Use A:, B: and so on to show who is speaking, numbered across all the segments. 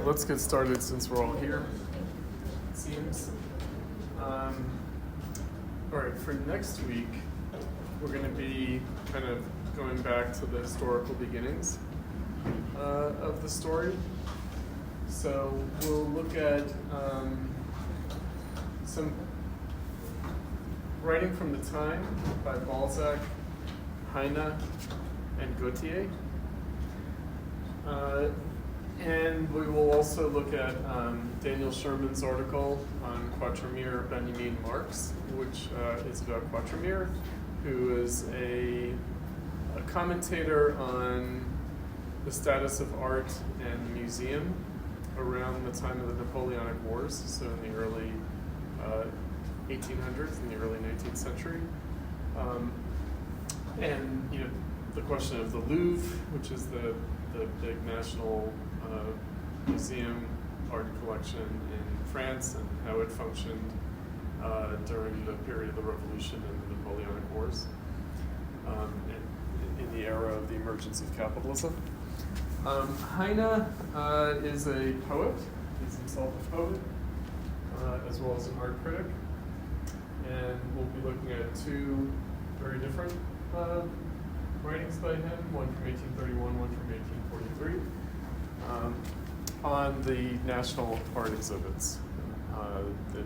A: right, let's get started since we're all here, it seems. All right, for next week, we're going to be kind of going back to the historical beginnings of the story. So we'll look at some writing from the time by Balzac, Heine, and Gautier. And we will also look at Daniel Sherman's article on Quatremere Benjamin Marx, which is about Quatremere, who is a commentator on the status of art and the museum around the time of the Napoleonic Wars, so in the early 1800s, in the early 19th century. And the question of the Louvre, which is the big national museum art collection in France, and how it functioned during the period of the Revolution and the Napoleonic Wars, and in the era of the emergence of capitalism. Heine is a poet. He's himself a poet, as well as an art critic. And we'll be looking at two very different writings by him, one from 1831, one from 1843, on the national art exhibits.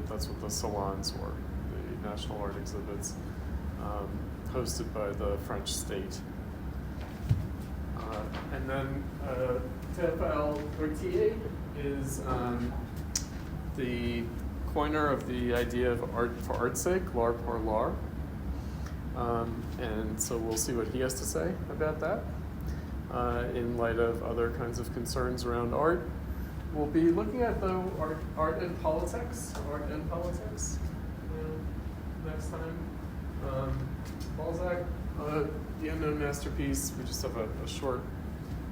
A: That's what the salons were, the national art exhibits hosted by the French state. And then Théophile Gautier is the coiner of the idea of art for art's sake, l'art pour l'art. And so we'll see what he has to say about that in light of other kinds of concerns around art. We'll be looking at, though, art and politics next time. Balzac, The Unknown Masterpiece, we just have a short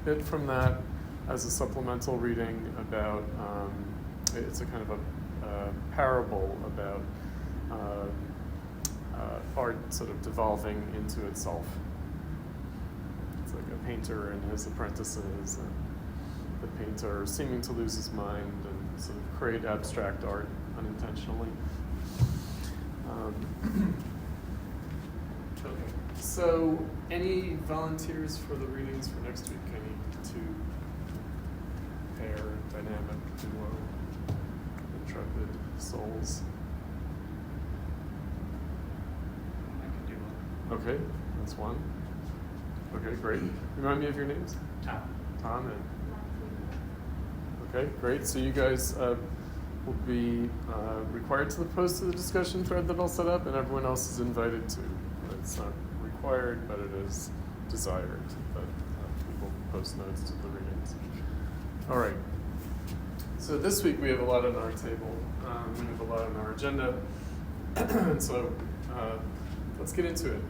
A: bit from that as a supplemental reading about, it's a kind of a parable about art sort of devolving into itself. It's like a painter and his apprentices, and the painter seeming to lose his mind and sort of create abstract art unintentionally. Okay, so any volunteers for the readings for next week? Any two pair, dynamic, duo, intrepid souls? Okay, that's one. Okay, great. Remind me of your names? Tom and... Okay, great. So you guys will be required to post to the discussion thread that I'll set up, and everyone else is invited to. It's not required, but it is desired that people post notes to the readings. All right. So this week we have a lot on our table. We have a lot on our agenda. And so let's get into it.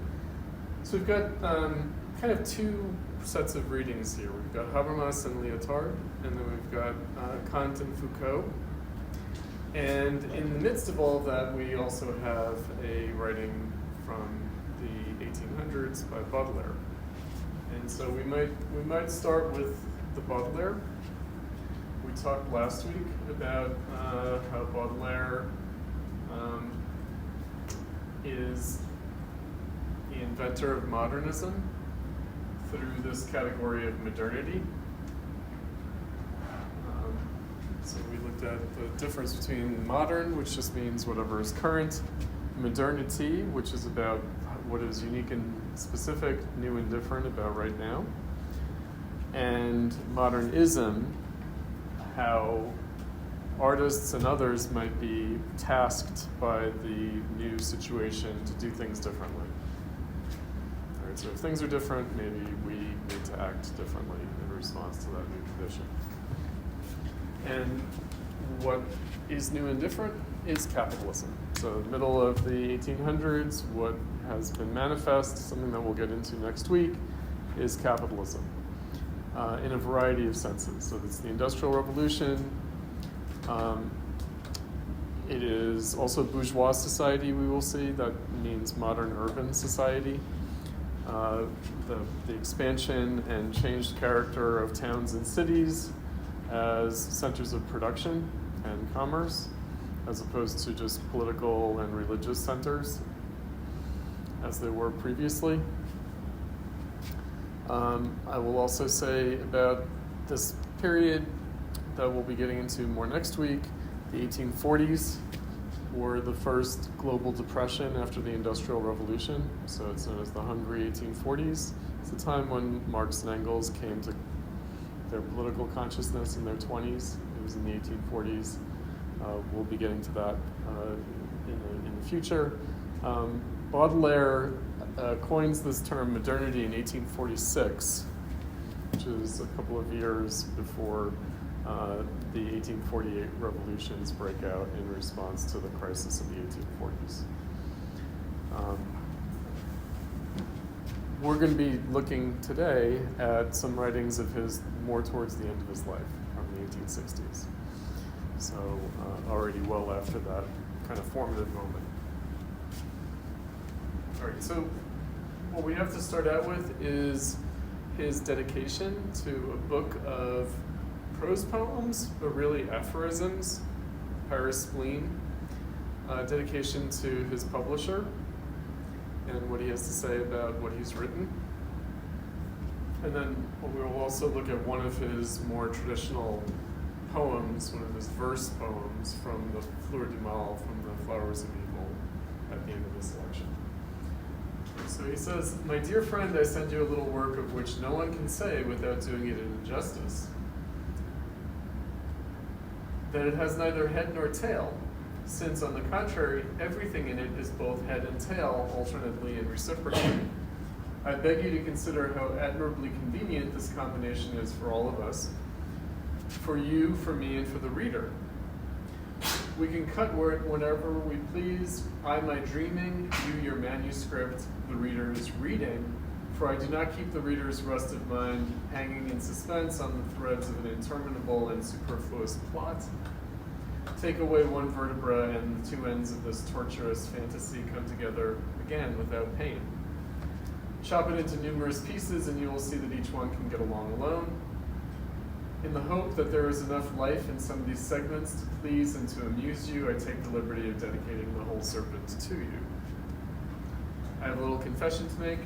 A: So we've got kind of two sets of readings here. We've got Habermas and Lyotard, and then we've got Kant and Foucault. And in the midst of all of that, we also have a writing from the 1800s by Baudelaire. And so we might start with the Baudelaire. We talked last week about how Baudelaire is the inventor of modernism through this category of modernity. So we looked at the difference between modern, which just means whatever is current, modernity, which is about what is unique and specific, new and different about right now, and modernism, how artists and others might be tasked by the new situation to do things differently. All right, so if things are different, maybe we need to act differently in response to that new condition. And what is new and different is capitalism. So the middle of the 1800s, what has been manifest, something that we'll get into next week, is capitalism in a variety of senses. So it's the Industrial Revolution. It is also bourgeois society, we will see. That means modern urban society. The expansion and changed character of towns and cities, as centers of production and commerce, as opposed to just political and religious centers, as they were previously. I will also say about this period that we'll be getting into more next week, the 1840s were the first global depression after the Industrial Revolution, so it's known as the Hungry 1840s. It's a time when Marx and Engels came to their political consciousness in their 20s. It was in the 1840s. We'll be getting to that in the future. Baudelaire coins this term modernity in 1846, which is a couple of years before the 1848 revolutions break out in response to the crisis of the 1840s. We're going to be looking today at some writings of his more towards the end of his life, from the 1860s. So already well after that kind of formative moment. All right, so what we have to start out with is his dedication to a book of prose poems, but really aphorisms, Paris Spleen, dedication to his publisher, and what he has to say about what he's written. And then we will also look at one of his more traditional poems, one of his verse poems from the Fleur du Mal, from the Flowers of Evil, at the end of this lecture. So he says, "My dear friend, I send you a little work of which no one can say, without doing it an injustice, that it has neither head nor tail, since, on the contrary, everything in it is both head and tail, alternately and reciprocally. I beg you to consider how admirably convenient this combination is for all of us, for you, for me, and for the reader. We can cut whenever we please, I my dreaming, you your manuscript, the reader's reading, for I do not keep the reader's restive mind hanging in suspense on the threads of an interminable and superfluous plot. Take away one vertebra and the two ends of this tortuous fantasy come together again without pain. Chop it into numerous pieces and you will see that each one can get along alone. In the hope that there is enough life in some of these segments to please and to amuse you, I take the liberty of dedicating the whole serpent to you. I have a little confession to make.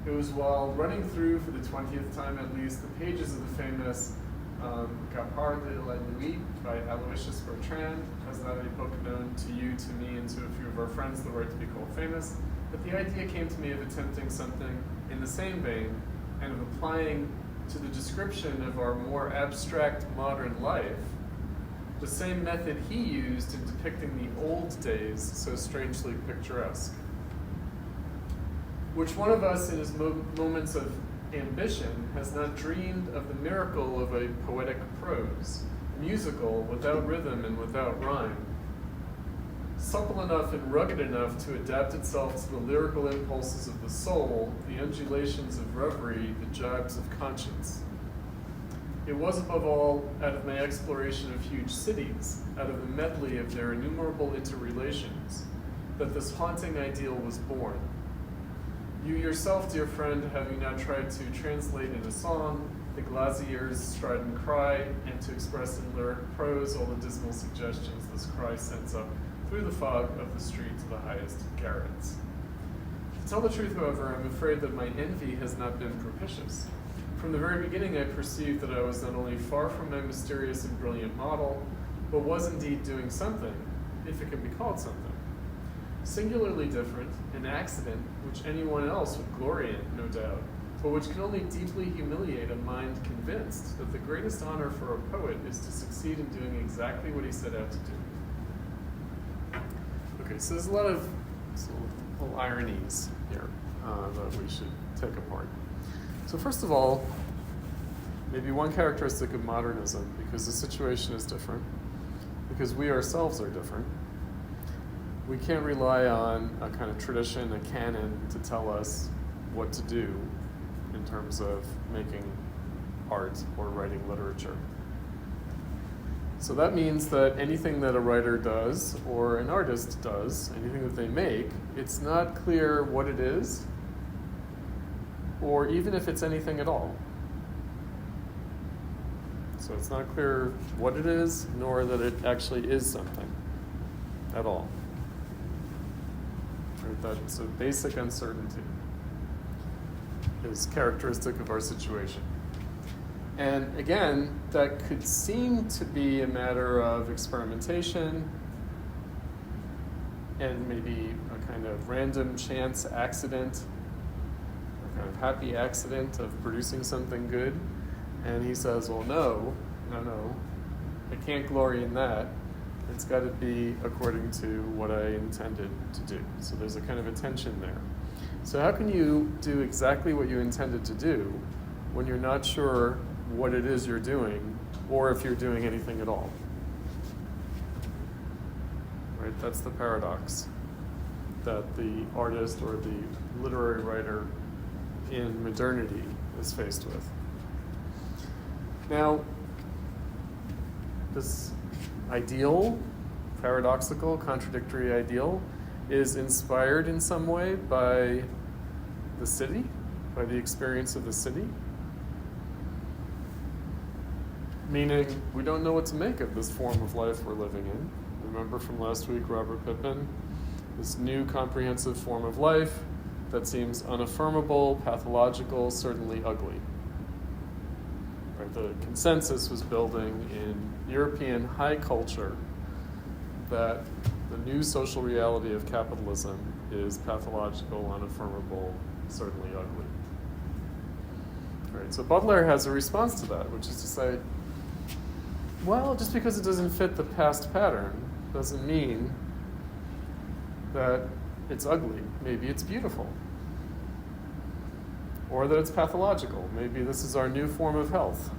A: It was while running through, for the 20th time at least, the pages of the famous Gapard de la Nuit by Aloysius Bertrand, has not a book known to you, to me, and to a few of our friends the right to be called famous, but the idea came to me of attempting something in the same vein and of applying to the description of our more abstract modern life the same method he used in depicting the old days so strangely picturesque. Which one of us in his moments of ambition has not dreamed of the miracle of a poetic prose, musical, without rhythm and without rhyme, supple enough and rugged enough to adapt itself to the lyrical impulses of the soul, the undulations of reverie, the jibes of conscience. It was above all out of my exploration of huge cities, out of the medley of their innumerable interrelations, that this haunting ideal was born. You yourself, dear friend, having now tried to translate in a song the glazier's strident cry, and to express in lyric prose all the dismal suggestions this cry sends up through the fog of the street to the highest garrets. To tell the truth, however, I'm afraid that my envy has not been propitious. From the very beginning I perceived that I was not only far from my mysterious and brilliant model, but was indeed doing something, if it can be called something. Singularly different, an accident which anyone else would glory in, no doubt, but which can only deeply humiliate a mind convinced that the greatest honor for a poet is to succeed in doing exactly what he set out to do. Okay, so there's a lot of little ironies here that we should take apart. So first of all, maybe one characteristic of modernism, because the situation is different, because we ourselves are different, we can't rely on a kind of tradition, a canon, to tell us what to do in terms of making art or writing literature. So that means that anything that a writer does or an artist does, anything that they make, it's not clear what it is, or even if it's anything at all. So it's not clear what it is, nor that it actually is something at all. Right? That's a basic uncertainty is characteristic of our situation. And again, that could seem to be a matter of experimentation and maybe a kind of random chance accident, a kind of happy accident of producing something good. And he says, well, no, I can't glory in that. It's got to be according to what I intended to do. So there's a kind of a tension there. So how can you do exactly what you intended to do when you're not sure what it is you're doing, or if you're doing anything at all? Right? That's the paradox that the artist or the literary writer in modernity is faced with. Now, this ideal, paradoxical, contradictory ideal is inspired in some way by the city, by the experience of the city. Meaning, we don't know what to make of this form of life we're living in. Remember from last week, Robert Pippin, this new comprehensive form of life that seems unaffirmable, pathological, certainly ugly. Right? The consensus was building in European high culture that the new social reality of capitalism is pathological, unaffirmable, certainly ugly. Right? So Baudelaire has a response to that, which is to say, well, just because it doesn't fit the past pattern doesn't mean that it's ugly. Maybe it's beautiful. Or that it's pathological. Maybe this is our new form of health.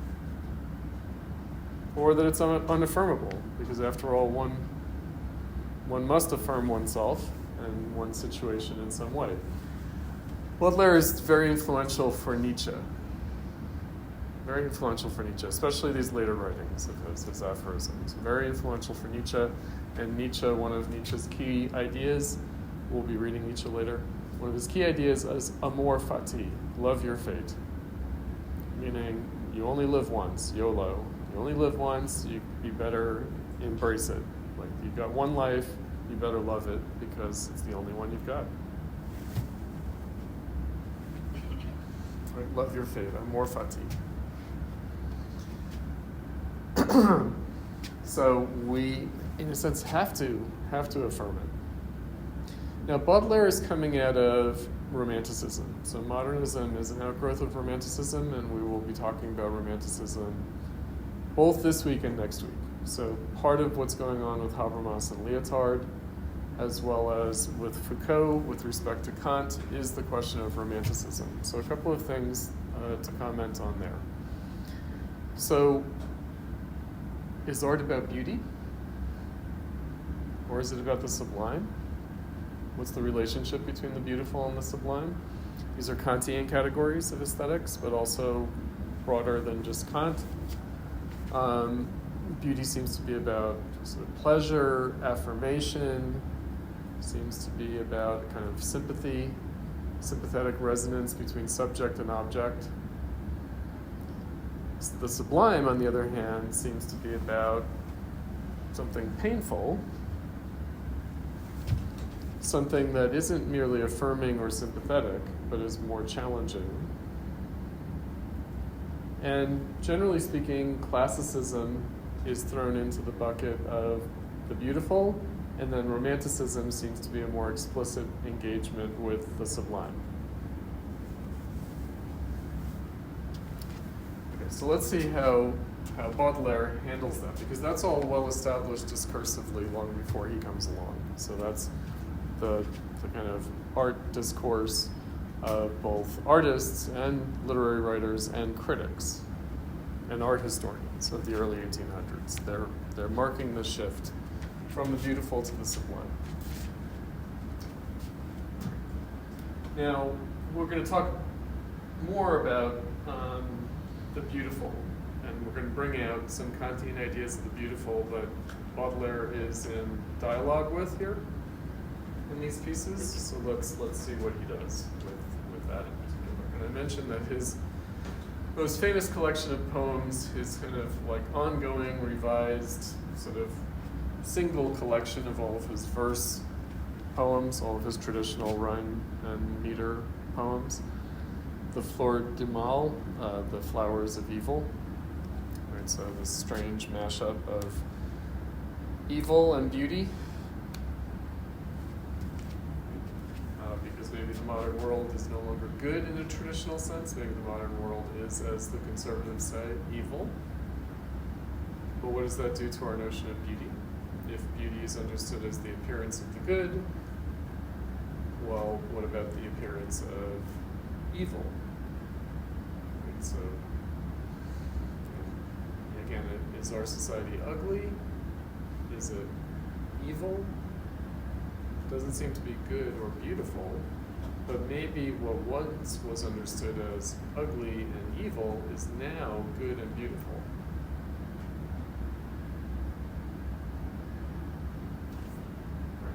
A: Or that it's unaffirmable, because after all, one must affirm oneself and one's situation in some way. Baudelaire is very influential for Nietzsche. Very influential for Nietzsche, especially these later writings of his aphorisms. Very influential for Nietzsche. And Nietzsche, one of Nietzsche's key ideas, we'll be reading Nietzsche later, one of his key ideas is amor fati, love your fate. Meaning, you only live once, YOLO. You only live once, you better embrace it. Like, you've got one life, you better love it, because it's the only one you've got. Right? Love your fate, amor fati. So we, in a sense, have to affirm it. Now, Baudelaire is coming out of Romanticism. So modernism is an outgrowth of Romanticism, and we will be talking about Romanticism both this week and next week. So part of what's going on with Habermas and Lyotard, as well as with Foucault with respect to Kant, is the question of Romanticism. So a couple of things to comment on there. So, is art about beauty? Or is it about the sublime? What's the relationship between the beautiful and the sublime? These are Kantian categories of aesthetics, but also broader than just Kant. Beauty seems to be about sort of pleasure, affirmation, seems to be about kind of sympathy, sympathetic resonance between subject and object. The sublime, on the other hand, seems to be about something painful, something that isn't merely affirming or sympathetic, but is more challenging. And generally speaking, classicism is thrown into the bucket of the beautiful, and then Romanticism seems to be a more explicit engagement with the sublime. So let's see how Baudelaire handles that, because that's all well established discursively long before he comes along. So that's the kind of art discourse of both artists and literary writers and critics and art historians of the early 1800s. They're marking the shift from the beautiful to the sublime. Now, we're going to talk more about the beautiful, and we're going to bring out some Kantian ideas of the beautiful that Baudelaire is in dialogue with here in these pieces. So let's see what he does with that in particular. And I mentioned that his most famous collection of poems, his kind of like ongoing, revised, sort of single collection of all of his verse poems, all of his traditional rhyme and meter poems. The Fleur du Mal, the Flowers of Evil. Right, so this strange mashup of evil and beauty. Because maybe the modern world is no longer good in a traditional sense. Maybe the modern world is, as the conservatives say, evil. But what does that do to our notion of beauty? If beauty is understood as the appearance of the good, well, what about the appearance of evil? And so, again, is our society ugly? Is it evil? It doesn't seem to be good or beautiful, but maybe what once was understood as ugly and evil is now good and beautiful.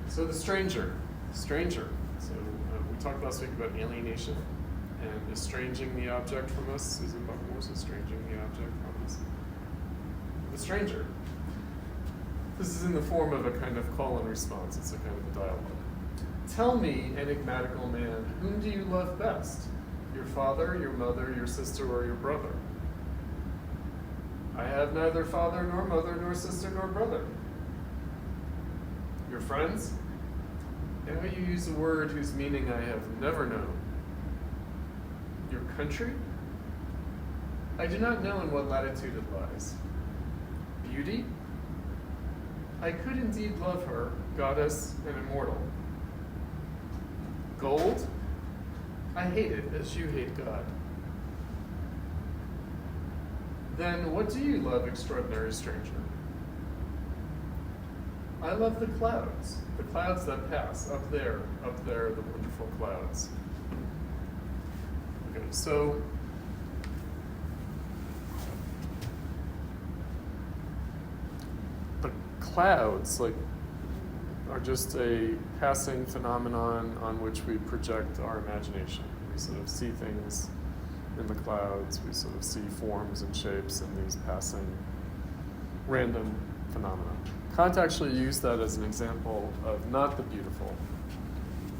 A: So the stranger. So we talked last week about alienation and estranging the object from us. Susan Buckmore's estranging the object from us. The stranger. This is in the form of a kind of call and response. It's a kind of a dialogue. Tell me, enigmatical man, whom do you love best? Your father, your mother, your sister, or your brother? I have neither father, nor mother, nor sister, nor brother. Your friends? Now you use a word whose meaning I have never known. Your country? I do not know in what latitude it lies. Beauty? I could indeed love her, goddess and immortal. Gold? I hate it as you hate God. Then what do you love, extraordinary stranger? I love the clouds that pass, up there, the wonderful clouds. Okay, so the clouds, are just a passing phenomenon on which we project our imagination. We sort of see things in the clouds, we sort of see forms and shapes in these passing random phenomena. Kant actually used that as an example of not the beautiful,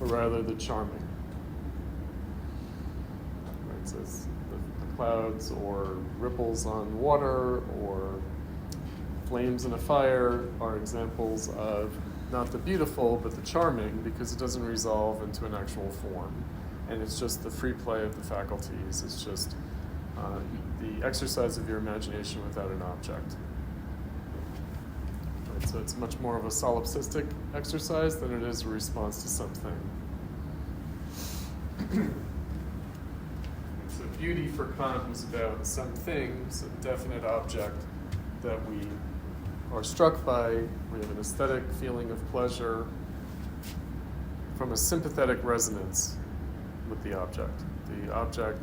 A: but rather the charming. Right, so it's the clouds or ripples on water or flames in a fire are examples of not the beautiful, but the charming, because it doesn't resolve into an actual form. And it's just the free play of the faculties. It's just the exercise of your imagination without an object. Right, so it's much more of a solipsistic exercise than it is a response to something. So beauty for Kant was about something, some definite object that we are struck by. We have an aesthetic feeling of pleasure from a sympathetic resonance with the object. The object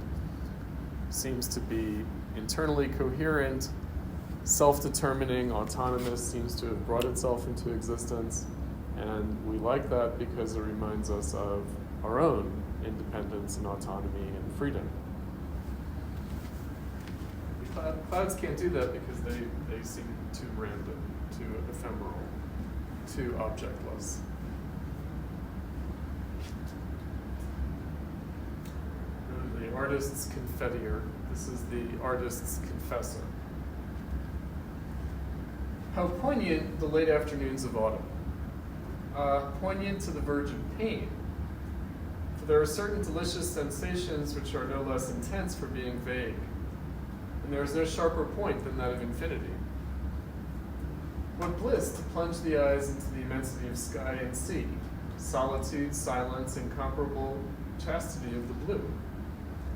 A: seems to be internally coherent, self-determining, autonomous, seems to have brought itself into existence, and we like that because it reminds us of our own independence and autonomy and freedom. Clouds can't do that because they seem too random, too ephemeral, too objectless. The artist's confiteor. This is the artist's confessor. How poignant the late afternoons of autumn. Poignant to the verge of pain. For there are certain delicious sensations which are no less intense for being vague. And there is no sharper point than that of infinity. What bliss to plunge the eyes into the immensity of sky and sea, solitude, silence, incomparable chastity of the blue.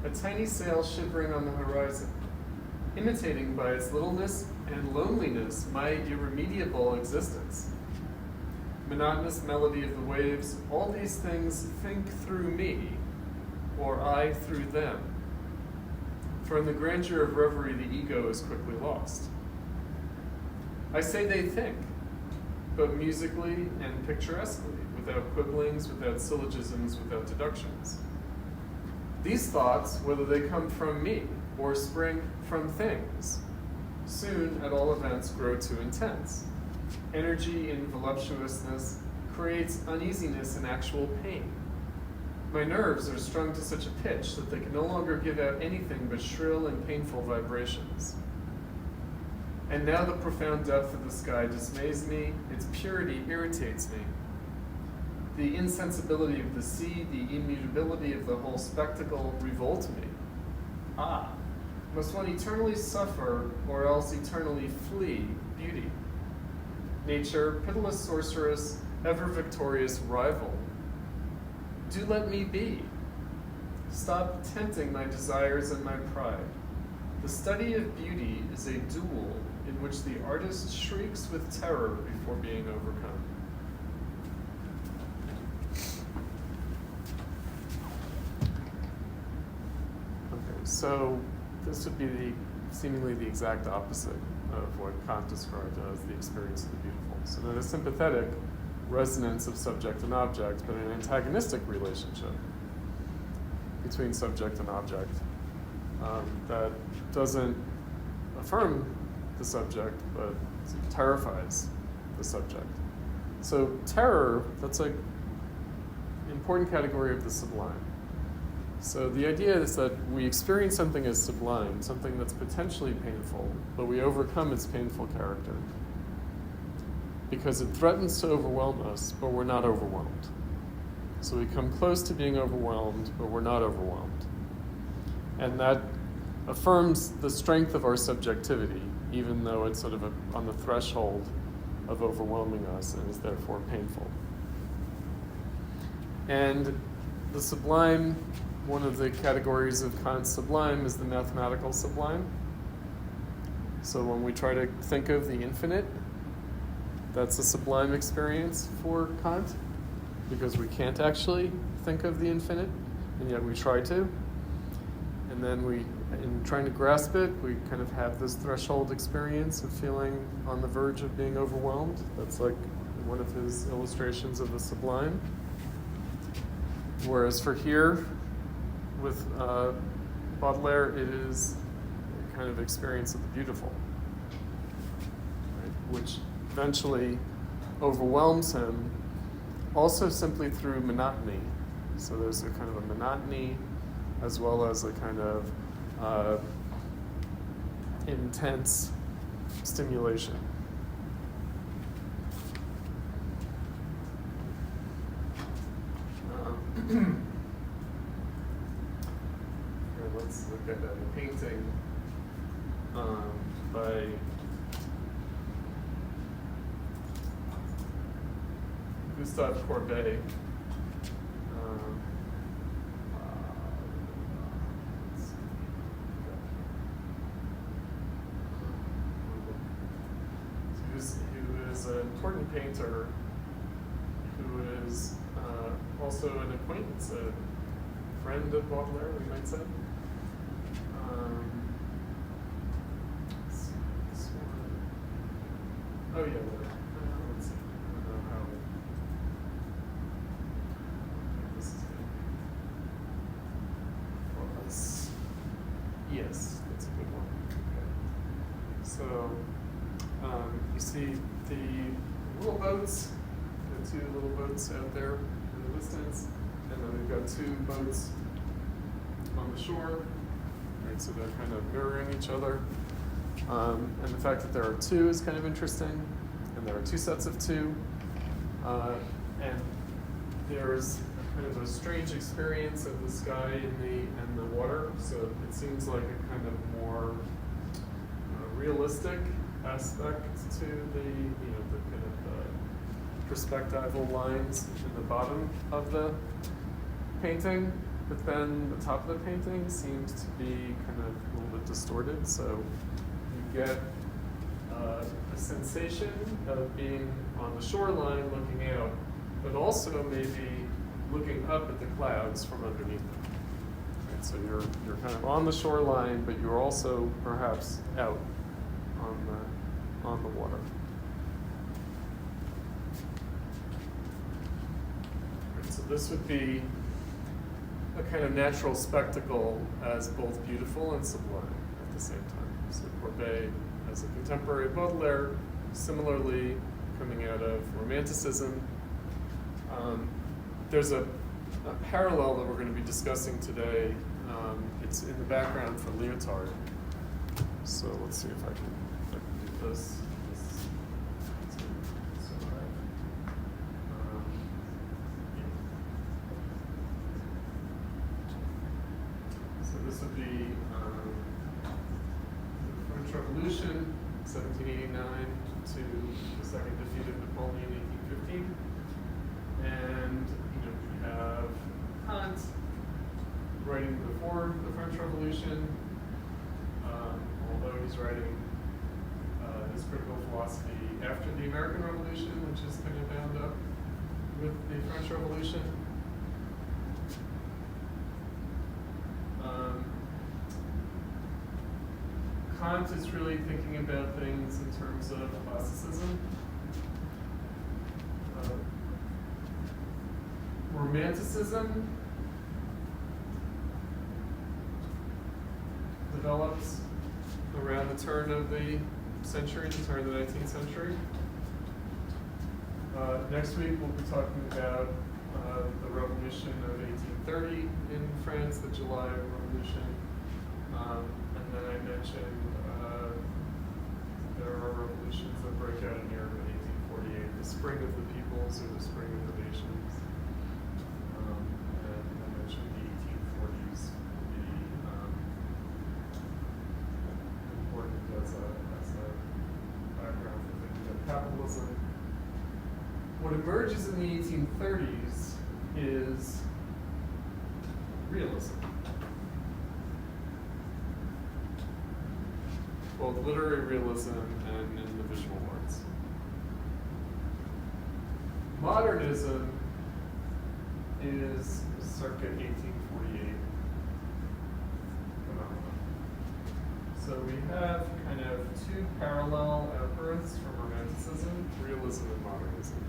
A: A tiny sail shivering on the horizon, imitating by its littleness and loneliness my irremediable existence. Monotonous melody of the waves, all these things think through me, or I through them. For in the grandeur of reverie, the ego is quickly lost. I say they think, but musically and picturesquely, without quibblings, without syllogisms, without deductions. These thoughts, whether they come from me, or spring from things, soon, at all events, grow too intense. Energy in voluptuousness creates uneasiness and actual pain. My nerves are strung to such a pitch that they can no longer give out anything but shrill and painful vibrations. And now the profound depth of the sky dismays me, its purity irritates me. The insensibility of the sea, the immutability of the whole spectacle revolt me. Ah, must one eternally suffer or else eternally flee beauty? Nature, pitiless sorceress, ever victorious rival. Do let me be. Stop tempting my desires and my pride. The study of beauty is a duel in which the artist shrieks with terror before being overcome. Okay, so this would be seemingly the exact opposite of what Kant described as the experience of the beautiful. So not a sympathetic resonance of subject and object, but an antagonistic relationship between subject and object that doesn't affirm the subject, but terrifies the subject. So terror, that's like an important category of the sublime. So the idea is that we experience something as sublime, something that's potentially painful, but we overcome its painful character because it threatens to overwhelm us, but we're not overwhelmed. So we come close to being overwhelmed, but we're not overwhelmed. And that affirms the strength of our subjectivity, even though it's sort of on the threshold of overwhelming us and is therefore painful. And the sublime, one of the categories of Kant's sublime is the mathematical sublime. So when we try to think of the infinite, that's a sublime experience for Kant, because we can't actually think of the infinite, and yet we try to. And then in trying to grasp it, we kind of have this threshold experience of feeling on the verge of being overwhelmed. That's like one of his illustrations of the sublime. Whereas for here, with Baudelaire, it is a kind of experience of the beautiful, right? Which eventually overwhelms him, also simply through monotony. So there's a kind of a monotony as well as a kind of intense stimulation. Here, let's look at a painting by Gustave Courbet. Who is an important painter who is also an acquaintance, a friend of Baudelaire, we might say. Let's see, this one. Oh yeah, let's see. I don't know how. This is yes, that's a good one. Okay. So you see the little boats, the two little boats out there in the distance, and then we've got two boats on the shore, right? So they're kind of mirroring each other. And the fact that there are two is kind of interesting, and there are two sets of two. And there's kind of a strange experience of the sky and the water, so it seems like a kind of more realistic aspect to the kind of perspectival lines in the bottom of the painting, but then the top of the painting seems to be kind of a little bit distorted, so you get a sensation of being on the shoreline looking out, but also maybe looking up at the clouds from underneath them. Right, so you're kind of on the shoreline, but you're also perhaps out on the water. Right, so this would be a kind of natural spectacle as both beautiful and sublime at the same time. So Courbet, as a contemporary of Baudelaire, similarly coming out of Romanticism. There's a parallel that we're going to be discussing today. It's in the background for Lyotard. So let's see if I can do this. This would be the French Revolution, 1789 to the second defeat of Napoleon in 1815. And we have Kant writing before the French Revolution, although he's writing his critical philosophy after the American Revolution, which is kind of bound up with the French Revolution. Kant is really thinking about things in terms of classicism. Romanticism develops around the turn of the century, the turn of the 19th century. Next week we'll be talking about the revolution of 1830 in France, the July Revolution. And then I mentioned there are revolutions that break out in Europe in 1848, the spring of the peoples or the spring of the nations. And I mentioned the 1840s will be important as a background for thinking of capitalism. What emerges in the 1830s is realism. Both literary realism and in the visual arts. Modernism is circa 1848 phenomenon. So we have kind of two parallel outgrowths from Romanticism, realism and modernism.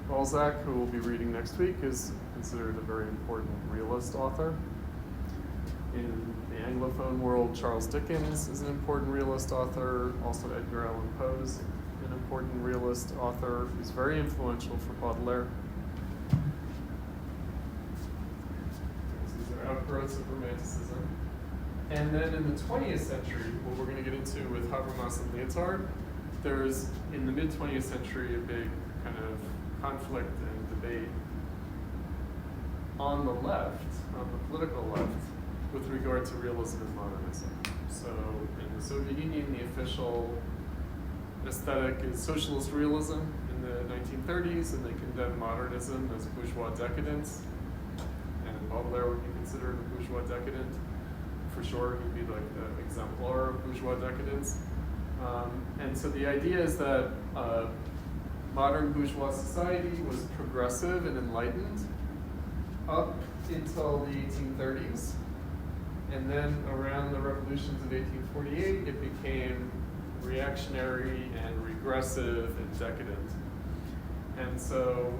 A: Balzac, who we'll be reading next week, is considered a very important realist author. In the Anglophone world, Charles Dickens is an important realist author. Also Edgar Allan Poe is an important realist author who's very influential for Baudelaire. These are outgrowths of Romanticism. And then in the 20th century, what we're going to get into with Habermas and Lyotard, there's, in the mid-20th century, a big kind of conflict and debate on the left, on the political left, with regard to realism and modernism. So in the Soviet Union, the official aesthetic is socialist realism in the 1930s, and they condemn modernism as bourgeois decadence. And Baudelaire would be considered a bourgeois decadent. For sure, he'd be like the exemplar of bourgeois decadence. And so the idea is that modern bourgeois society was progressive and enlightened up until the 1830s. And then around the revolutions of 1848, it became reactionary and regressive and decadent. And so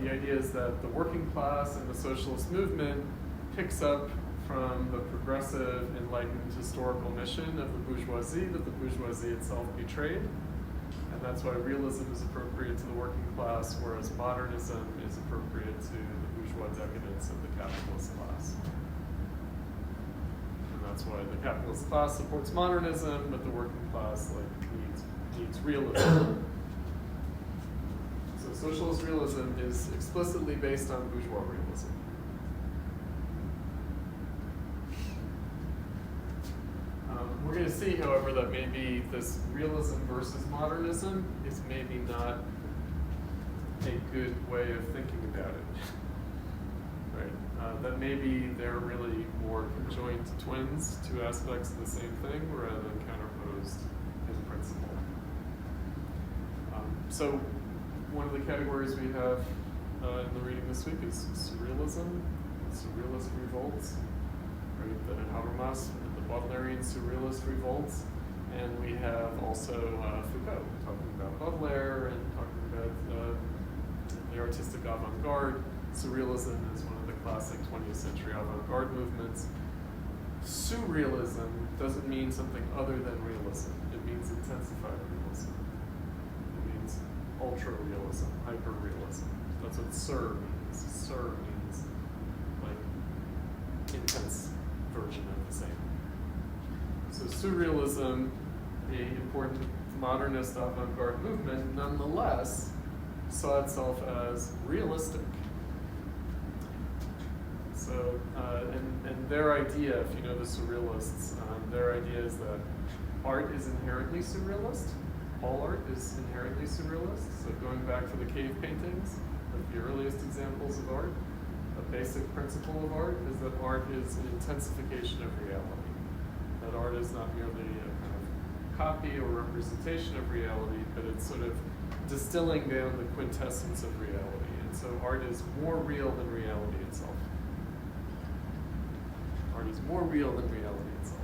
A: the idea is that the working class and the socialist movement picks up from the progressive, enlightened historical mission of the bourgeoisie that the bourgeoisie itself betrayed. And that's why realism is appropriate to the working class, whereas modernism is appropriate to the bourgeois decadence of the capitalist class. That's why the capitalist class supports modernism, but the working class needs realism. So socialist realism is explicitly based on bourgeois realism. We're going to see, however, that maybe this realism versus modernism is maybe not a good way of thinking about it. Right? That maybe they're really more conjoined twins, two aspects of the same thing, rather than counterposed in principle. So one of the categories we have in the reading this week is surrealism, surrealist revolts, right? The Habermas, the Baudelairean surrealist revolts, and we have also Foucault talking about Baudelaire and talking about the artistic avant-garde. Surrealism is one of the classic 20th century avant-garde movements. Surrealism doesn't mean something other than realism. It means intensified realism. It means ultra-realism, hyper-realism. That's what sur means. Sur means like intense version of the same. So surrealism, an important modernist avant-garde movement, nonetheless saw itself as realistic. So, and their idea, if you know the surrealists, their idea is that art is inherently surrealist. All art is inherently surrealist. So going back to the cave paintings, like the earliest examples of art, a basic principle of art is that art is an intensification of reality. That art is not merely a kind of copy or representation of reality, but it's sort of distilling down the quintessence of reality. And so art is more real than reality itself. Art is more real than reality itself.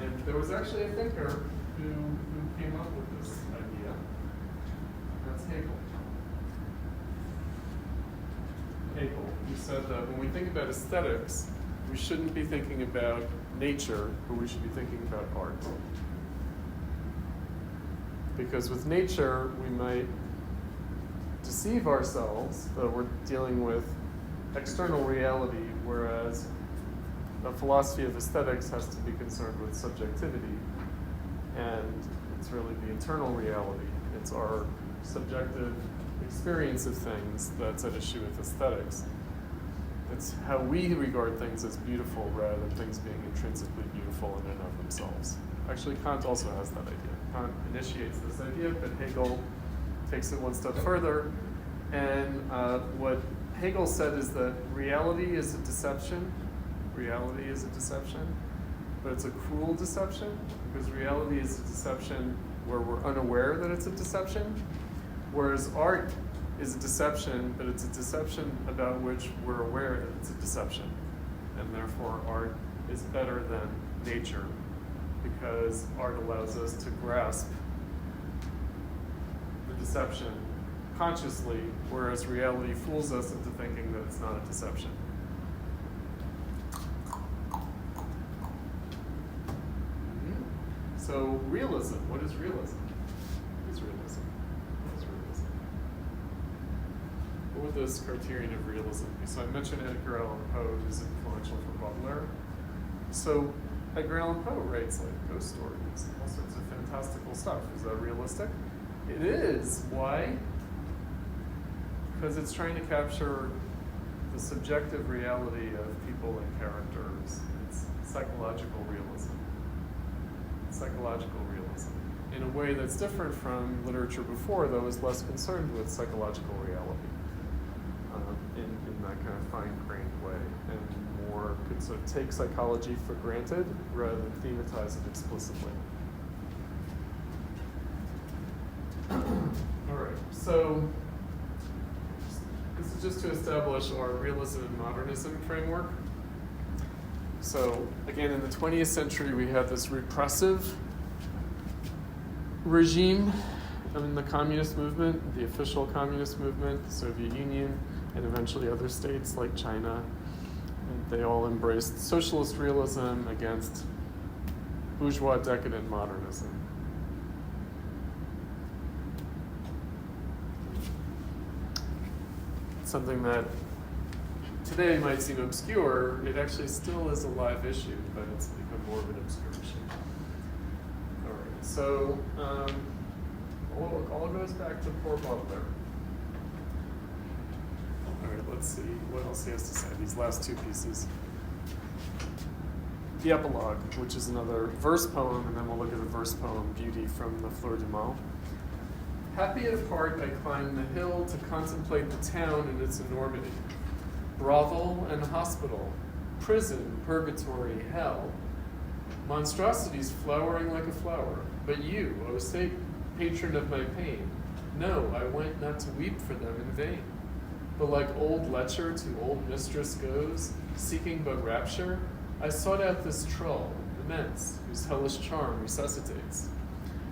A: And there was actually a thinker who came up with this idea. That's Hegel. Hegel, who said that when we think about aesthetics, we shouldn't be thinking about nature, but we should be thinking about art. Because with nature, we might deceive ourselves that we're dealing with external reality, whereas a philosophy of aesthetics has to be concerned with subjectivity, and it's really the internal reality. It's our subjective experience of things that's at issue with aesthetics. It's how we regard things as beautiful rather than things being intrinsically beautiful in and of themselves. Actually, Kant also has that idea. Kant initiates this idea, but Hegel takes it one step further. And what Hegel said is that reality is a deception. Reality is a deception, but it's a cruel deception, because reality is a deception where we're unaware that it's a deception, whereas art is a deception, but it's a deception about which we're aware that it's a deception. And therefore art is better than nature, because art allows us to grasp the deception consciously, whereas reality fools us into thinking that it's not a deception. So realism, what is realism? What is realism? What is realism? What would this criterion of realism be? So I mentioned Edgar Allan Poe, who's influential for Baudelaire. So Edgar Allan Poe writes like ghost stories, all sorts of fantastical stuff. Is that realistic? It is. Why? Because it's trying to capture the subjective reality of people and characters. It's psychological realism. Psychological realism in a way that's different from literature before that was less concerned with psychological reality in that kind of fine-grained way, and more could sort of take psychology for granted rather than thematize it explicitly. All right, so this is just to establish our realism and modernism framework. So again, in the 20th century, we had this repressive regime in the communist movement, the official communist movement, the Soviet Union, and eventually other states like China. And they all embraced socialist realism against bourgeois decadent modernism. Something that today might seem obscure, it actually still is a live issue, but it's become more of an obscure issue. All right, so all goes back to poor Baudelaire. All right, let's see what else he has to say, these last two pieces. The epilogue, which is another verse poem, and then we'll look at the verse poem, Beauty, from the Fleur du Mal. Happy at heart, I climbed the hill to contemplate the town and its enormity. Brothel and hospital, prison, purgatory, hell. Monstrosities flowering like a flower. But you, O say, patron of my pain, no, I went not to weep for them in vain. But like old lecher to old mistress goes, seeking but rapture, I sought out this trull, immense, whose hellish charm resuscitates.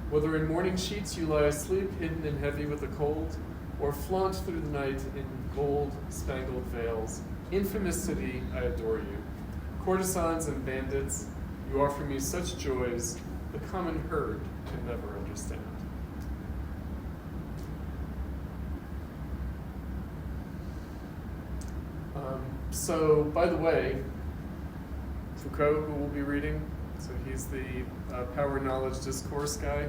A: Whether in morning sheets you lie asleep, hidden and heavy with a cold, or flaunt through the night in gold-spangled veils. Infamous city, I adore you. Courtesans and bandits, you offer me such joys the common herd can never understand. So, by the way, Foucault, who we'll be reading, so he's the power, knowledge, discourse guy.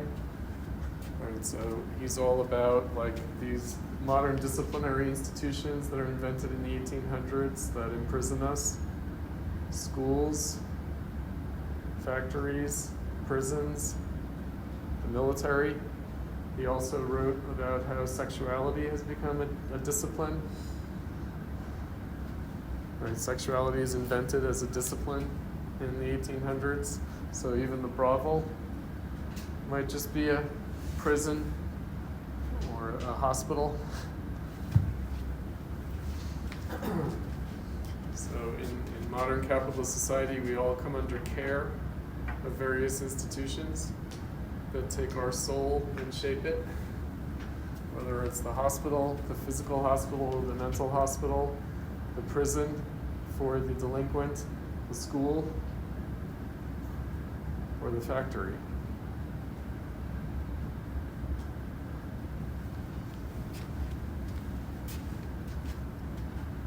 A: Right, so he's all about like these modern disciplinary institutions that are invented in the 1800s that imprison us. Schools, factories, prisons, the military. He also wrote about how sexuality has become a discipline. Right, sexuality is invented as a discipline in the 1800s. So even the brothel might just be a prison or a hospital. So in modern capitalist society, we all come under care of various institutions that take our soul and shape it. Whether it's the hospital, the physical hospital, the mental hospital, the prison for the delinquent, the school, or the factory.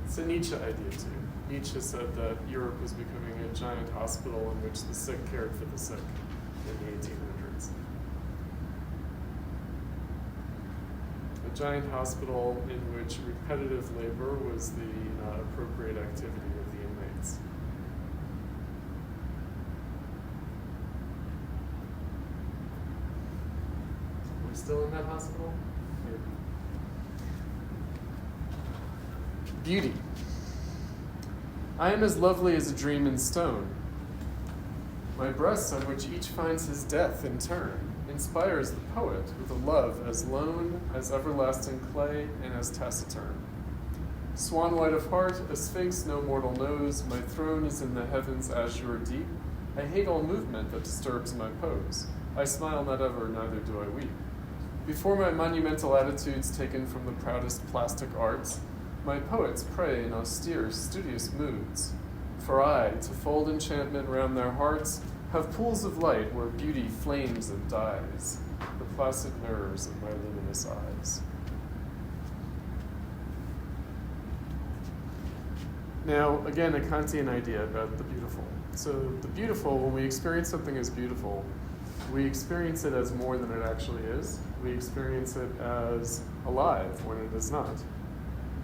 A: It's a Nietzsche idea too. Nietzsche said that Europe was becoming a giant hospital in which the sick cared for the sick in the 1800s. A giant hospital in which repetitive labor was the appropriate activity of the inmates. Are we still in that hospital? Beauty. I am as lovely as a dream in stone. My breasts, on which each finds his death in turn, inspires the poet with a love as lone as everlasting clay and as taciturn. Swan white of heart, a sphinx no mortal knows, my throne is in the heavens' azure deep. I hate all movement that disturbs my pose. I smile not ever, neither do I weep. Before my monumental attitudes taken from the proudest plastic arts, my poets pray in austere, studious moods. For I, to fold enchantment round their hearts, have pools of light where beauty flames and dies, the placid mirrors of my luminous eyes. Now, again, a Kantian idea about the beautiful. So the beautiful, when we experience something as beautiful, we experience it as more than it actually is. We experience it as alive when it is not.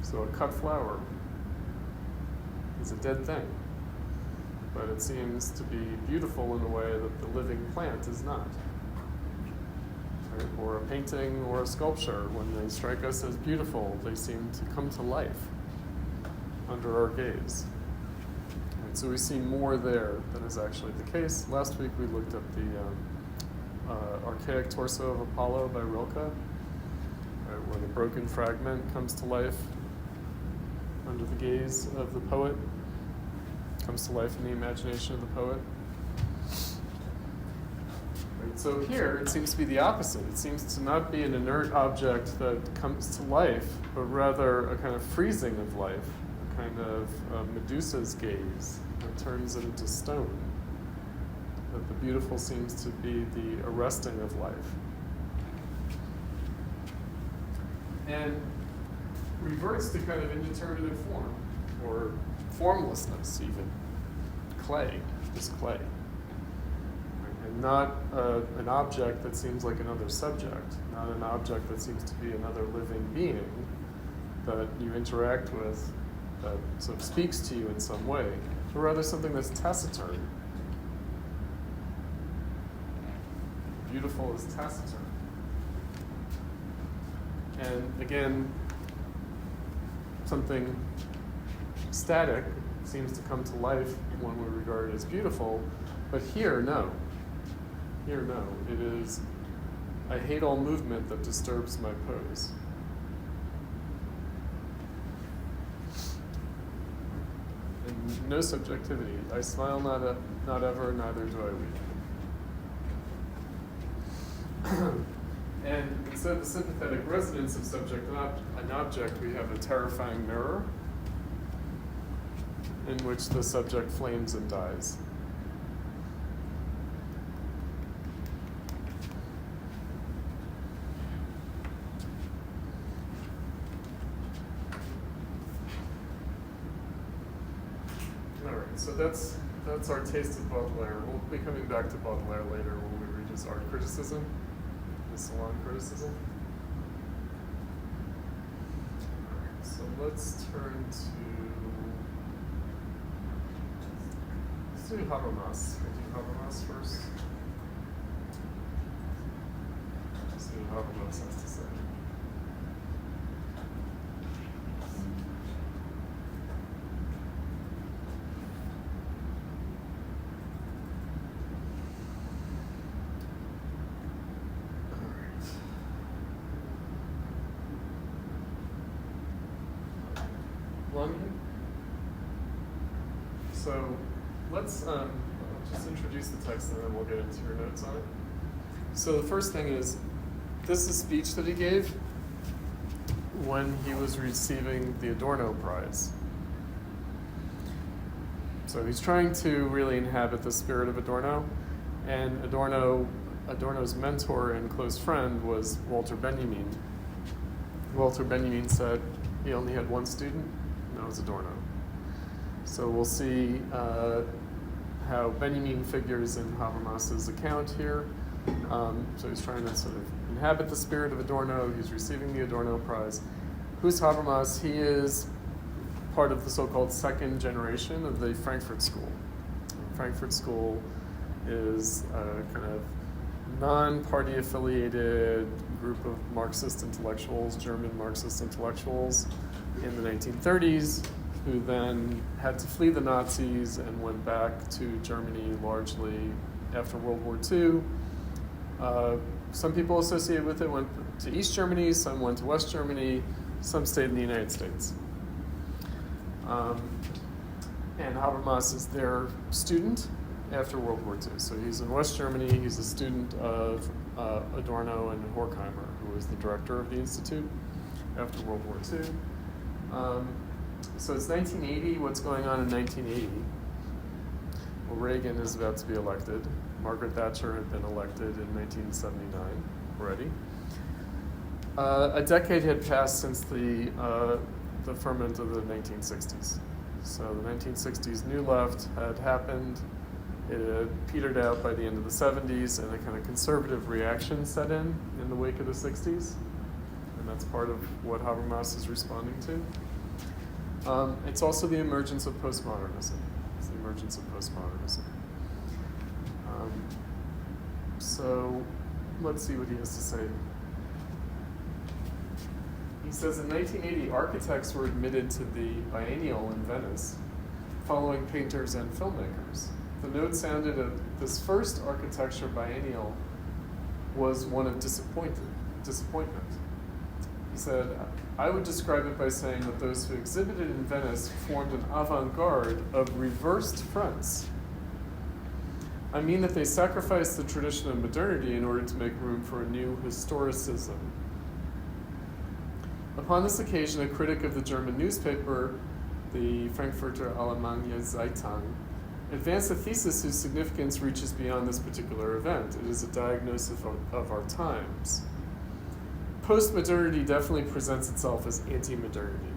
A: So a cut flower is a dead thing, but it seems to be beautiful in a way that the living plant is not. Right? Or a painting or a sculpture, when they strike us as beautiful, they seem to come to life under our gaze. Right? So we see more there than is actually the case. Last week we looked at the archaic torso of Apollo by Rilke, right, where the broken fragment comes to life under the gaze of the poet, comes to life in the imagination of the poet. Right, so here, it seems to be the opposite. It seems to not be an inert object that comes to life, but rather a kind of freezing of life, a kind of Medusa's gaze that turns it into stone. That the beautiful seems to be the arresting of life. And reverts to kind of indeterminate form, or formlessness even. Clay, just clay. And not an object that seems like another subject, not an object that seems to be another living being that you interact with, that sort of speaks to you in some way, but rather something that's taciturn. Beautiful is taciturn. And again, something static seems to come to life when we regard it as beautiful, but here, no. Here, no. It is, I hate all movement that disturbs my pose. And no subjectivity. I smile not ever, neither do I weep. And instead of the sympathetic resonance of subject and object, we have a terrifying mirror in which the subject flames and dies. All right, so that's our taste of Baudelaire. We'll be coming back to Baudelaire later when we read his art criticism, his salon criticism. All right, so let's turn to, let's do Habermas. We'll do Habermas first. Let's see what Habermas has to say. So let's just introduce the text and then we'll get into your notes on it. So the first thing is, this is a speech that he gave when he was receiving the Adorno Prize. So he's trying to really inhabit the spirit of Adorno, and Adorno's mentor and close friend was Walter Benjamin. Walter Benjamin said he only had one student, and that was Adorno. So we'll see how Benjamin figures in Habermas's account here. So he's trying to sort of inhabit the spirit of Adorno. He's receiving the Adorno Prize. Who's Habermas? He is part of the so-called second generation of the Frankfurt School. The Frankfurt School is a kind of non-party affiliated group of Marxist intellectuals, German Marxist intellectuals in the 1930s, who then had to flee the Nazis and went back to Germany largely after World War II. Some people associated with it went to East Germany, some went to West Germany, some stayed in the United States. And Habermas is their student after World War II. So he's in West Germany, he's a student of Adorno and Horkheimer, who was the director of the Institute after World War II. So it's 1980. What's going on in 1980? Well, Reagan is about to be elected. Margaret Thatcher had been elected in 1979 already. A decade had passed since the ferment of the 1960s. So the 1960s New Left had happened. It had petered out by the end of the 70s, and a kind of conservative reaction set in the wake of the 60s. And that's part of what Habermas is responding to. It's also the emergence of postmodernism. It's the emergence of postmodernism. So let's see what he has to say. He says in 1980, architects were admitted to the biennial in Venice, following painters and filmmakers. The note sounded at this first architecture biennial was one of disappointment. He said, I would describe it by saying that those who exhibited in Venice formed an avant-garde of reversed fronts. I mean that they sacrificed the tradition of modernity in order to make room for a new historicism. Upon this occasion, a critic of the German newspaper, the Frankfurter Allgemeine Zeitung, advanced a thesis whose significance reaches beyond this particular event. It is a diagnosis of our times. Postmodernity definitely presents itself as anti-modernity.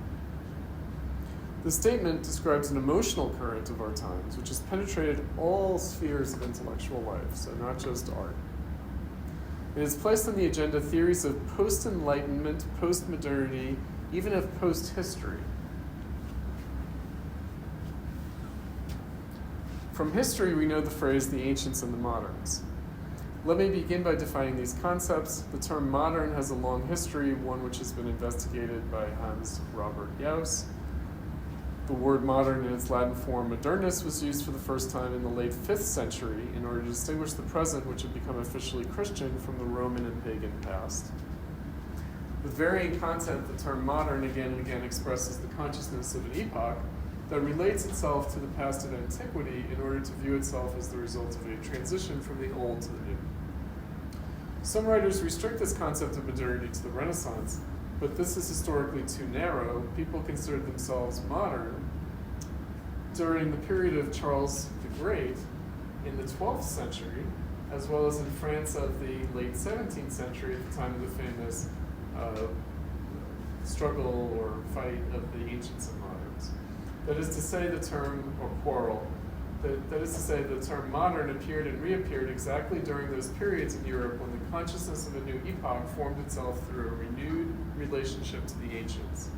A: The statement describes an emotional current of our times, which has penetrated all spheres of intellectual life, so not just art. It has placed on the agenda theories of post-Enlightenment, post-modernity, even of post-history. From history, we know the phrase, the ancients and the moderns. Let me begin by defining these concepts. The term modern has a long history, one which has been investigated by Hans Robert Jauss. The word modern in its Latin form, modernus, was used for the first time in the late 5th century in order to distinguish the present, which had become officially Christian, from the Roman and pagan past. With varying content, the term modern again and again expresses the consciousness of an epoch that relates itself to the past of antiquity in order to view itself as the result of a transition from the old to the new. Some writers restrict this concept of modernity to the Renaissance, but this is historically too narrow. People considered themselves modern during the period of Charles the Great in the 12th century, as well as in France of the late 17th century at the time of the famous struggle or fight of the ancients and moderns. That is to say, the term, or quarrel, that is to say, the term modern appeared and reappeared exactly during those periods in Europe when the consciousness of a new epoch formed itself through a renewed relationship to the ancients.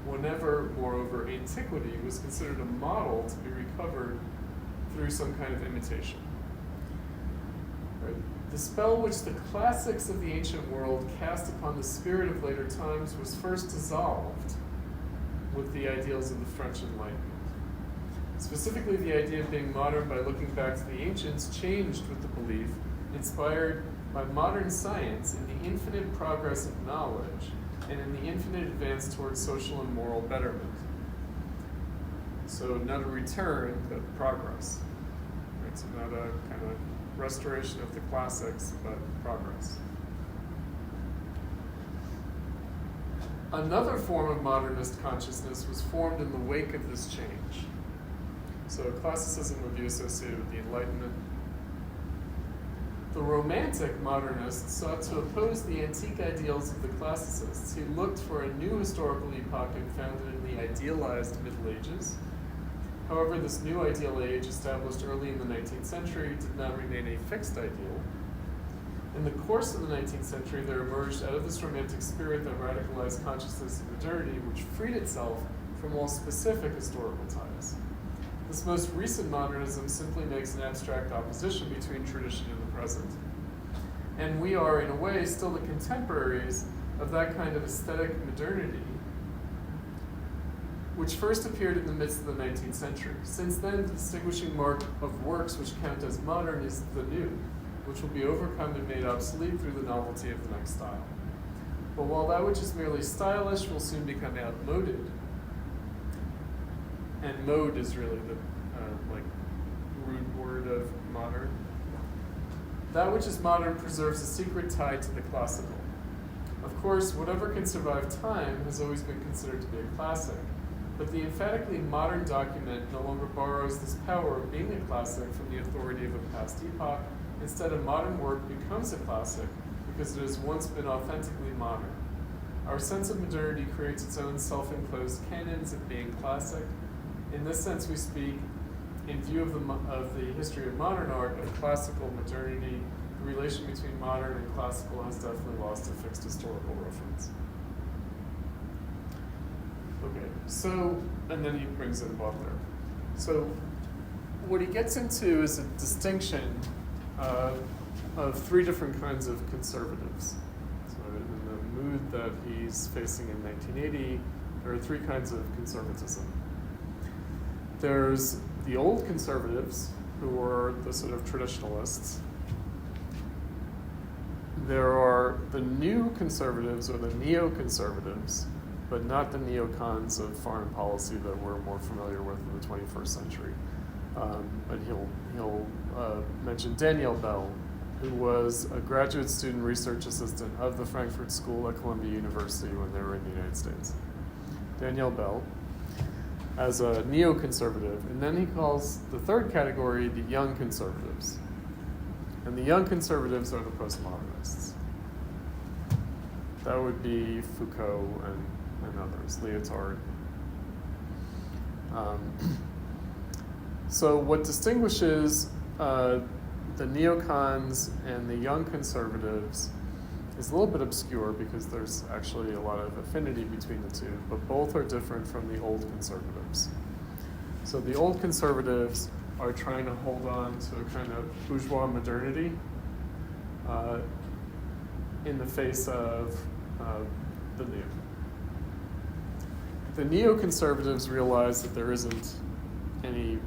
A: Whenever, moreover, antiquity was considered a model to be recovered through some kind of imitation. Right? The spell which the classics of the ancient world cast upon the spirit of later times was first dissolved with the ideals of the French Enlightenment. Specifically, the idea of being modern by looking back to the ancients changed with the belief, inspired by modern science, in the infinite progress of knowledge and in the infinite advance towards social and moral betterment. So not a return, but progress. Right? So not a kind of restoration of the classics, but progress. Another form of modernist consciousness was formed in the wake of this change. So classicism would be associated with the Enlightenment. The Romantic modernists sought to oppose the antique ideals of the classicists who looked for a new historical epoch and found it in the idealized Middle Ages. However, this new ideal age, established early in the 19th century, did not remain a fixed ideal. In the course of the 19th century, there emerged out of this romantic spirit that radicalized consciousness of modernity, which freed itself from all specific historical ties. This most recent modernism simply makes an abstract opposition between tradition and the present. And we are, in a way, still the contemporaries of that kind of aesthetic modernity, which first appeared in the midst of the 19th century. Since then, the distinguishing mark of works which count as modern is the new, which will be overcome and made obsolete through the novelty of the next style. But while that which is merely stylish will soon become outmoded, and mode is really the root word of modern, that which is modern preserves a secret tie to the classical. Of course, whatever can survive time has always been considered to be a classic, but the emphatically modern document no longer borrows this power of being a classic from the authority of a past epoch. Instead, a modern work becomes a classic because it has once been authentically modern. Our sense of modernity creates its own self-enclosed canons of being classic. In this sense, we speak, in view of the history of modern art, of classical modernity. The relation between modern and classical has definitely lost a fixed historical reference. Okay, so, and then he brings in Baudelaire. So, what he gets into is a distinction of three different kinds of conservatives. So, in the mood that he's facing in 1980, there are three kinds of conservatism. There's the old conservatives, who are the sort of traditionalists. There are the new conservatives, or the neo-conservatives, but not the neocons of foreign policy that we're more familiar with in the 21st century. But he'll mention Daniel Bell, who was a graduate student research assistant of the Frankfurt School at Columbia University when they were in the United States. Daniel Bell as a neoconservative, and then he calls the third category the young conservatives. And the young conservatives are the postmodernists. That would be Foucault and others, Lyotard. So what distinguishes the neocons and the young conservatives is a little bit obscure because there's actually a lot of affinity between the two, but both are different from the old conservatives. So the old conservatives are trying to hold on to a kind of bourgeois modernity in the face of the new. The neoconservatives realize that there isn't any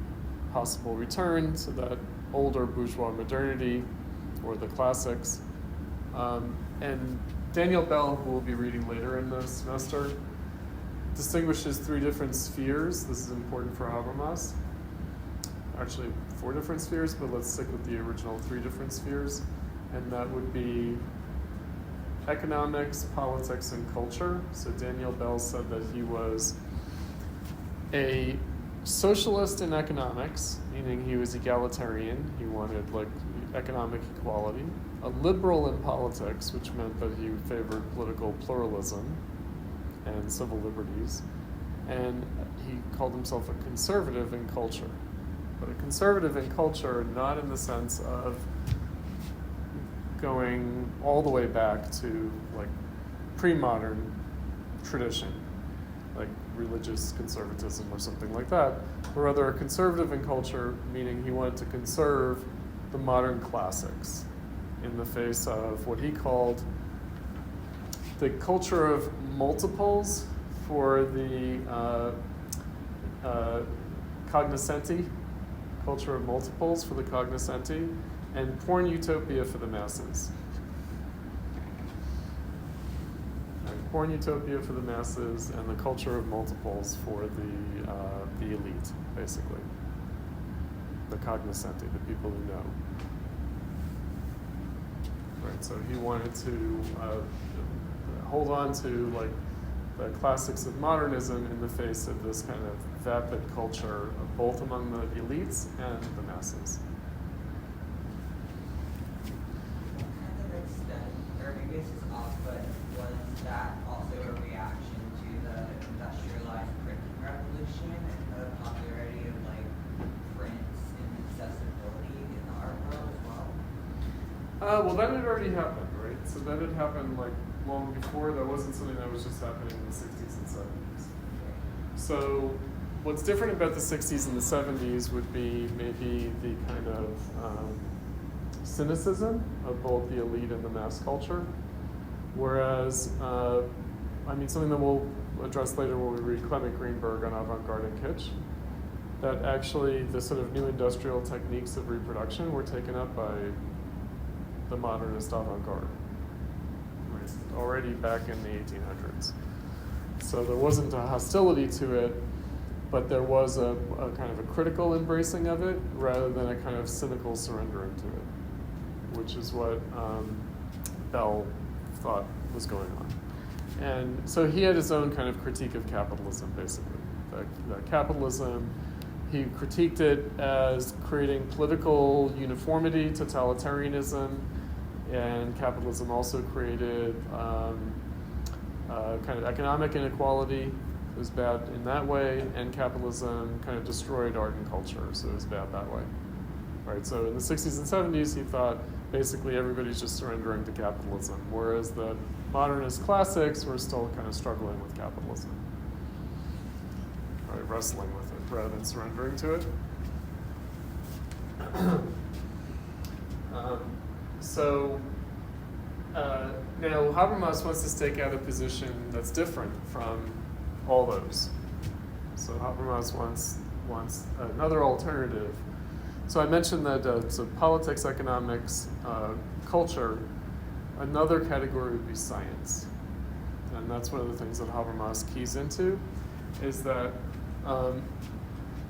A: possible return to that older bourgeois modernity or the classics. And Daniel Bell, who we'll be reading later in the semester, distinguishes three different spheres. This is important for Habermas. Actually, 4 different spheres, but let's stick with the original 3 different spheres. And that would be economics, politics, and culture. So Daniel Bell said that he was a socialist in economics, meaning he was egalitarian. He wanted like economic equality. A liberal in politics, which meant that he favored political pluralism and civil liberties. And he called himself a conservative in culture. But a conservative in culture, not in the sense of going all the way back to like pre-modern tradition, like religious conservatism or something like that, or rather a conservative in culture, meaning he wanted to conserve the modern classics in the face of what he called the culture of multiples for the cognoscenti, culture of multiples for the cognoscenti, and porn utopia for the masses. And porn utopia for the masses and the culture of multiples for the elite, basically. The cognoscenti, the people who know. Right, so he wanted to hold on to like the classics of modernism in the face of this kind of vapid culture, both among the elites and the masses.
B: Kind of extent, or maybe this is off, but was that also a reaction to the industrialized printing revolution and the popularity of like prints and accessibility in the art world as well?
A: Well, that had already happened, right? So that had happened like long before. That wasn't something that was just happening in the 60s and 70s. So what's different about the 60s and the 70s would be maybe the kind of cynicism of both the elite and the mass culture. Whereas, something that we'll address later when we read Clement Greenberg on avant-garde and kitsch, that actually the sort of new industrial techniques of reproduction were taken up by the modernist avant-garde, right? Already back in the 1800s. So there wasn't a hostility to it, but there was a kind of a critical embracing of it rather than a kind of cynical surrendering to it, which is what Bell thought was going on. And so he had his own kind of critique of capitalism, basically. That capitalism, he critiqued it as creating political uniformity, totalitarianism, and capitalism also created kind of economic inequality. It was bad in that way, and capitalism kind of destroyed art and culture, so it was bad that way. Right, so in the 60s and 70s, he thought basically everybody's just surrendering to capitalism, whereas the modernist classics were still kind of struggling with capitalism, right, wrestling with it rather than surrendering to it. Now Habermas wants to stake out a position that's different from all those. So Habermas wants another alternative. So I mentioned that so politics, economics, culture. Another category would be science, and that's one of the things that Habermas keys into, is that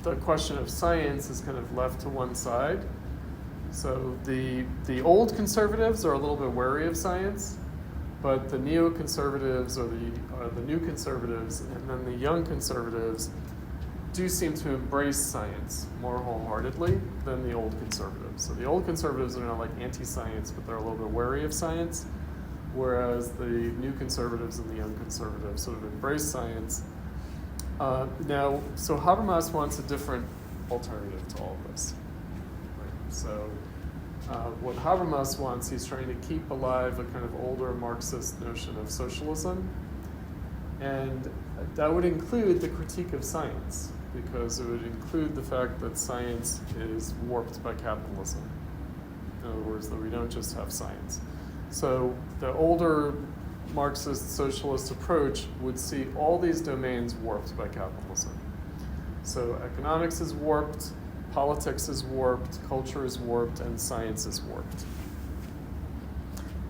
A: the question of science is kind of left to one side. So the old conservatives are a little bit wary of science, but the neoconservatives or the new conservatives and then the young conservatives do seem to embrace science more wholeheartedly than the old conservatives. So the old conservatives are not like anti-science, but they're a little bit wary of science, whereas the new conservatives and the young conservatives sort of embrace science. So Habermas wants a different alternative to all of this. Right? So what Habermas wants, he's trying to keep alive a kind of older Marxist notion of socialism, and that would include the critique of science, because it would include the fact that science is warped by capitalism. In other words, that we don't just have science. So the older Marxist socialist approach would see all these domains warped by capitalism. So economics is warped, politics is warped, culture is warped, and science is warped.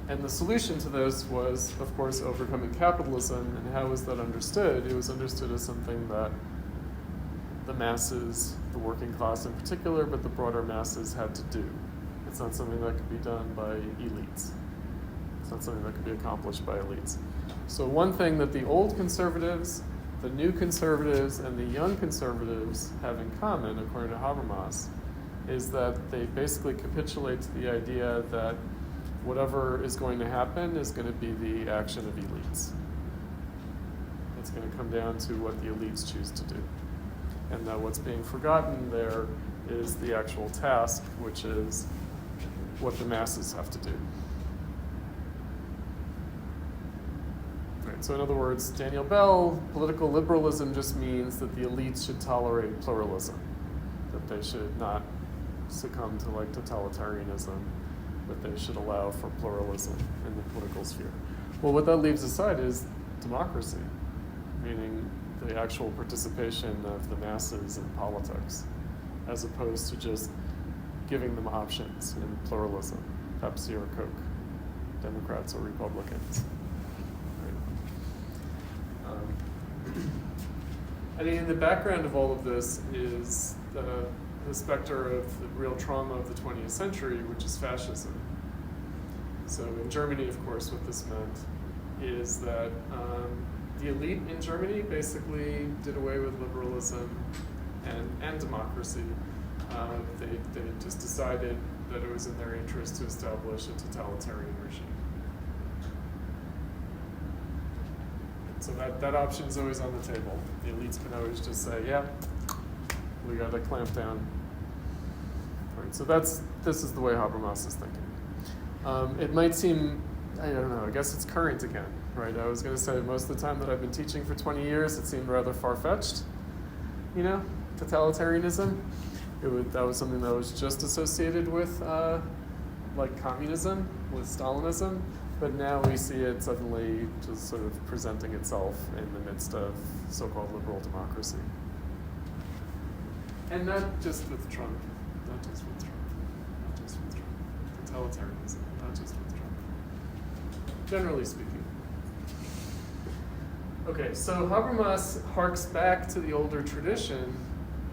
A: And the solution to this was, of course, overcoming capitalism. And how was that understood? It was understood as something that the masses, the working class in particular, but the broader masses had to do. It's not something that could be done by elites. It's not something that can be accomplished by elites. So one thing that the old conservatives, the new conservatives, and the young conservatives have in common, according to Habermas, is that they basically capitulate to the idea that whatever is going to happen is going to be the action of elites. It's going to come down to what the elites choose to do. And that what's being forgotten there is the actual task, which is what the masses have to do. Right, so in other words, Daniel Bell, political liberalism just means that the elites should tolerate pluralism, that they should not succumb to like totalitarianism, that they should allow for pluralism in the political sphere. Well, what that leaves aside is democracy, meaning the actual participation of the masses in politics, as opposed to just giving them options in pluralism, Pepsi or Coke, Democrats or Republicans. Right. I mean, in the background of all of this is the specter of the real trauma of the 20th century, which is fascism. So in Germany, of course, what this meant is that the elite in Germany basically did away with liberalism and democracy. They just decided that it was in their interest to establish a totalitarian regime. So that option is always on the table. The elites can always just say, yeah, we got to clamp down. All right, so this is the way Habermas is thinking. It might seem, I don't know, I guess it's current again, right? I was going to say most of the time that I've been teaching for 20 years, it seemed rather far-fetched, totalitarianism. That was something that was just associated with like communism, with Stalinism, but now we see it suddenly just sort of presenting itself in the midst of so-called liberal democracy. And not just with Trump, not just with Trump, not just with Trump. Totalitarianism, not just with Trump. Generally speaking. Okay, so Habermas harks back to the older tradition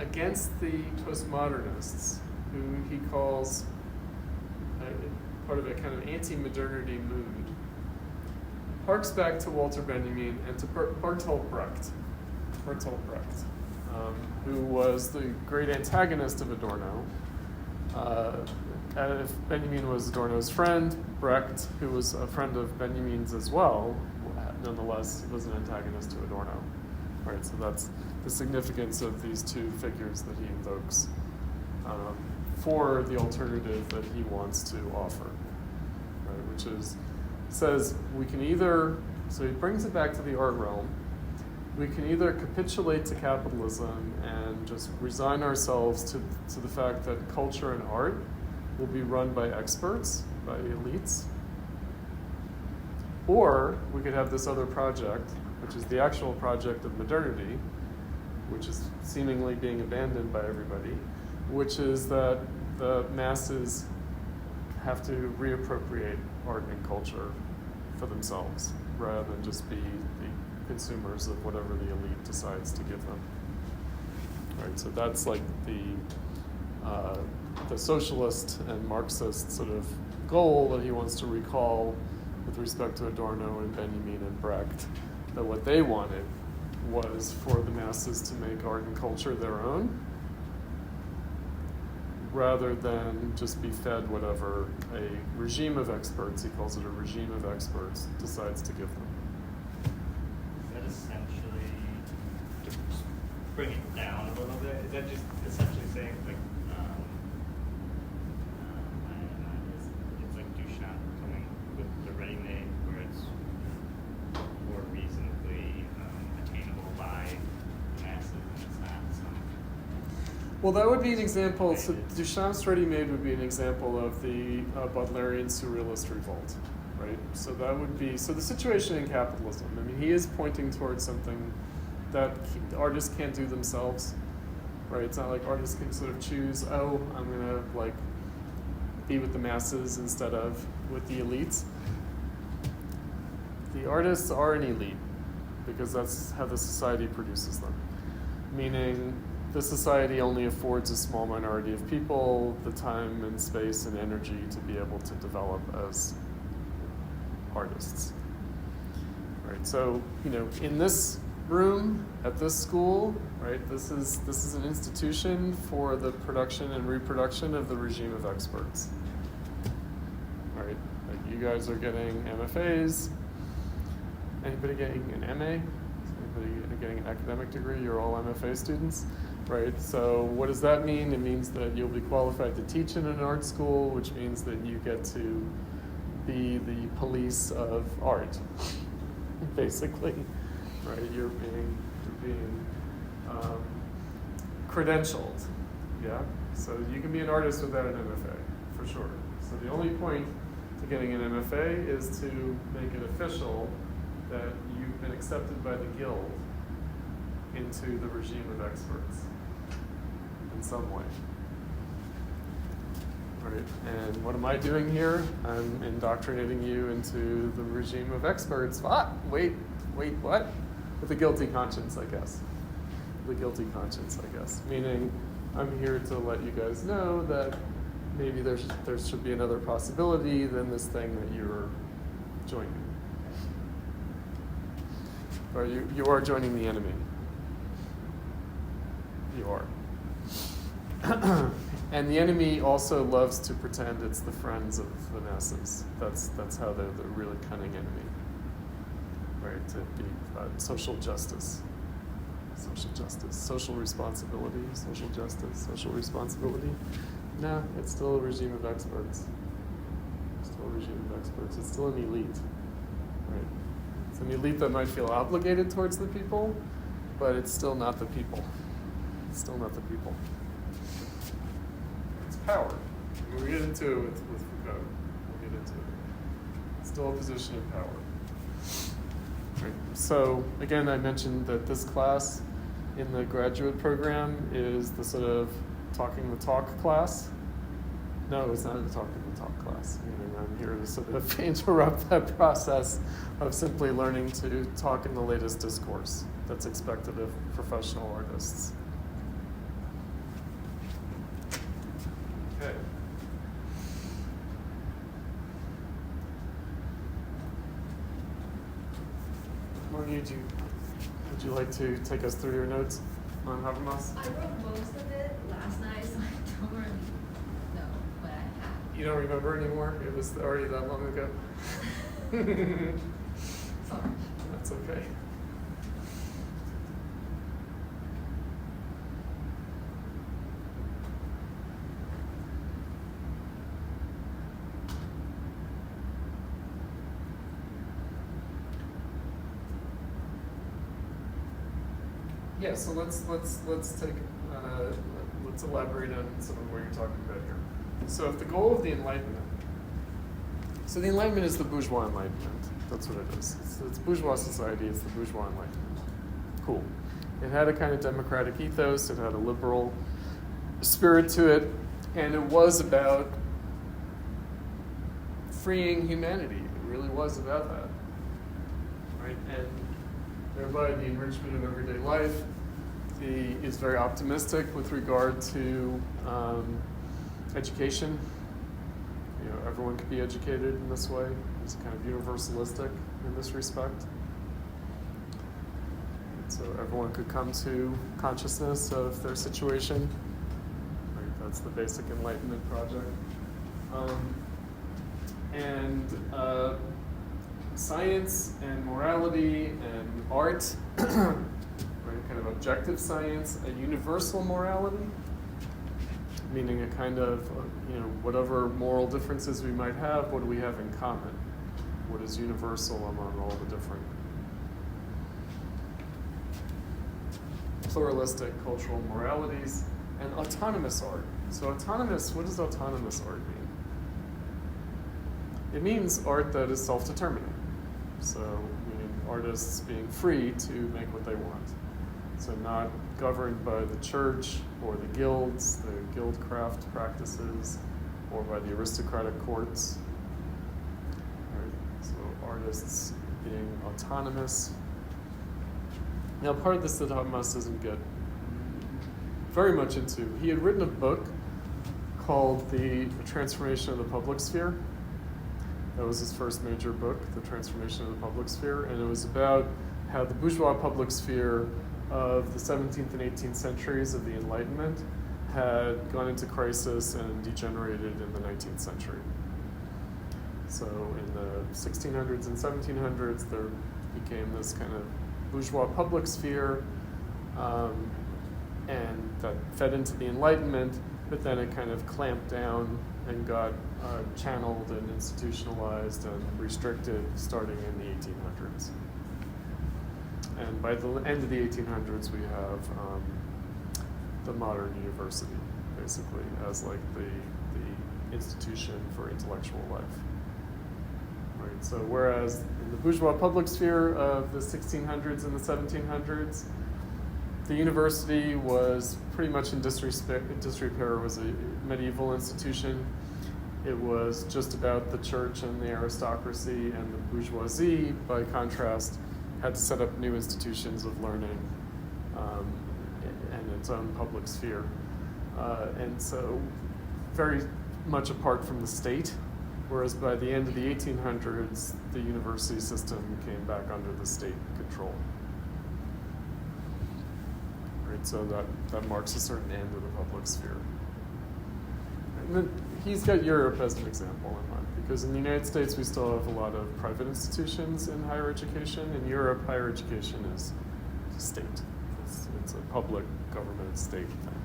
A: against the postmodernists, who he calls part of a kind of anti-modernity mood. Harks back to Walter Benjamin and to Bertolt Brecht. Who was the great antagonist of Adorno. Benjamin was Adorno's friend. Brecht, who was a friend of Benjamin's as well, nonetheless was an antagonist to Adorno. Right, so that's the significance of these two figures that he invokes for the alternative that he wants to offer, right, which is, says we can either, so he brings it back to the art realm, we can either capitulate to capitalism and just resign ourselves to the fact that culture and art will be run by experts, by elites, or we could have this other project, which is the actual project of modernity, which is seemingly being abandoned by everybody, which is that the masses have to reappropriate art and culture for themselves, rather than just be the consumers of whatever the elite decides to give them. Right, so that's like the socialist and Marxist sort of goal that he wants to recall with respect to Adorno and Benjamin and Brecht, that what they wanted was for the masses to make art and culture their own, rather than just be fed whatever a regime of experts, he calls it a regime of experts, decides to give them.
C: Is that essentially, to bring it down a little bit, is that just essentially saying, like, it's like Duchamp coming with the ready-made, where it's more reasonably attainable by the masses, and it's not some...
A: Well, that would be an example. So Duchamp's ready-made would be an example of the Baudelarian surrealist revolt, right? So that would be, so the situation in capitalism, I mean, he is pointing towards something that artists can't do themselves, right? It's not like artists can sort of choose, oh, I'm gonna like be with the masses instead of with the elites. The artists are an elite because that's how the society produces them, meaning the society only affords a small minority of people the time and space and energy to be able to develop as artists. Right, so, in this room at this school, right, this is an institution for the production and reproduction of the regime of experts. Right, like you guys are getting MFAs. Anybody getting an MA? Anybody getting an academic degree? You're all MFA students, right? So what does that mean? It means that you'll be qualified to teach in an art school, which means that you get to be the police of art, basically, right? You're being credentialed, yeah? So you can be an artist without an MFA, for sure. So the only point to getting an MFA is to make it official that you've been accepted by the guild into the regime of experts in some way. Right? And what am I doing here? I'm indoctrinating you into the regime of experts. Wait, what? With a guilty conscience, I guess. The guilty conscience, I guess. Meaning, I'm here to let you guys know that maybe there should be another possibility than this thing that you're joining. Or you are joining the enemy. You are. And the enemy also loves to pretend it's the friends of the masses. That's how they're the really cunning enemy. Right? To be social justice. Social justice. Social responsibility. Social justice. Social responsibility. No, it's still a regime of experts. It's still a regime of experts. It's still an elite. Right? It's an elite that might feel obligated towards the people, but it's still not the people. It's still not the people. It's power. We'll get into it with Foucault. We'll get into it. It's still a position of power. Right. So, again, I mentioned that this class in the graduate program is the sort of talking the talk class. No, it's not a talking the talk class. I'm here to sort of interrupt that process of simply learning to talk in the latest discourse that's expected of professional artists. Okay. Marnie, would you like to take us through your notes on Habermas?
D: I wrote most of it last night, so I don't really know what I have.
A: You don't remember anymore? It was already that long ago?
D: Sorry.
A: That's okay. Yeah, so let's elaborate on some of what you're talking about here. So if the goal of the Enlightenment, so the Enlightenment is the bourgeois Enlightenment. That's what it is. It's bourgeois society, it's the bourgeois Enlightenment. Cool. It had a kind of democratic ethos, it had a liberal spirit to it, and it was about freeing humanity. It really was about that. Right? And thereby the enrichment of everyday life. He is very optimistic with regard to education. Everyone could be educated in this way. He's kind of universalistic in this respect. And so everyone could come to consciousness of their situation. Right, that's the basic Enlightenment project. Science and morality and art, right, kind of objective science, a universal morality, meaning a kind of, whatever moral differences we might have, what do we have in common? What is universal among all the different pluralistic cultural moralities, and autonomous art. So what does autonomous art mean? It means art that is self-determining. So, meaning artists being free to make what they want. So not governed by the church or the guilds, the guild craft practices, or by the aristocratic courts. Right? So artists being autonomous. Now part of this that Habermas doesn't get very much into, he had written a book called The Transformation of the Public Sphere. That was his first major book, The Transformation of the Public Sphere, and it was about how the bourgeois public sphere of the 17th and 18th centuries of the Enlightenment had gone into crisis and degenerated in the 19th century. So in the 1600s and 1700s, there became this kind of bourgeois public sphere, and that fed into the Enlightenment, but then it kind of clamped down and got channeled and institutionalized and restricted starting in the 1800s. And by the end of the 1800s, we have the modern university, basically, as like the institution for intellectual life. Right? So whereas in the bourgeois public sphere of the 1600s and the 1700s, the university was pretty much in disrepair. It was a medieval institution. It was just about the church and the aristocracy, and the bourgeoisie, by contrast, had to set up new institutions of learning and its own public sphere. And so very much apart from the state, whereas by the end of the 1800s, the university system came back under the state control. Right, so that marks a certain end of the public sphere. And then he's got Europe as an example in mind, because in the United States we still have a lot of private institutions in higher education. In Europe, higher education is state. It's a public government state thing.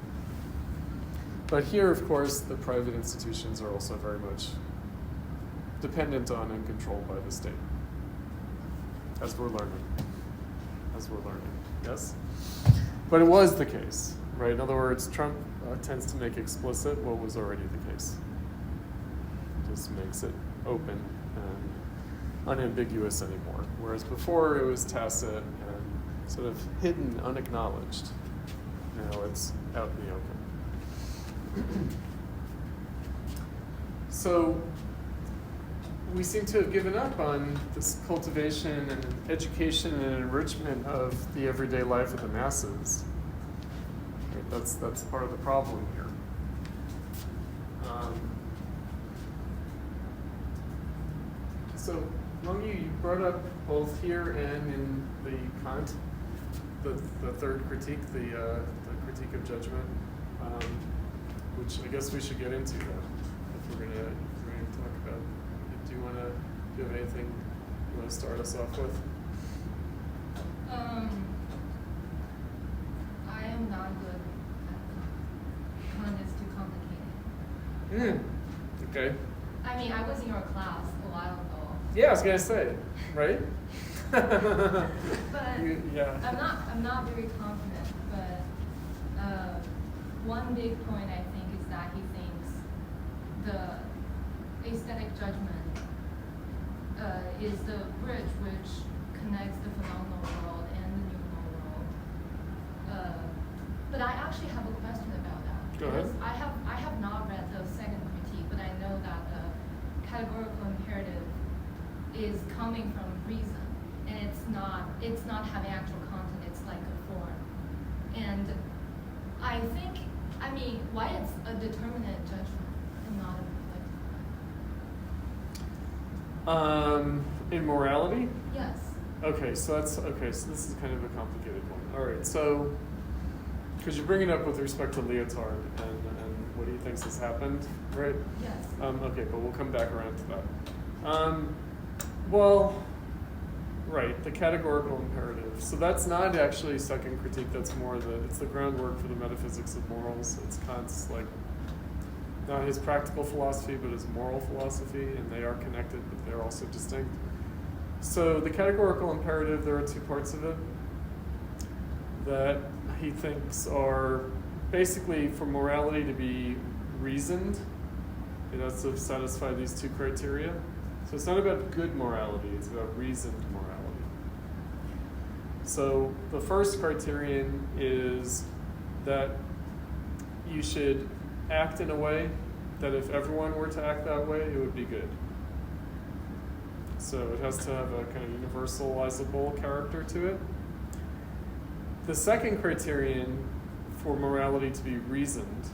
A: But here, of course, the private institutions are also very much dependent on and controlled by the state, as we're learning. Yes? But it was the case, right? In other words, Trump tends to make explicit what was already the case. Just makes it open and unambiguous anymore. Whereas before it was tacit and sort of hidden, unacknowledged. Now it's out in the open. So we seem to have given up on this cultivation and education and enrichment of the everyday life of the masses. Right? That's part of the problem here. So, Lungi, you brought up both here and in the Kant, the third critique, the critique of judgment, which I guess we should get into if we're gonna talk about. Do you have anything you want to start us off with?
D: I am not good at Kant. Is too complicated.
A: Okay.
D: I mean, I was in your class a while ago.
A: Yeah, I was gonna say, right?
D: But
A: yeah.
D: I'm not very confident. But one big point I think is that he thinks the aesthetic judgment is the bridge which connects the phenomenal world and the numinal world. But I actually have a question about that.
A: Go ahead.
D: Because I have not read the second critique, but I know that the categorical imperative is coming from reason, and it's not having actual content. It's like a form. And I think, why it's a determinate judgment and not a
A: In morality?
D: yes.
A: Okay, so this is kind of a complicated one. All right, so because you bring it up with respect to Lyotard and what he thinks has happened, right?
D: Yes.
A: Okay, but we'll come back around to that. Well, right, the categorical imperative. So that's not actually second critique. That's more it's the groundwork for the metaphysics of morals. It's Kant's not his practical philosophy, but his moral philosophy, and they are connected, but they're also distinct. So the categorical imperative, there are two parts of it that he thinks are basically for morality to be reasoned. It has to satisfy these two criteria. So it's not about good morality, it's about reasoned morality. So the first criterion is that you should act in a way that if everyone were to act that way, it would be good. So it has to have a kind of universalizable character to it. The second criterion for morality to be reasoned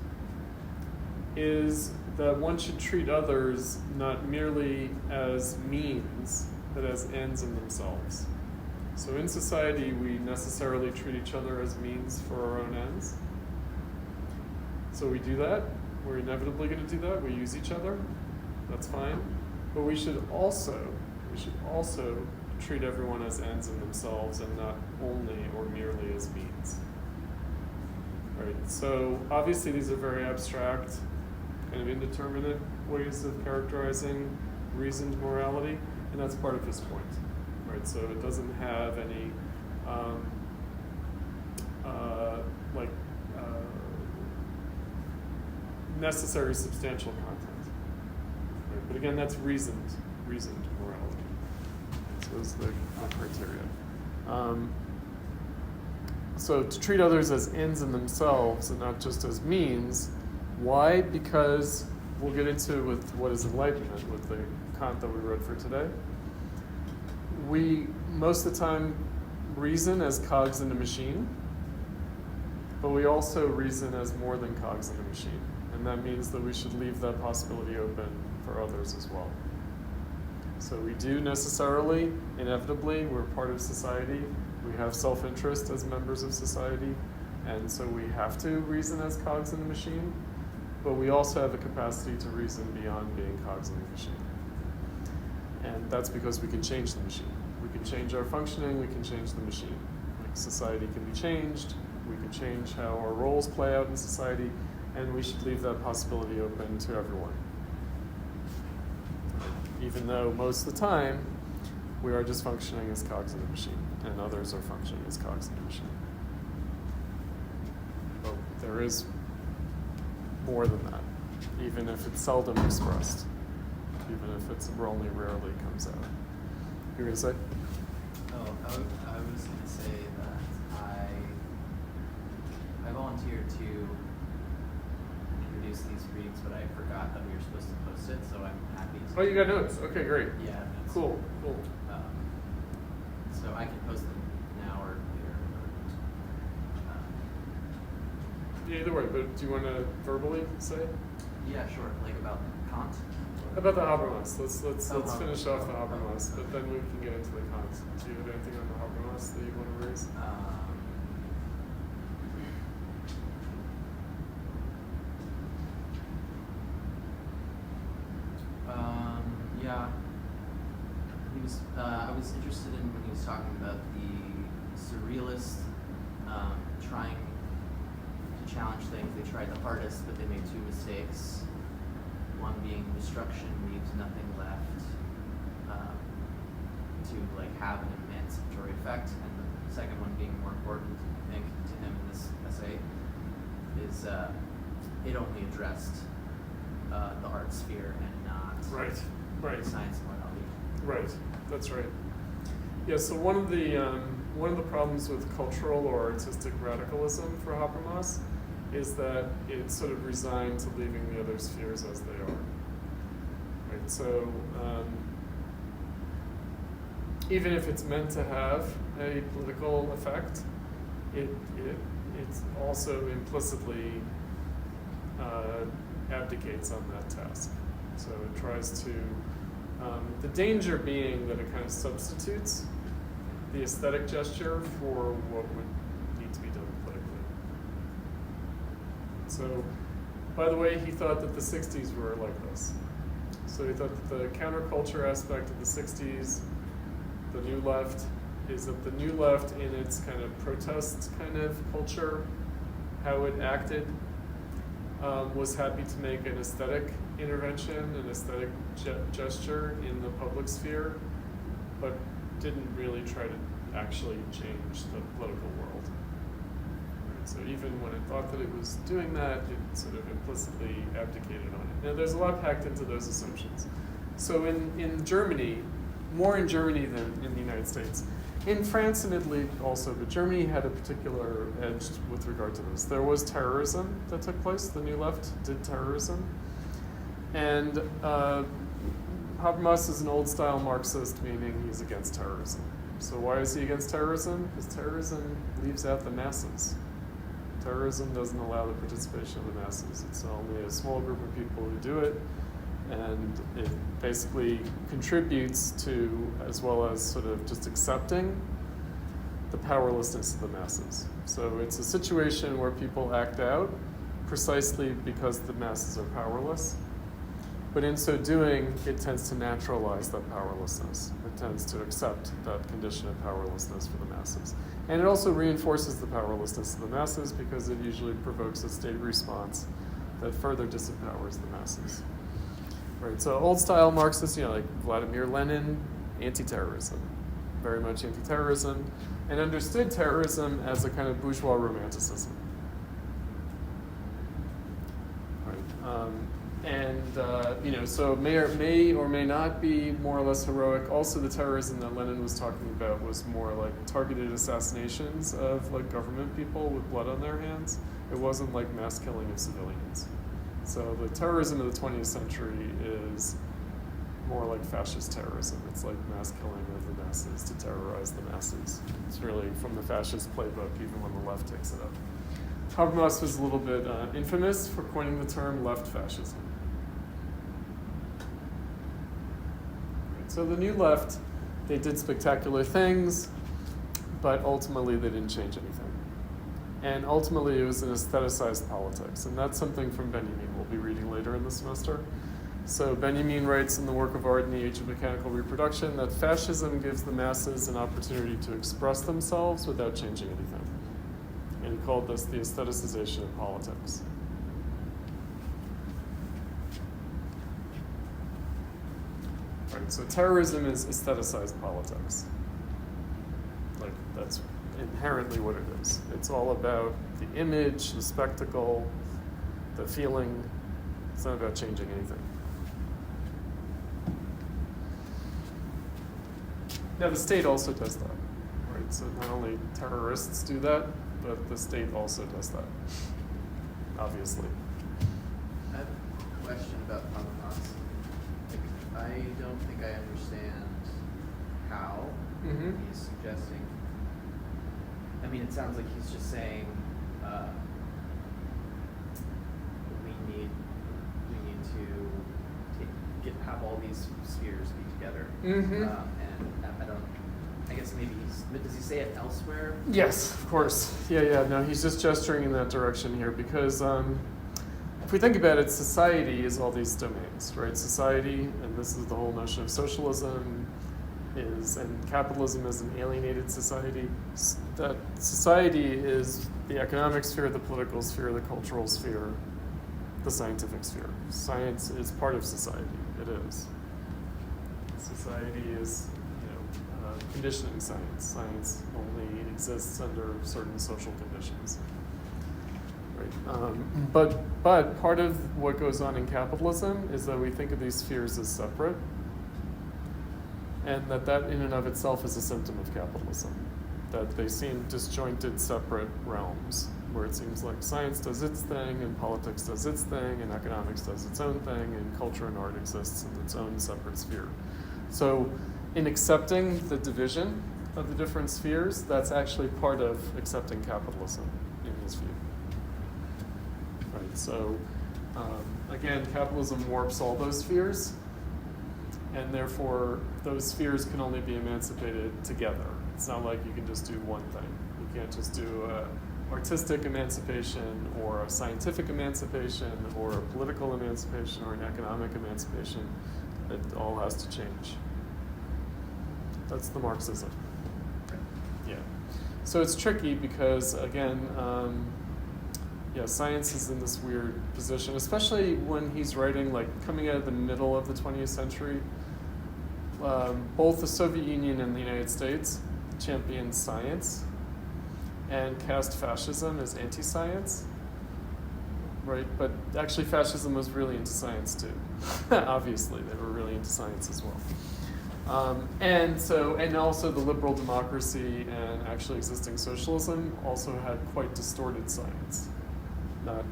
A: is that one should treat others not merely as means, but as ends in themselves. So in society, we necessarily treat each other as means for our own ends. So we do that. We're inevitably going to do that. We use each other. That's fine. But we should also treat everyone as ends in themselves and not only or merely as means. Right? So obviously these are very abstract, kind of indeterminate ways of characterizing reasoned morality, and that's part of his point. Right? So it doesn't have any necessary substantial content. Right? But again, that's reasoned morality. So those are the criteria. So to treat others as ends in themselves and not just as means. Why? Because we'll get into with what is Enlightenment, with the Kant that we read for today. We, most of the time, reason as cogs in a machine, but we also reason as more than cogs in a machine. And that means that we should leave that possibility open for others as well. So we do necessarily, inevitably, we're part of society. We have self-interest as members of society. And so we have to reason as cogs in the machine. But we also have a capacity to reason beyond being cogs in the machine. And that's because we can change the machine. We can change our functioning, we can change the machine. Like society can be changed, we can change how our roles play out in society, and we should leave that possibility open to everyone. Even though most of the time, we are just functioning as cogs in the machine, and others are functioning as cogs in the machine. But there is more than that, even if it's seldom expressed, even if it's only rarely comes out. You were going to say?
E: Oh, I was going to say that I volunteered to introduce these readings, but I forgot that we were supposed to post it, so I'm happy to.
A: Oh, you got notes? Okay, great.
E: Yeah.
A: Cool.
E: So I can post them now or later.
A: Yeah, either way, but do you want to verbally say?
E: Yeah, sure. Like about Kant?
A: About the Habermas. Let's finish off the
E: Oh,
A: Habermas, but
E: okay.
A: then we can get into the Kant. Do you have anything on the Habermas that you want to raise?
E: Yeah. He was. I was interested in when he was talking about the surrealist trying to challenge things. They tried the hardest, but they made two mistakes. One being destruction leaves nothing left to like have an emancipatory effect, and the second one being more important, I think, to him in this essay, is it only addressed the art sphere and not
A: Right.
E: science and morality.
A: Right. That's right. Yeah. So one of the problems with cultural or artistic radicalism for Habermas is that it's sort of resigned to leaving the other spheres as they are. Right. So even if it's meant to have a political effect, it also implicitly abdicates on that task. So it tries to, the danger being that it kind of substitutes the aesthetic gesture for what would need to be done politically. So, by the way, he thought that the 60s were like this. So he thought that the counterculture aspect of the 60s, the New Left, is that the New Left in its kind of protest kind of culture, how it acted, was happy to make an aesthetic intervention, an aesthetic gesture in the public sphere, but didn't really try to actually change the political world. Right? So even when it thought that it was doing that, it sort of implicitly abdicated on it. Now there's a lot packed into those assumptions. So in Germany, more in Germany than in the United States, in France and Italy also, but Germany had a particular edge with regard to this. There was terrorism that took place. The New Left did terrorism. And Habermas is an old-style Marxist, meaning he's against terrorism. So why is he against terrorism? Because terrorism leaves out the masses. Terrorism doesn't allow the participation of the masses. It's only a small group of people who do it, and it basically contributes to, as well as sort of just accepting the powerlessness of the masses. So it's a situation where people act out precisely because the masses are powerless. But in so doing, it tends to naturalize that powerlessness. It tends to accept that condition of powerlessness for the masses. And it also reinforces the powerlessness of the masses because it usually provokes a state response that further disempowers the masses. Right, so old style Marxists, like Vladimir Lenin, anti-terrorism, very much anti-terrorism, and understood terrorism as a kind of bourgeois romanticism. Right. So may or may not be more or less heroic. Also, the terrorism that Lenin was talking about was more like targeted assassinations of like government people with blood on their hands. It wasn't like mass killing of civilians. So the terrorism of the 20th century is more like fascist terrorism. It's like mass killing of the masses to terrorize the masses. It's really from the fascist playbook, even when the left takes it up. Habermas was a little bit infamous for coining the term left fascism. Right, so the new left, they did spectacular things, but ultimately they didn't change anything. And ultimately it was an aestheticized politics, and that's something from Benjamin we'll be reading later in the semester. So Benjamin writes in the work of art in the Age of Mechanical Reproduction that fascism gives the masses an opportunity to express themselves without changing anything. And he called this the aestheticization of politics. Right, so terrorism is aestheticized politics. Like, that's inherently what it is. It's all about the image, the spectacle, the feeling. It's not about changing anything. Now, the state also does that, right? So not only terrorists do that, but the state also does that, obviously.
E: I have a question about Habermas. I don't think I understand how he's suggesting. I mean, it sounds like he's just saying we need to have all these spheres be together. And I guess maybe does he say it elsewhere?
A: Yes, of course. No, he's just gesturing in that direction here because if we think about it, society is all these domains, right? Society, and this is the whole notion of socialism, and capitalism is an alienated society. That society is the economic sphere, the political sphere, the cultural sphere, the scientific sphere. Science is part of society. It is. Society is, conditioning science. Science only exists under certain social conditions. Right. But part of what goes on in capitalism is that we think of these spheres as separate, and that in and of itself is a symptom of capitalism. That they seem disjointed, separate realms, where it seems like science does its thing, and politics does its thing, and economics does its own thing, and culture and art exists in its own separate sphere. So in accepting the division of the different spheres, that's actually part of accepting capitalism in his view. Right, so again, capitalism warps all those spheres, and therefore those spheres can only be emancipated together. It's not like you can just do one thing. You can't just do artistic emancipation or a scientific emancipation or a political emancipation or an economic emancipation. It all has to change. That's the Marxism. Yeah. So it's tricky because, again, science is in this weird position, especially when he's writing, like, coming out of the middle of the 20th century. Both the Soviet Union and the United States championed science and cast fascism as anti-science, right? But actually fascism was really into science too. Obviously, they were really into science as well. And also the liberal democracy and actually existing socialism also had quite distorted science.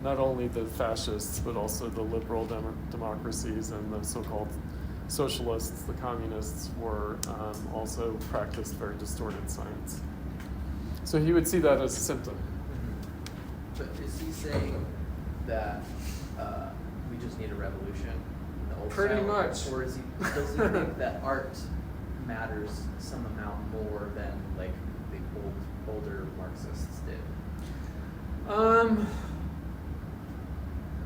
A: Not only the fascists, but also the liberal democracies and the so-called socialists, the communists, were also practiced very distorted science. So he would see that as a symptom.
E: But is he saying that we just need a revolution in the old
A: Pretty
E: style?
A: much.
E: Or does he think that art matters some amount more than like the older Marxists did?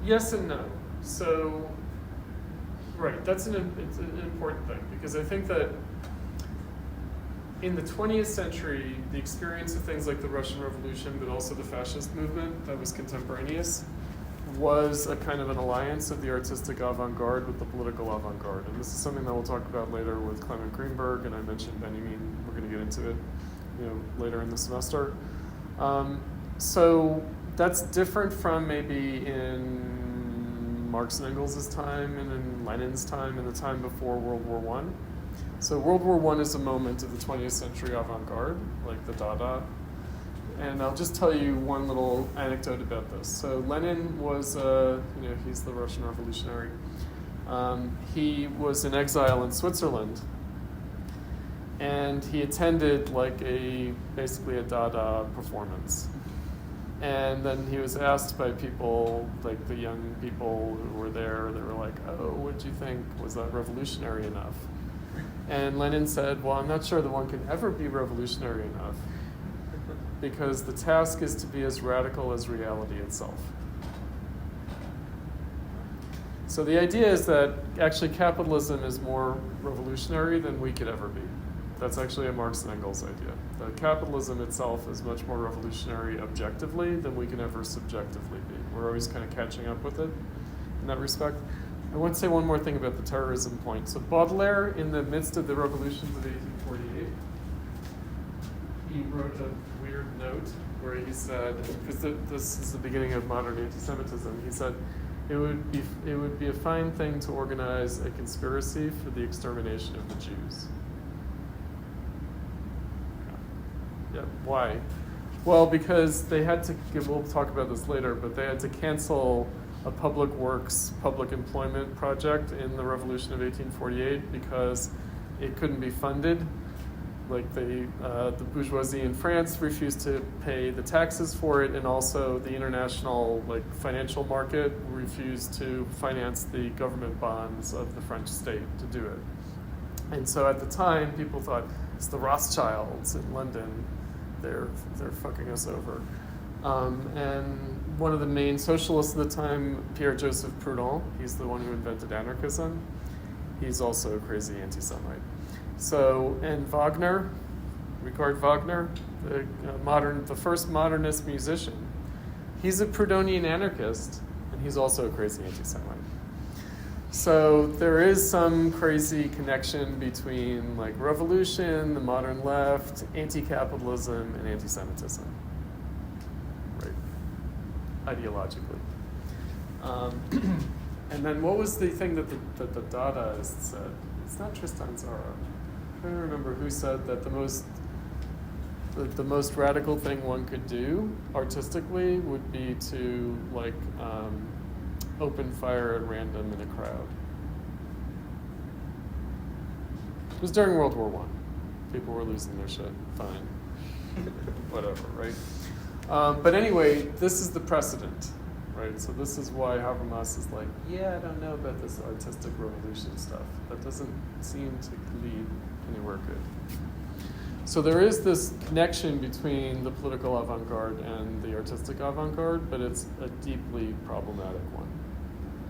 A: Yes and no. So, right, it's an important thing, because I think that in the 20th century, the experience of things like the Russian Revolution, but also the fascist movement that was contemporaneous, was a kind of an alliance of the artistic avant-garde with the political avant-garde. And this is something that we'll talk about later with Clement Greenberg, and I mentioned Benjamin. We're going to get into it, later in the semester. So that's different from maybe in Marx and Engels' time and in Lenin's time and the time before World War I. So World War I is a moment of the 20th century avant-garde, like the Dada. And I'll just tell you one little anecdote about this. So Lenin was, he's the Russian revolutionary. He was in exile in Switzerland. And he attended basically a Dada performance. And then he was asked by people, like the young people who were there, they were like, oh, what did you think? Was that revolutionary enough? And Lenin said, well, I'm not sure that one can ever be revolutionary enough, because the task is to be as radical as reality itself. So the idea is that actually capitalism is more revolutionary than we could ever be. That's actually a Marx and Engels idea. That capitalism itself is much more revolutionary objectively than we can ever subjectively be. We're always kind of catching up with it in that respect. I want to say one more thing about the terrorism point. So Baudelaire, in the midst of the revolutions of 1848, he wrote a weird note where he said, because this is the beginning of modern anti-Semitism, he said, it would be a fine thing to organize a conspiracy for the extermination of the Jews. Yeah, why? Well, because they had to, we'll talk about this later, but they had to cancel a public works, public employment project in the Revolution of 1848 because it couldn't be funded. Like the bourgeoisie in France refused to pay the taxes for it, and also the international financial market refused to finance the government bonds of the French state to do it. And so at the time, people thought, it's the Rothschilds in London, they're fucking us over. And one of the main socialists at the time, Pierre-Joseph Proudhon, he's the one who invented anarchism. He's also a crazy anti-Semite. So, and Wagner, Richard Wagner, the first modernist musician, he's a Proudhonian anarchist, and he's also a crazy anti-Semite. So there is some crazy connection between revolution, the modern left, anti-capitalism, and anti-Semitism, right? Ideologically. And then what was the thing that the Dadaists said? It's not Tristan Tzara. I'm trying to remember who said that the most radical thing one could do artistically would be to open fire at random in a crowd. It was during World War I. People were losing their shit. Fine. Whatever, right? But anyway, this is the precedent, right? So this is why Habermas is I don't know about this artistic revolution stuff. That doesn't seem to lead anywhere good. So there is this connection between the political avant-garde and the artistic avant-garde, but it's a deeply problematic one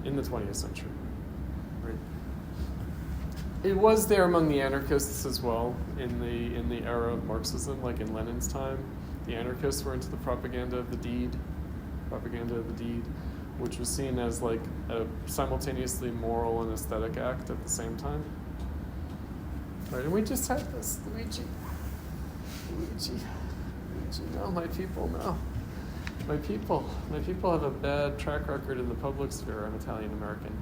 A: in the 20th century, right? It was there among the anarchists as well in the era of Marxism, like in Lenin's time. The anarchists were into the propaganda of the deed, which was seen as a simultaneously moral and aesthetic act at the same time. Right, and we just had this, Luigi, no, my people, no. My people have a bad track record in the public sphere. I'm Italian American.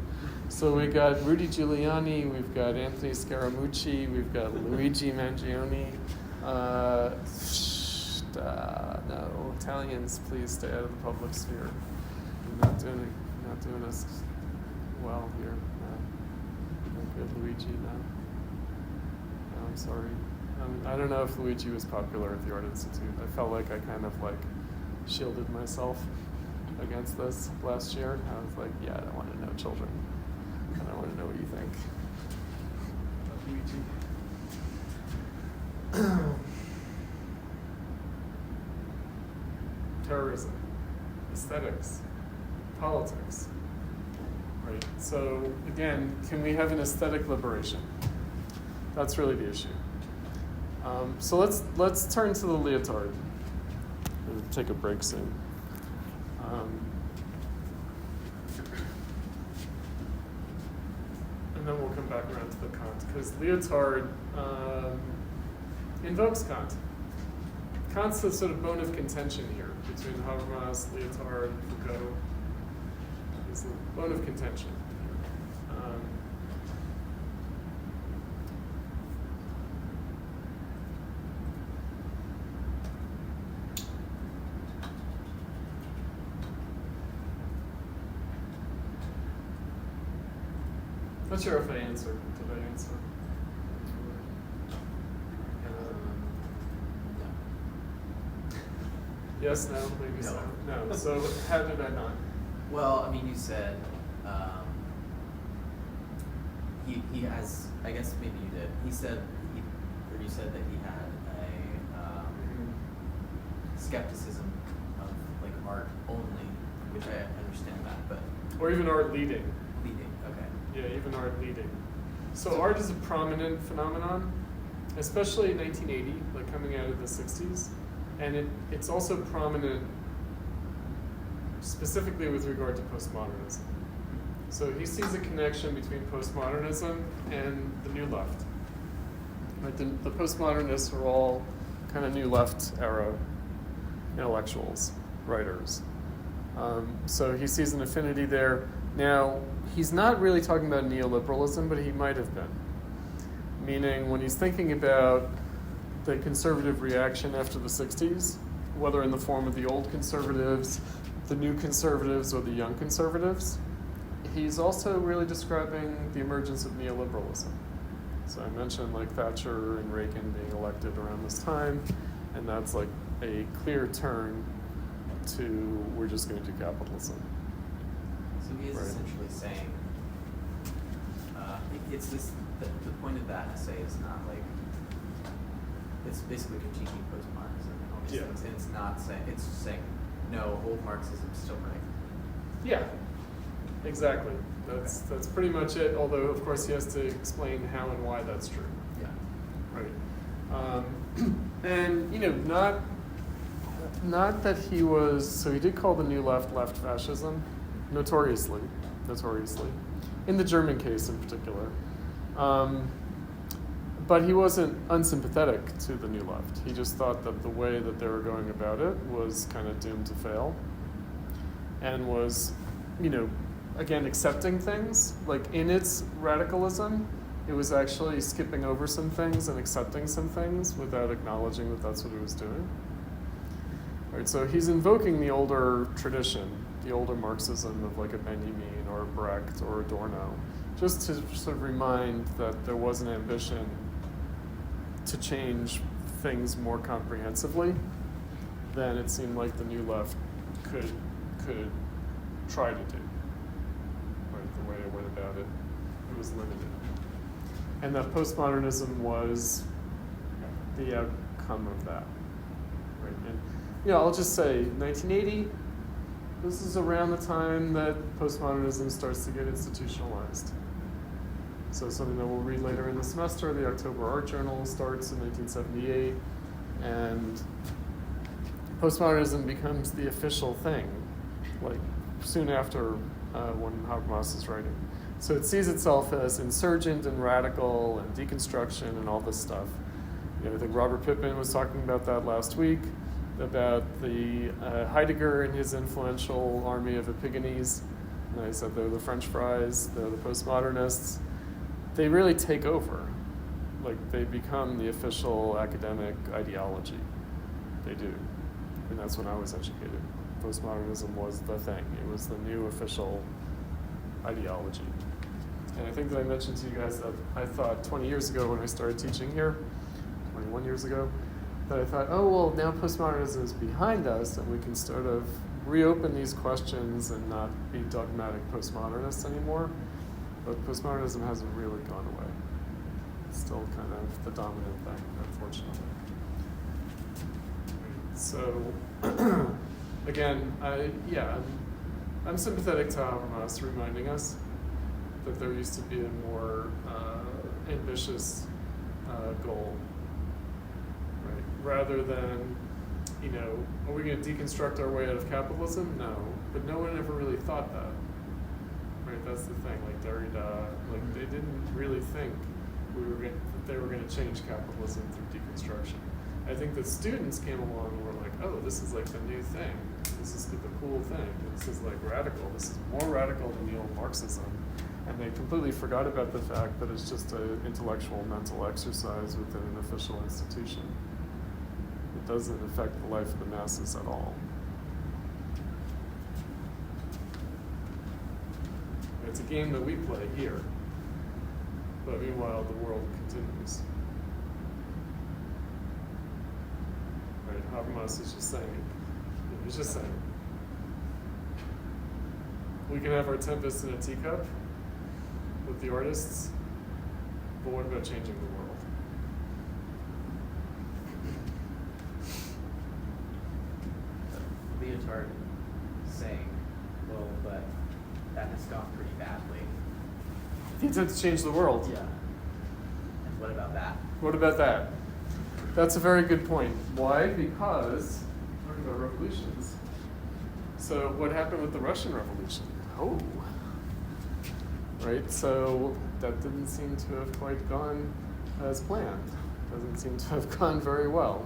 A: So we got Rudy Giuliani, we've got Anthony Scaramucci, we've got Luigi Mangione. No, Italians, please stay out of the public sphere. You're not doing us well here. No good, Luigi. No, I'm sorry. I don't know if Luigi was popular at the Art Institute. I felt like I kind of shielded myself against this last year. I was like, yeah, I don't want to know children. I don't want to know what you think. Luigi. Terrorism, aesthetics, politics. Right. So again, can we have an aesthetic liberation? That's really the issue. So let's turn to the Lyotard. We'll take a break soon. And then we'll come back around to the Kant, because Lyotard invokes Kant. Kant's the sort of bone of contention here between Habermas, Lyotard, Foucault. It's the bone of contention. Not sure if I answered. Did I answer? Yes, no, maybe so. No. So how did I not?
E: Well, I mean, you said he has. I guess maybe you did. You said that he had a skepticism of like art only, which I understand that, but
A: Or even art leading.
E: leading. Okay.
A: Yeah, even art leading. So art is a prominent phenomenon, especially in 1980, like coming out of the 60s. And it's also prominent specifically with regard to postmodernism. So he sees a connection between postmodernism and the New Left. Right, the postmodernists are all kind of New Left era intellectuals, writers. So he sees an affinity there. Now, he's not really talking about neoliberalism, but he might have been. Meaning, when he's thinking about the conservative reaction after the 60s, whether in the form of the old conservatives, the new conservatives, or the young conservatives, he's also really describing the emergence of neoliberalism. So I mentioned like Thatcher and Reagan being elected around this time, and that's like a clear turn to we're just going to do capitalism.
E: So he is
A: Right.
E: essentially saying, it's this. The point of that essay is not like. It's basically critiquing postmodernism and all these
A: Yeah.
E: things. And it's not saying. It's saying, no, old Marxism is still right.
A: Yeah, exactly. That's pretty much it. Although of course he has to explain how and why that's true.
E: Yeah.
A: Right. And not that he was. So he did call the New Left fascism, notoriously, in the German case in particular. But he wasn't unsympathetic to the New Left. He just thought that the way that they were going about it was kind of doomed to fail, and was, again, accepting things. Like in its radicalism, it was actually skipping over some things and accepting some things without acknowledging that that's what it was doing. Right, so he's invoking the older tradition, the older Marxism of like a Benjamin or a Brecht or Adorno, just to sort of remind that there was an ambition to change things more comprehensively than it seemed like the New Left could try to do. Right, the way it went about it, it was limited. And that postmodernism was the outcome of that. Right, and I'll just say 1980, this is around the time that postmodernism starts to get institutionalized. So something that we'll read later in the semester, the October Art Journal starts in 1978, and postmodernism becomes the official thing, like soon after when Habermas is writing. So it sees itself as insurgent and radical and deconstruction and all this stuff. I think Robert Pippin was talking about that last week, about the Heidegger and his influential army of Epigones. And I said they're the French fries, they're the postmodernists. They really take over. Like they become the official academic ideology. They do. And that's when I was educated. Postmodernism was the thing. It was the new official ideology. And I think that I mentioned to you guys that I thought 20 years ago when I started teaching here, 21 years ago, that I thought, oh, well, now postmodernism is behind us and we can sort of reopen these questions and not be dogmatic postmodernists anymore. But postmodernism hasn't really gone away. It's still kind of the dominant thing, unfortunately. So, again, I'm sympathetic to Habermas reminding us that there used to be a more ambitious goal, right? Rather than, are we going to deconstruct our way out of capitalism? No, but no one ever really thought that, right? That's the thing. Like Derrida, they didn't really think that they were going to change capitalism through deconstruction. I think that students came along and were like, oh, this is like the new thing. This is the cool thing. This is like radical. This is more radical than the old Marxism. And they completely forgot about the fact that it's just an intellectual mental exercise within an official institution. It doesn't affect the life of the masses at all. It's a game that we play here. But meanwhile, the world continues. Right? Habermas is just saying, he's just saying, we can have our tempest in a teacup with the artists, but what about changing the world?
E: Lyotard saying, well, but that has gone pretty badly.
A: He intends to change the world.
E: Yeah. And what about that?
A: What about that? That's a very good point. Why? Because, talking about revolutions. So what happened with the Russian Revolution? Oh. Right, so that didn't seem to have quite gone as planned. Doesn't seem to have gone very well.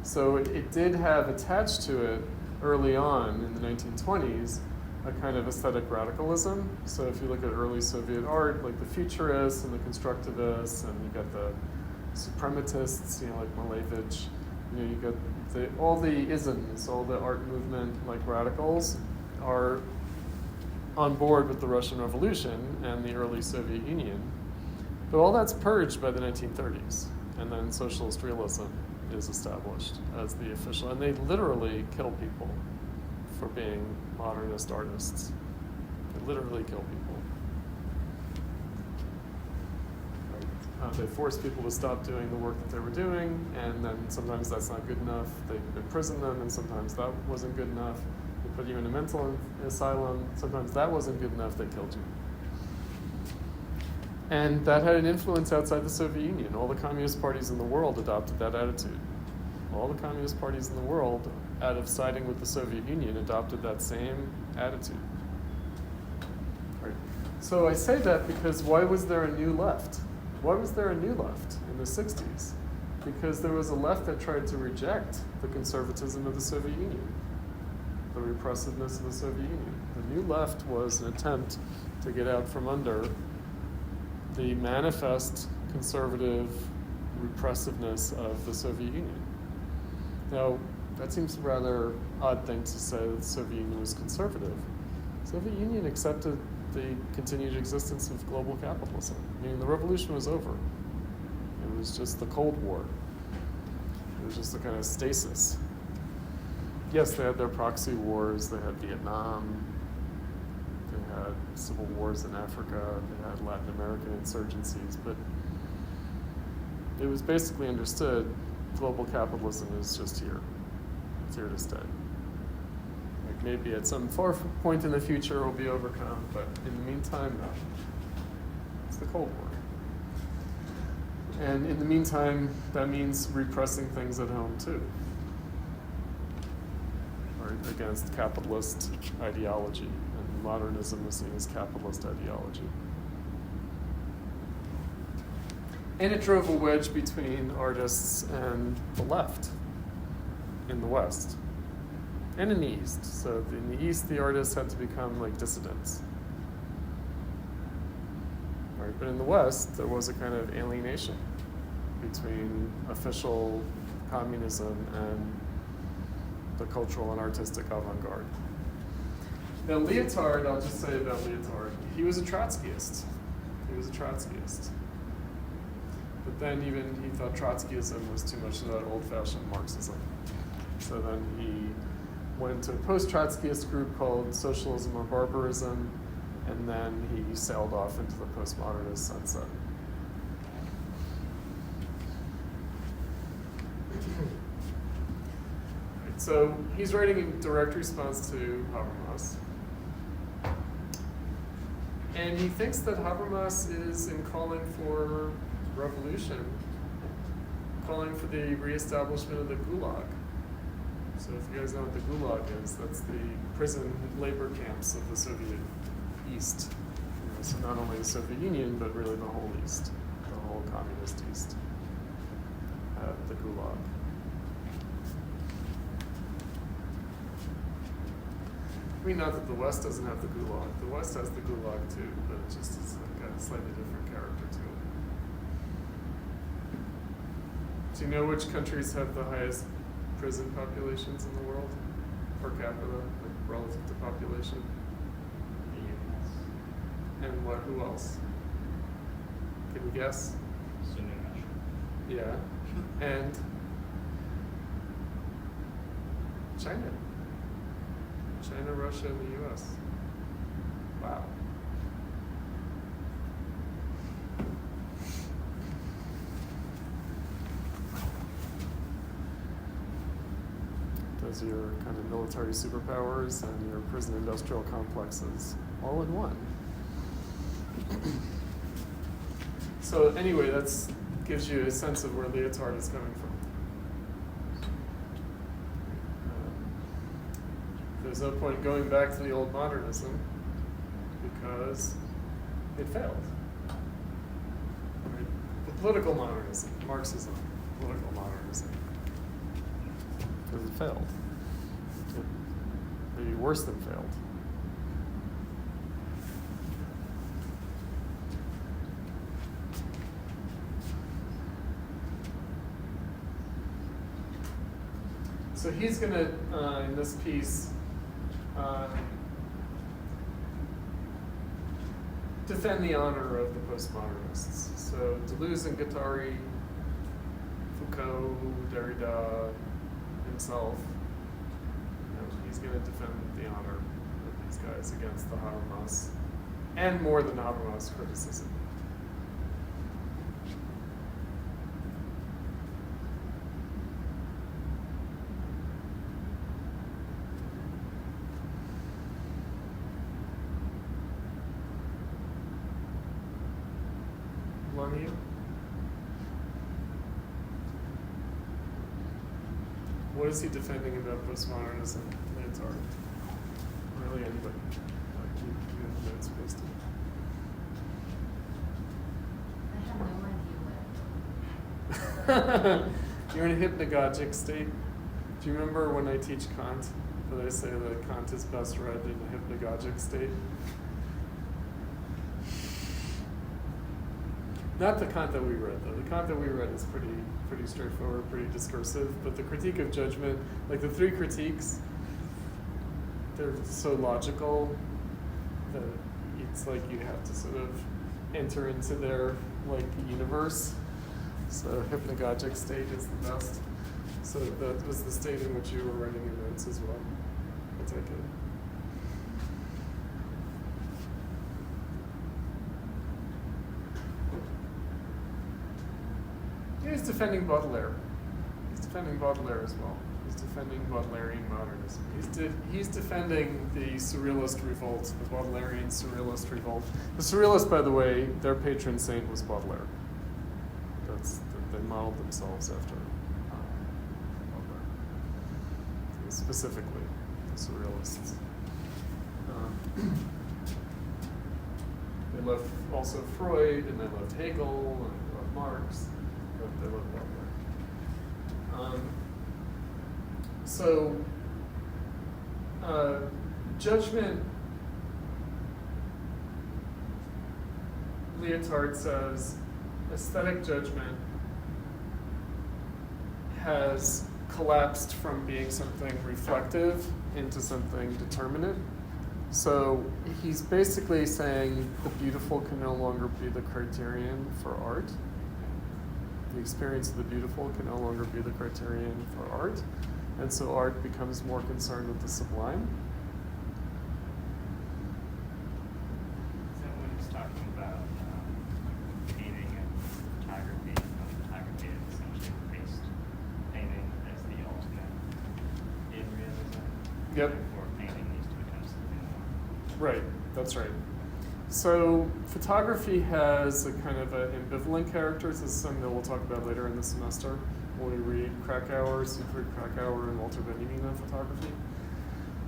A: So it did have attached to it early on in the 1920s a kind of aesthetic radicalism. So if you look at early Soviet art, like the futurists and the constructivists, and you got the suprematists, like Malevich, you got all the isms, all the art movement like radicals are on board with the Russian Revolution and the early Soviet Union. But all that's purged by the 1930s, and then socialist realism is established as the official, and they literally kill people for being modernist artists. They literally kill people. They force people to stop doing the work that they were doing, and then sometimes that's not good enough. They imprison them, and sometimes that wasn't good enough. They put you in a mental asylum. Sometimes that wasn't good enough. They killed you. And that had an influence outside the Soviet Union. All the communist parties in the world adopted that attitude. All the communist parties in the world, out of siding with the Soviet Union, adopted that same attitude. Right. So I say that because why was there a new left? Why was there a new left in the 60s? Because there was a left that tried to reject the conservatism of the Soviet Union, the repressiveness of the Soviet Union. The new left was an attempt to get out from under the manifest conservative repressiveness of the Soviet Union. Now, that seems a rather odd thing to say that the Soviet Union was conservative. The Soviet Union accepted the continued existence of global capitalism. I mean, the revolution was over. It was just the Cold War. It was just a kind of stasis. Yes, they had their proxy wars. They had Vietnam. They had civil wars in Africa. They had Latin American insurgencies. But it was basically understood global capitalism is just here. It's here to stay. Like maybe at some far point in the future it will be overcome, but in the meantime, no. It's the Cold War. And in the meantime, that means repressing things at home too. Or against capitalist ideology. And modernism is seen as capitalist ideology. And it drove a wedge between artists and the left in the West and in the East. So in the East, the artists had to become like dissidents. Right? But in the West, there was a kind of alienation between official communism and the cultural and artistic avant-garde. Now Lyotard, I'll just say about Lyotard, he was a Trotskyist. He was a Trotskyist. But then even he thought Trotskyism was too much of that old-fashioned Marxism. So then he went to a post-Trotskyist group called Socialism or Barbarism, and then he sailed off into the postmodernist sunset. So he's writing in direct response to Habermas. And he thinks that Habermas is in calling for revolution, calling for the reestablishment of the Gulag. So if you guys know what the Gulag is, that's the prison labor camps of the Soviet East. So not only the Soviet Union, but really the whole East, the whole communist East, the Gulag. I mean, not that the West doesn't have the Gulag. The West has the Gulag too, but it just is like a slightly different character to it. Do you know which countries have the highest prison populations in the world per capita, like relative to population?
C: The U.S.
A: And what? Who else? Can you guess?
C: Sunni Russia.
A: Yeah. And China. China, Russia, and the U.S. Wow. Those are your kind of military superpowers and your prison industrial complexes all in one. So anyway, that gives you a sense of where Lyotard is coming from. There's no point going back to the old modernism because it failed. Right? The political modernism, Marxism, political modernism, because it failed. It maybe worse than failed. So he's going to, in this piece, defend the honor of the postmodernists. So Deleuze and Guattari, Foucault, Derrida, himself, he's going to defend the honor of these guys against the Habermas, and more than Habermas criticism. You? What is he defending about postmodernism, Lyotard? Really anybody? Like you have notes based on.
D: I have no idea what.
A: You're in a hypnagogic state. Do you remember when I teach Kant that I say that Kant is best read in a hypnagogic state? Not the Kant that we read, though. The Kant that we read is pretty straightforward, pretty discursive. But the critique of judgment, like the three critiques, they're so logical that it's like you have to sort of enter into their like universe. So hypnagogic state is the best. So that was the state in which you were writing your notes as well. I take it. He's defending Baudelaire. He's defending Baudelaire as well. He's defending Baudelairean modernism. He's defending the Surrealist revolt, the Baudelairean Surrealist revolt. The Surrealists, by the way, their patron saint was Baudelaire. They modeled themselves after Baudelaire. Specifically, the Surrealists. They loved also Freud, and they loved Hegel, and they loved Marx. They look Baudelaire. So, judgment, Lyotard says, aesthetic judgment has collapsed from being something reflective into something determinate. So he's basically saying the beautiful can no longer be the criterion for art. The experience of the beautiful can no longer be the criterion for art. And so art becomes more concerned with the sublime.
C: So when he's talking about painting and photography is essentially replaced painting as the ultimate in realism.
A: Yep.
C: Therefore, painting needs to become something more.
A: Right, that's right. So photography has a kind of an ambivalent character. This is something that we'll talk about later in the semester when we read Krakauer, Siegfried Krakauer, and Walter Benjamin on photography.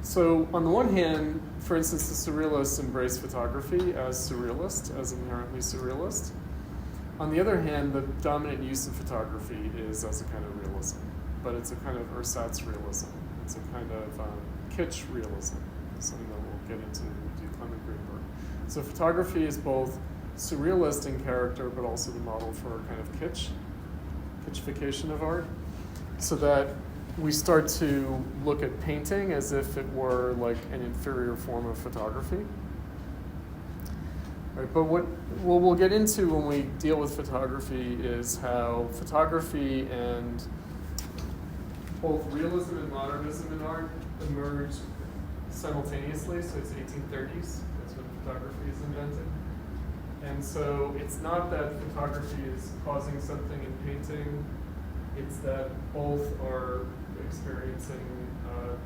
A: So on the one hand, for instance, the surrealists embrace photography as surrealist, as inherently surrealist. On the other hand, the dominant use of photography is as a kind of realism, but it's a kind of ersatz realism. It's a kind of kitsch realism, something that we'll get into when we do Clement Greenberg. So photography is both surrealist in character, but also the model for a kind of kitchification of art, so that we start to look at painting as if it were like an inferior form of photography. Right, but what we'll get into when we deal with photography is how photography and both realism and modernism in art emerge simultaneously. So it's 1830s, that's when photography is invented. And so it's not that photography is causing something in painting, it's that both are experiencing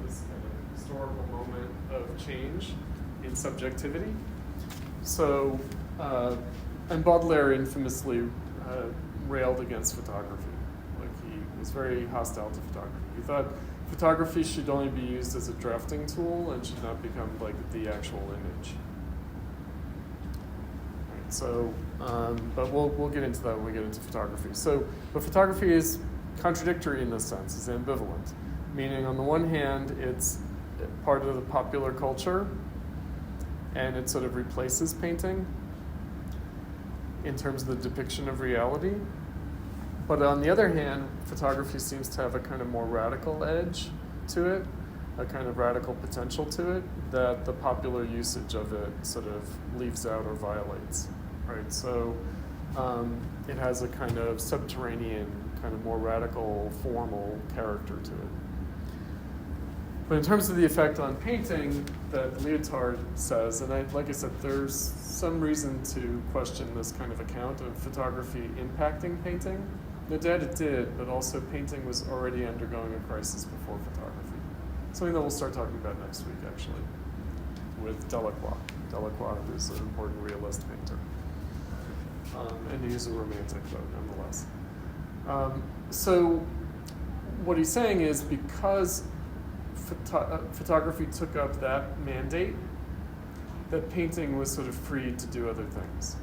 A: this kind of historical moment of change in subjectivity. So, and Baudelaire infamously railed against photography. Like, he was very hostile to photography. He thought photography should only be used as a drafting tool and should not become like the actual image. Right, so, but we'll get into that when we get into photography. So, but photography is contradictory in this sense, it's ambivalent. Meaning, on the one hand, it's part of the popular culture, and it sort of replaces painting in terms of the depiction of reality. But on the other hand, photography seems to have a kind of more radical edge to it, a kind of radical potential to it, that the popular usage of it sort of leaves out or violates, right? So it has a kind of subterranean, kind of more radical, formal character to it. But in terms of the effect on painting that Lyotard says, and like I said, there's some reason to question this kind of account of photography impacting painting. No doubt it did, but also painting was already undergoing a crisis before photography. Something that we'll start talking about next week, actually, with Delacroix. Delacroix is an important realist painter. And he's a romantic, though, nonetheless. So what he's saying is because photography took up that mandate, that painting was sort of free to do other things.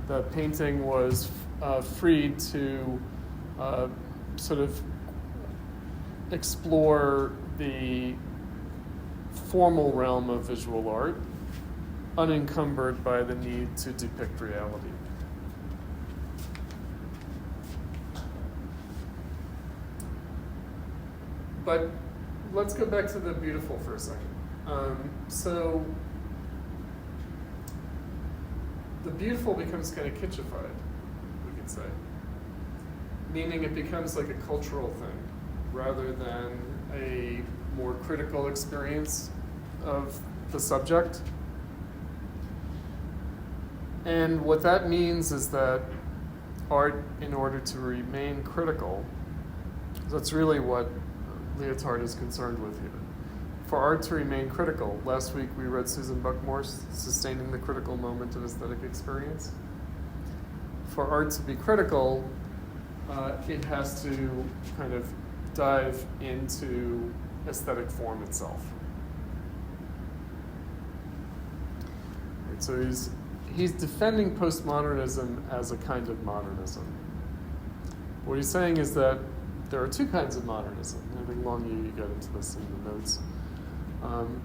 A: That painting was free to sort of explore the formal realm of visual art, unencumbered by the need to depict reality. But let's go back to the beautiful for a second. So the beautiful becomes kind of kitchified, we could say. Meaning it becomes like a cultural thing rather than a more critical experience of the subject. And what that means is that art, in order to remain critical, that's really what Lyotard is concerned with here. For art to remain critical, last week we read Susan Buckmore's Sustaining the Critical Moment of Aesthetic Experience. For art to be critical, it has to kind of dive into aesthetic form itself. Right, so he's defending postmodernism as a kind of modernism. What he's saying is that there are two kinds of modernism. I think Long you got into this in the notes.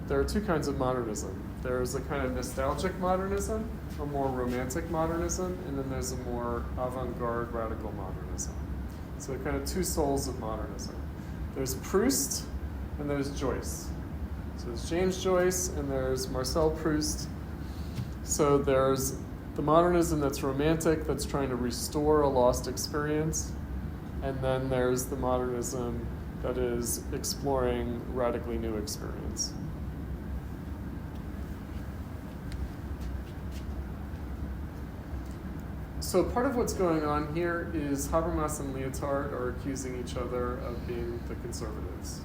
A: There are two kinds of modernism. There's a kind of nostalgic modernism, a more romantic modernism, and then there's a more avant-garde radical modernism. So there are kind of two souls of modernism. There's Proust and there's Joyce. So there's James Joyce and there's Marcel Proust. So there's the modernism that's romantic, that's trying to restore a lost experience. And then there's the modernism that is exploring radically new experience. So part of what's going on here is Habermas and Lyotard are accusing each other of being the conservatives.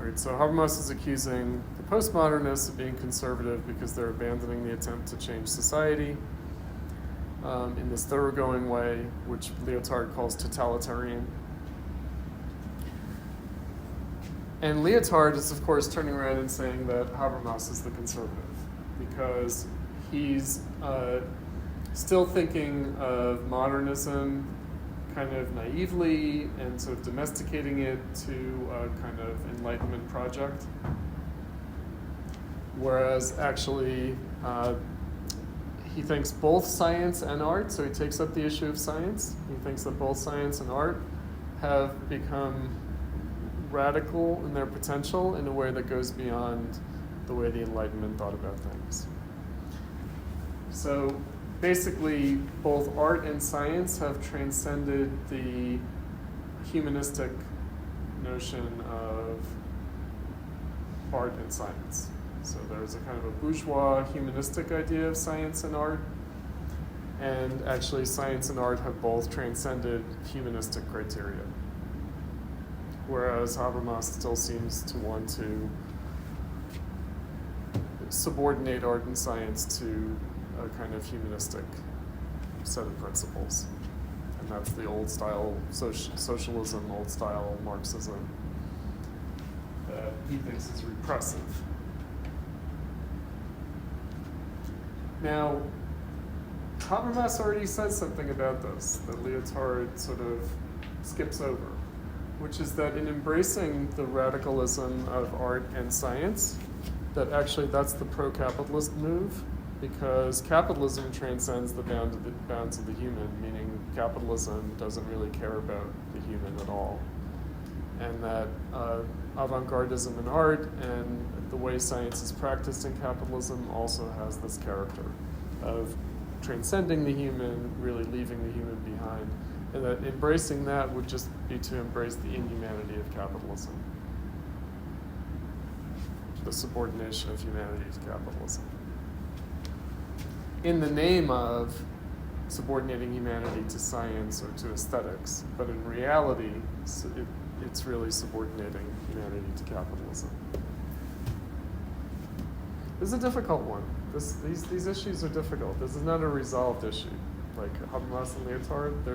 A: All right, so Habermas is accusing the postmodernists of being conservative because they're abandoning the attempt to change society in this thoroughgoing way, which Lyotard calls totalitarian. And Lyotard is, of course, turning around and saying that Habermas is the conservative because he's still thinking of modernism kind of naively and sort of domesticating it to a kind of Enlightenment project. Whereas actually, he thinks both science and art, so he takes up the issue of science. He thinks that both science and art have become radical in their potential in a way that goes beyond the way the Enlightenment thought about things. So basically, both art and science have transcended the humanistic notion of art and science. So there's a kind of a bourgeois humanistic idea of science and art, and actually science and art have both transcended humanistic criteria. Whereas Habermas still seems to want to subordinate art and science to a kind of humanistic set of principles. And that's the old style socialism, old style Marxism that he thinks is repressive. Now, Habermas already says something about this that Lyotard sort of skips over, which is that in embracing the radicalism of art and science, that actually that's the pro-capitalist move, because capitalism transcends the bounds of the human, meaning capitalism doesn't really care about the human at all. And that avant-gardism in art and the way science is practiced in capitalism also has this character of transcending the human, really leaving the human behind. And that embracing that would just be to embrace the inhumanity of capitalism, the subordination of humanity to capitalism, in the name of subordinating humanity to science or to aesthetics, but in reality, it's really subordinating humanity to capitalism. This is a difficult one. These issues are difficult. This is not a resolved issue. Like Habermas and Lyotard,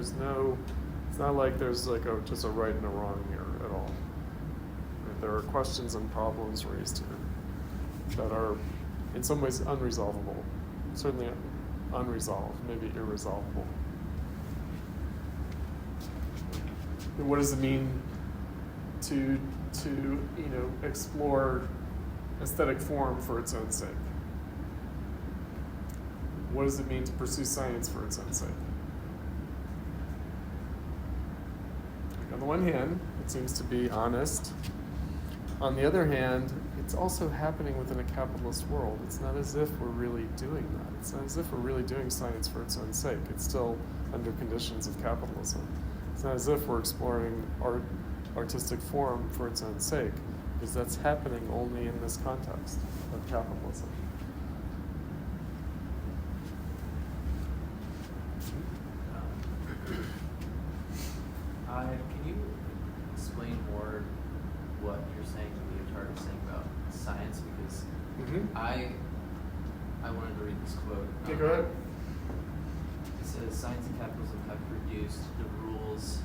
A: it's not like there's like just a right and a wrong here at all. There are questions and problems raised here that are in some ways unresolvable, certainly unresolved, maybe irresolvable. And what does it mean to explore aesthetic form for its own sake? What does it mean to pursue science for its own sake? On the one hand, it seems to be honest. On the other hand, it's also happening within a capitalist world. It's not as if we're really doing that. It's not as if we're really doing science for its own sake. It's still under conditions of capitalism. It's not as if we're exploring artistic form for its own sake, because that's happening only in this context of capitalism.
E: Can you explain more what you're saying, Lyotard is saying about science? Because I wanted to read this quote.
A: Yeah, go ahead.
E: It says, "Science and capitalism have produced the rules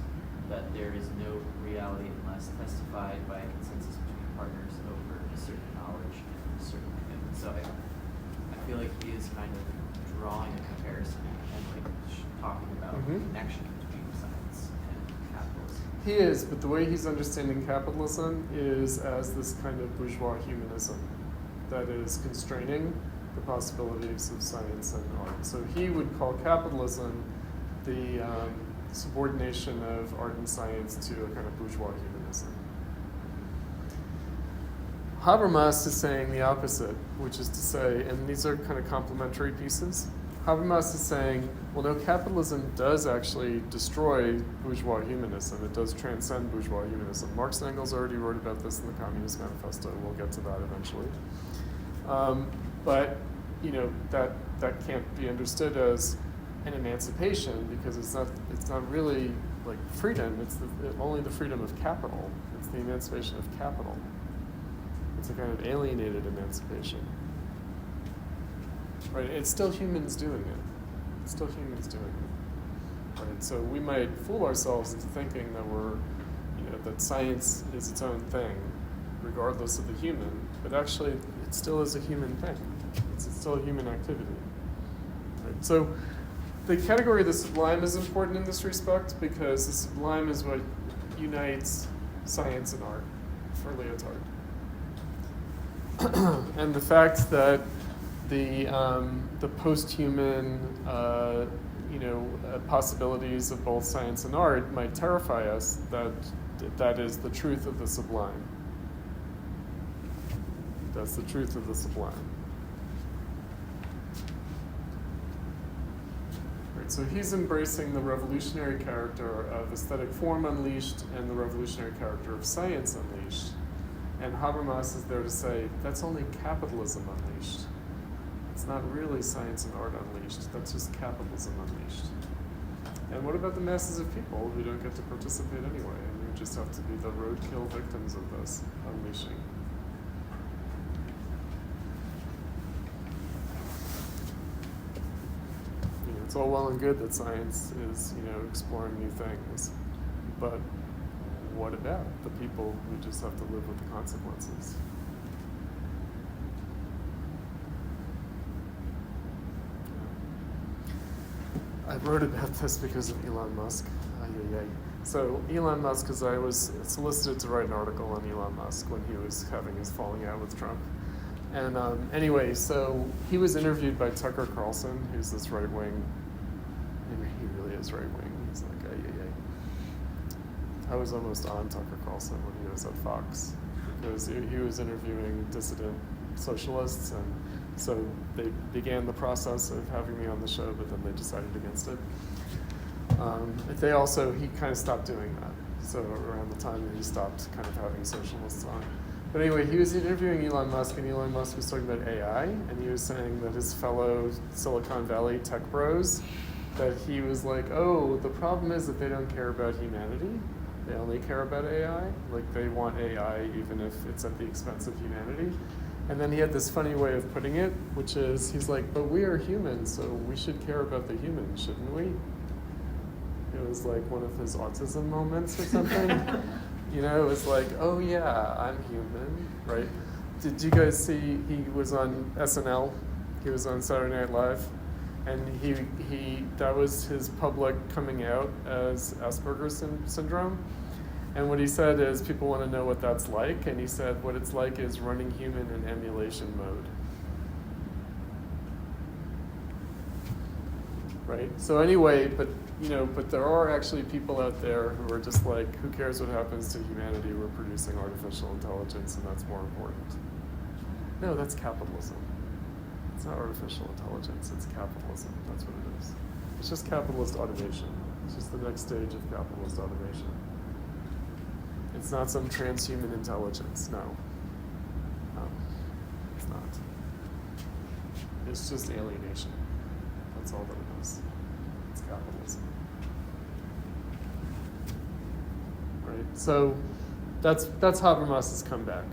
E: that there is no reality unless testified by a consensus between partners over a certain knowledge and a certain commitment." So I feel like he is kind of drawing a comparison and like talking about the connection between science and capitalism.
A: He is, but the way he's understanding capitalism is as this kind of bourgeois humanism that is constraining the possibilities of science and art. So he would call capitalism the subordination of art and science to a kind of bourgeois humanism. Habermas is saying the opposite, which is to say, and these are kind of complementary pieces. Habermas is saying, well, no, capitalism does actually destroy bourgeois humanism. It does transcend bourgeois humanism. Marx and Engels already wrote about this in the Communist Manifesto. We'll get to that eventually. But that can't be understood as an emancipation because it's not really like freedom. It's only the freedom of capital. It's the emancipation of capital. It's a kind of alienated emancipation. Right? It's still humans doing it. It's still humans doing it. Right? So we might fool ourselves into thinking that that science is its own thing, regardless of the human, but actually it still is a human thing. It's still a human activity. Right? So the category of the sublime is important in this respect because the sublime is what unites science and art for Lyotard. And the fact that the post-human possibilities of both science and art might terrify us, that is the truth of the sublime. That's the truth of the sublime. Right, so he's embracing the revolutionary character of aesthetic form unleashed and the revolutionary character of science unleashed. And Habermas is there to say, that's only capitalism unleashed. It's not really science and art unleashed. That's just capitalism unleashed. And what about the masses of people who don't get to participate anyway, and who just have to be the roadkill victims of this unleashing? It's all well and good that science is, exploring new things, but what about the people who just have to live with the consequences? I wrote about this because of Elon Musk. So Elon Musk, because I was solicited to write an article on Elon Musk when he was having his falling out with Trump. And anyway, so he was interviewed by Tucker Carlson, who's this right-wing, he really is right-wing. He's like, I was almost on Tucker Carlson when he was at Fox, because he was interviewing dissident socialists, and so they began the process of having me on the show, but then they decided against it. He kind of stopped doing that. So around the time that he stopped kind of having socialists on. But anyway, he was interviewing Elon Musk, and Elon Musk was talking about AI, and he was saying that his fellow Silicon Valley tech bros, that he was like, oh, the problem is that they don't care about humanity. They only care about AI. Like, they want AI even if it's at the expense of humanity. And then he had this funny way of putting it, which is, he's like, but we are humans, so we should care about the humans, shouldn't we? It was like one of his autism moments or something. It was like, oh yeah, I'm human, right? Did you guys see, he was on SNL, he was on Saturday Night Live, and he that was his public coming out as Asperger's syndrome. And what he said is, people want to know what that's like, and he said what it's like is running human in emulation mode. Right? So anyway, but there are actually people out there who are just like, who cares what happens to humanity? We're producing artificial intelligence, and that's more important. No, that's capitalism. It's not artificial intelligence, it's capitalism. That's what it is. It's just capitalist automation. It's just the next stage of capitalist automation. It's not some transhuman intelligence, no. No, it's not. It's just alienation. That's all that it is. It's capitalism. Right? So that's Habermas's comeback.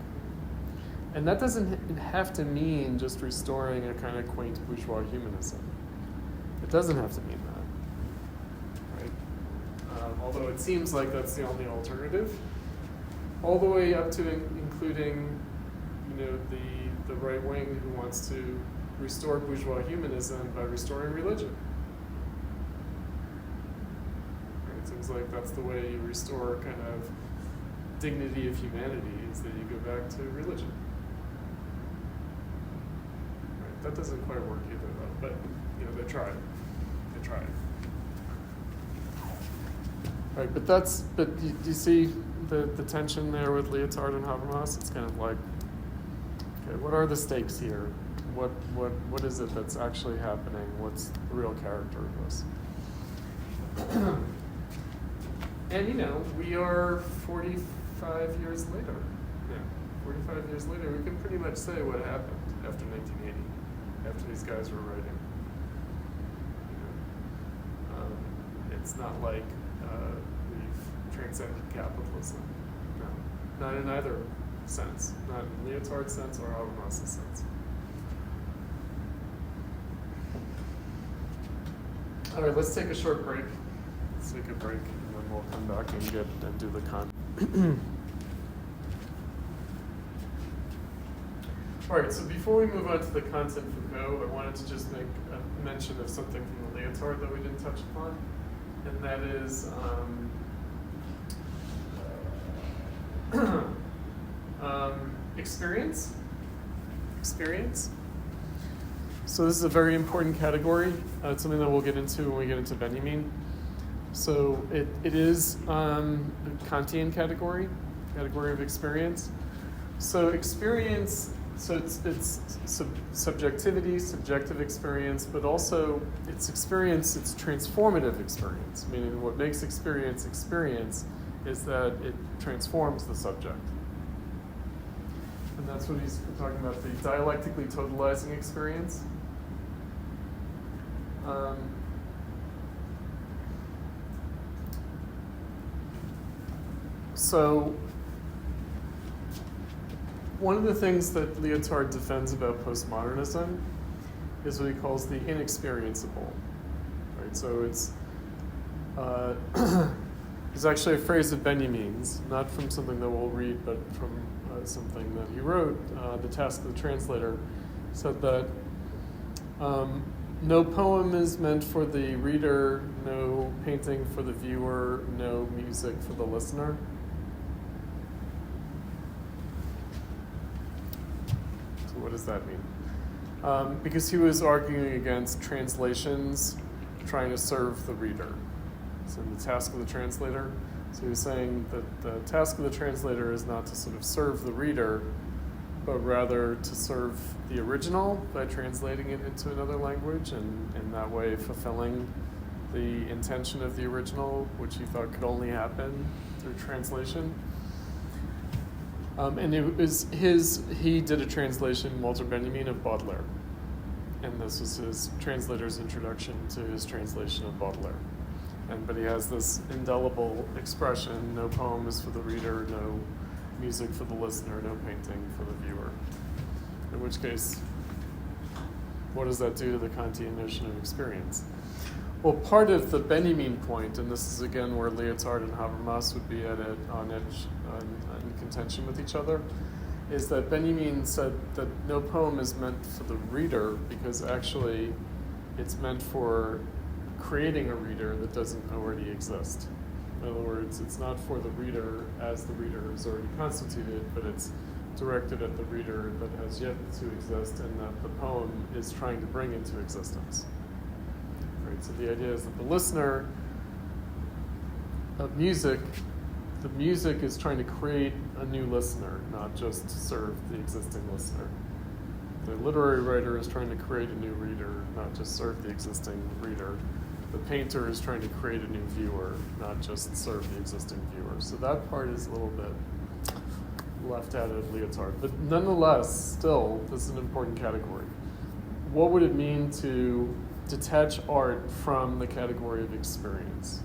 A: And that doesn't have to mean just restoring a kind of quaint bourgeois humanism. It doesn't have to mean that. Right? Although it seems like that's the only alternative. All the way up to including, the right wing who wants to restore bourgeois humanism by restoring religion. Right? It seems like that's the way you restore kind of dignity of humanity, is that you go back to religion. Right? That doesn't quite work either, though. But they tried. They tried. Right, but do you see the tension there with Lyotard and Habermas? It's kind of like, Okay, what are the stakes here? What is it that's actually happening? What's the real character of this? And we are 45 years later. Yeah, 45 years later, we can pretty much say what happened after 1980, after these guys were writing. It's not like we've transcended capitalism. No, not in either sense, not in Lyotard's sense or Habermas' sense. All right, let's take a short break. Let's take a break, and then we'll come back and do the con. All right, so before we move on to the Kant and Foucault, I wanted to just make a mention of something from the Lyotard that we didn't touch upon, and that is experience. Experience. So this is a very important category. It's something that we'll get into when we get into Benjamin. So it is a Kantian category of experience. So experience, so it's subjectivity, subjective experience, but also it's experience, it's transformative experience, meaning what makes experience is that it transforms the subject. And that's what he's talking about, the dialectically totalizing experience. So one of the things that Lyotard defends about postmodernism is what he calls the inexperienceable. Right? So it's there's actually a phrase of Benjamin's, not from something that we'll read, but from something that he wrote. The Task of the Translator said that no poem is meant for the reader, no painting for the viewer, no music for the listener. So what does that mean? Because he was arguing against translations trying to serve the reader. So the Task of the Translator. So he was saying that the task of the translator is not to sort of serve the reader, but rather to serve the original by translating it into another language and in that way fulfilling the intention of the original, which he thought could only happen through translation. And it was he did a translation, Walter Benjamin, of Baudelaire. And this was his translator's introduction to his translation of Baudelaire. But he has this indelible expression, no poem is for the reader, no music for the listener, no painting for the viewer. In which case, what does that do to the Kantian notion of experience? Well, part of the Benjamin point, and this is again where Lyotard and Habermas would be on contention with each other, is that Benjamin said that no poem is meant for the reader because actually it's meant for creating a reader that doesn't already exist. In other words, it's not for the reader as the reader is already constituted, but it's directed at the reader that has yet to exist and that the poem is trying to bring into existence. Right? So the idea is that the listener of music, the music is trying to create a new listener, not just to serve the existing listener. The literary writer is trying to create a new reader, not just serve the existing reader. The painter is trying to create a new viewer, not just serve the existing viewer. So that part is a little bit left out of Lyotard. But nonetheless, still, this is an important category. What would it mean to detach art from the category of experience?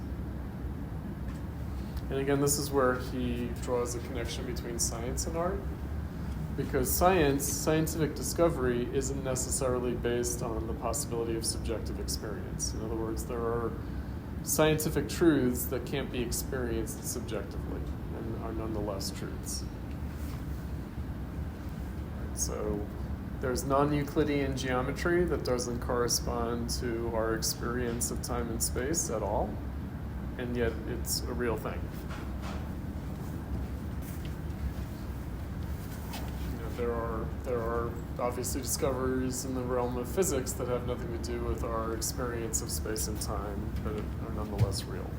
A: And again, this is where he draws a connection between science and art. Because scientific discovery isn't necessarily based on the possibility of subjective experience. In other words, there are scientific truths that can't be experienced subjectively and are nonetheless truths. Right, so there's non-Euclidean geometry that doesn't correspond to our experience of time and space at all, and yet it's a real thing. There are obviously discoveries in the realm of physics that have nothing to do with our experience of space and time, but are nonetheless real.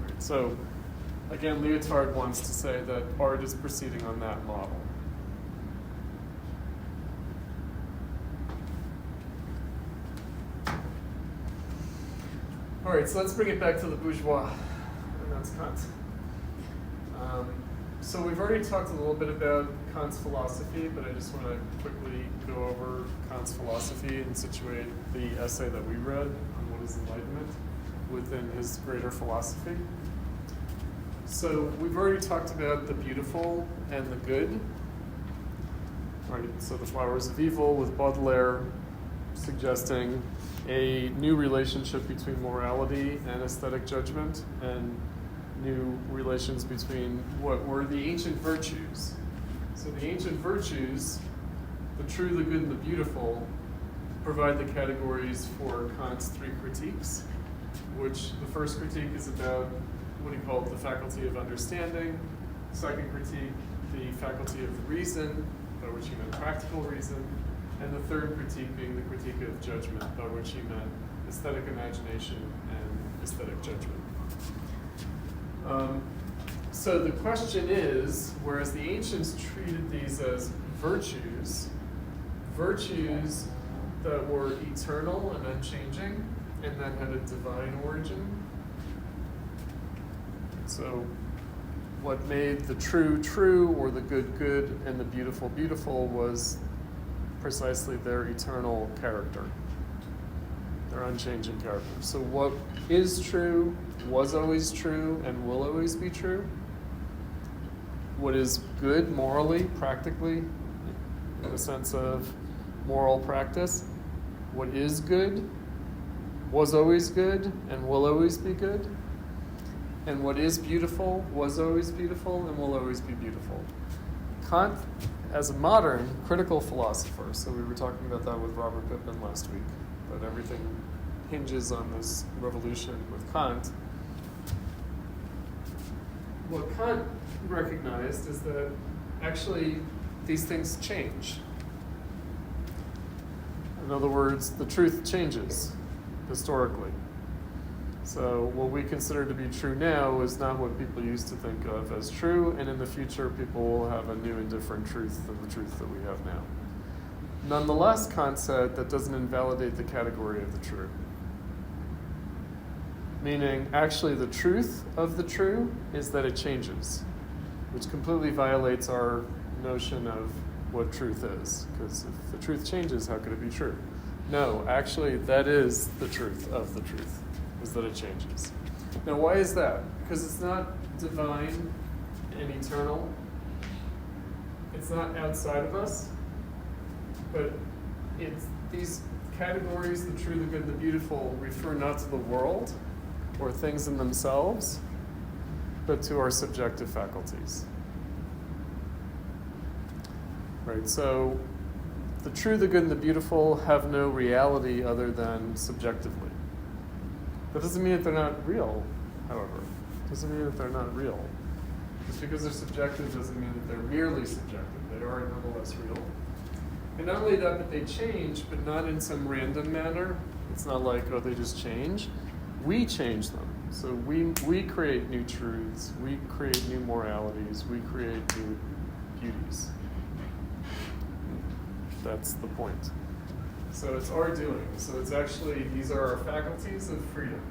A: Right, so again, Lyotard wants to say that art is proceeding on that model. All right, so let's bring it back to the bourgeois, and that's Kant. So we've already talked a little bit about Kant's philosophy, but I just want to quickly go over Kant's philosophy and situate the essay that we read on what is Enlightenment within his greater philosophy. So we've already talked about the beautiful and the good. All right, so the flowers of evil with Baudelaire suggesting a new relationship between morality and aesthetic judgment, and new relations between what were the ancient virtues. So the ancient virtues, the true, the good, and the beautiful, provide the categories for Kant's three critiques, which the first critique is about what he called the faculty of understanding, second critique, the faculty of reason, by which he meant practical reason, and the third critique being the critique of judgment, by which he meant aesthetic imagination and aesthetic judgment. So the question is, whereas the ancients treated these as virtues that were eternal and unchanging, and that had a divine origin. So what made the true true, or the good good, and the beautiful beautiful was precisely their eternal character, their unchanging character. So what is true, was always true, and will always be true. What is good morally, practically, in the sense of moral practice. What is good, was always good, and will always be good. And what is beautiful, was always beautiful, and will always be beautiful. Kant, as a modern critical philosopher, so we were talking about that with Robert Pittman last week, that everything hinges on this revolution with Kant. What Kant recognized is that actually these things change. In other words, the truth changes historically. So what we consider to be true now is not what people used to think of as true, and in the future people will have a new and different truth than the truth that we have now. Nonetheless, Kant said that doesn't invalidate the category of the true. Meaning, actually the truth of the true is that it changes, which completely violates our notion of what truth is. Because if the truth changes, how could it be true? No, actually that is the truth of the truth, is that it changes. Now why is that? Because it's not divine and eternal. It's not outside of us, but it's these categories, the true, the good, and the beautiful, refer not to the world or things in themselves, but to our subjective faculties. Right, so the true, the good, and the beautiful have no reality other than subjectively. That doesn't mean that they're not real, however. It doesn't mean that they're not real. Just because they're subjective doesn't mean that they're merely subjective. They are nonetheless real. And not only that, but they change, but not in some random manner. It's not like, oh, they just change. We change them. So we create new truths, we create new moralities, we create new beauties. That's the point. So it's our doing. So it's actually, these are our faculties of freedom.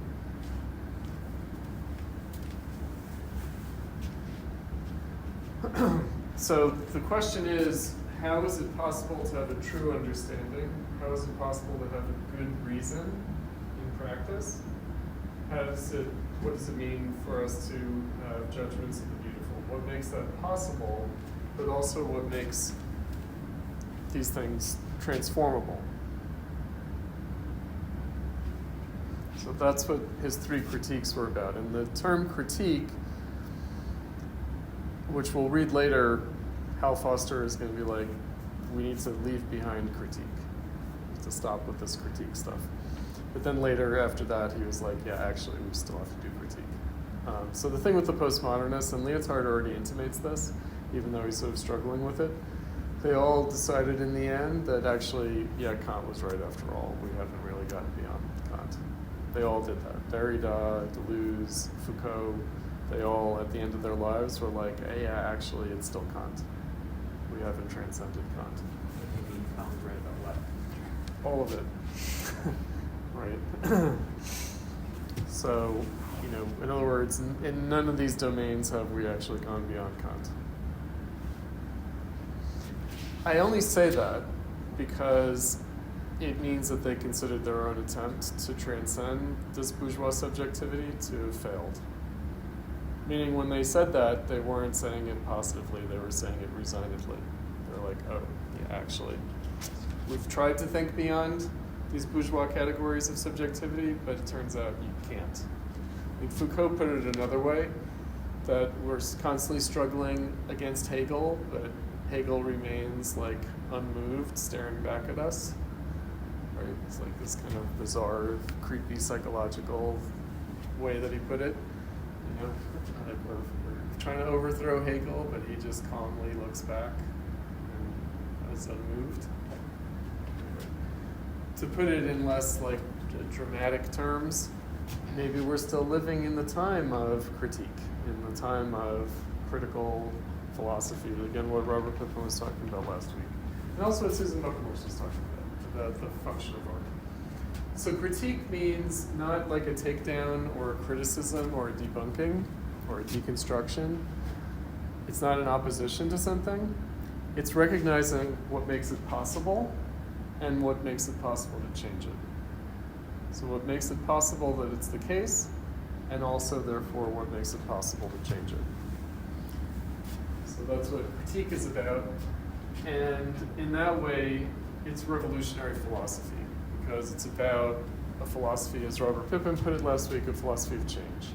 A: So the question is, how is it possible to have a true understanding? How is it possible to have a good reason in practice? What does it mean for us to have judgments of the beautiful? What makes that possible, but also what makes these things transformable? So that's what his three critiques were about. And the term critique, which we'll read later, Hal Foster is going to be like, we need to leave behind critique, to stop with this critique stuff. But then later, after that, he was like, yeah, actually, we still have to do critique. So the thing with the postmodernists, and Lyotard already intimates this, even though he's sort of struggling with it, they all decided in the end that actually, yeah, Kant was right after all. We haven't really gotten beyond Kant. They all did that. Derrida, Deleuze, Foucault, They all, at the end of their lives, were like, hey, yeah, actually, it's still Kant. We haven't transcended Kant.
E: Maybe Kant was right about what?
A: All of it. Right. So, in other words, in none of these domains have we actually gone beyond Kant. I only say that because it means that they considered their own attempt to transcend this bourgeois subjectivity to have failed. Meaning when they said that, they weren't saying it positively, they were saying it resignedly. They're like, oh, yeah, actually, we've tried to think beyond these bourgeois categories of subjectivity, but it turns out you can't. I think Foucault put it another way, that we're constantly struggling against Hegel, but Hegel remains like unmoved, staring back at us. Right? It's like this kind of bizarre, creepy psychological way that he put it. Like we're trying to overthrow Hegel, but he just calmly looks back and is unmoved. To put it in less like dramatic terms, maybe we're still living in the time of critique, in the time of critical philosophy. Again, what Robert Pippin was talking about last week. And also what Susan Buckenhorst was talking about the function of art. So critique means not like a takedown or a criticism or a debunking or a deconstruction. It's not an opposition to something. It's recognizing what makes it possible and what makes it possible to change it. So what makes it possible that it's the case, and also therefore what makes it possible to change it. So that's what critique is about. And in that way, it's revolutionary philosophy, because it's about a philosophy, as Robert Pippin put it last week, a philosophy of change,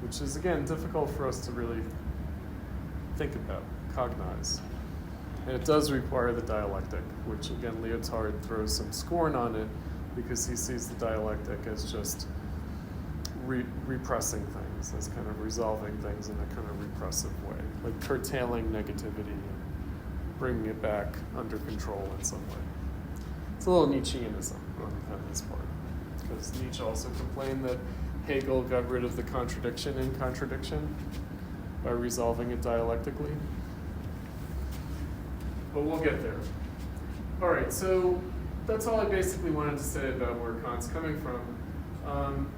A: which is, again, difficult for us to really think about, cognize. And it does require the dialectic, which, again, Lyotard throws some scorn on it, because he sees the dialectic as just repressing things, as kind of resolving things in a kind of repressive way, like curtailing negativity and bringing it back under control in some way. It's a little Nietzscheanism on this part, because Nietzsche also complained that Hegel got rid of the contradiction in contradiction by resolving it dialectically. But we'll get there. All right, so that's all I basically wanted to say about where Kant's coming from.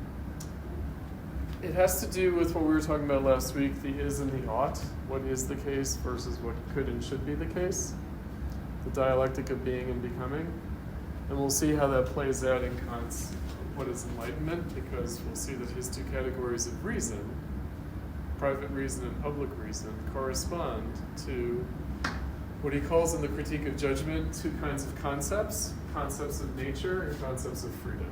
A: It has to do with what we were talking about last week, the is and the ought. What is the case versus what could and should be the case. The dialectic of being and becoming. And we'll see how that plays out in Kant's What is Enlightenment, because we'll see that his two categories of reason, private reason and public reason, correspond to what he calls in the Critique of Judgment two kinds of concepts of nature and concepts of freedom.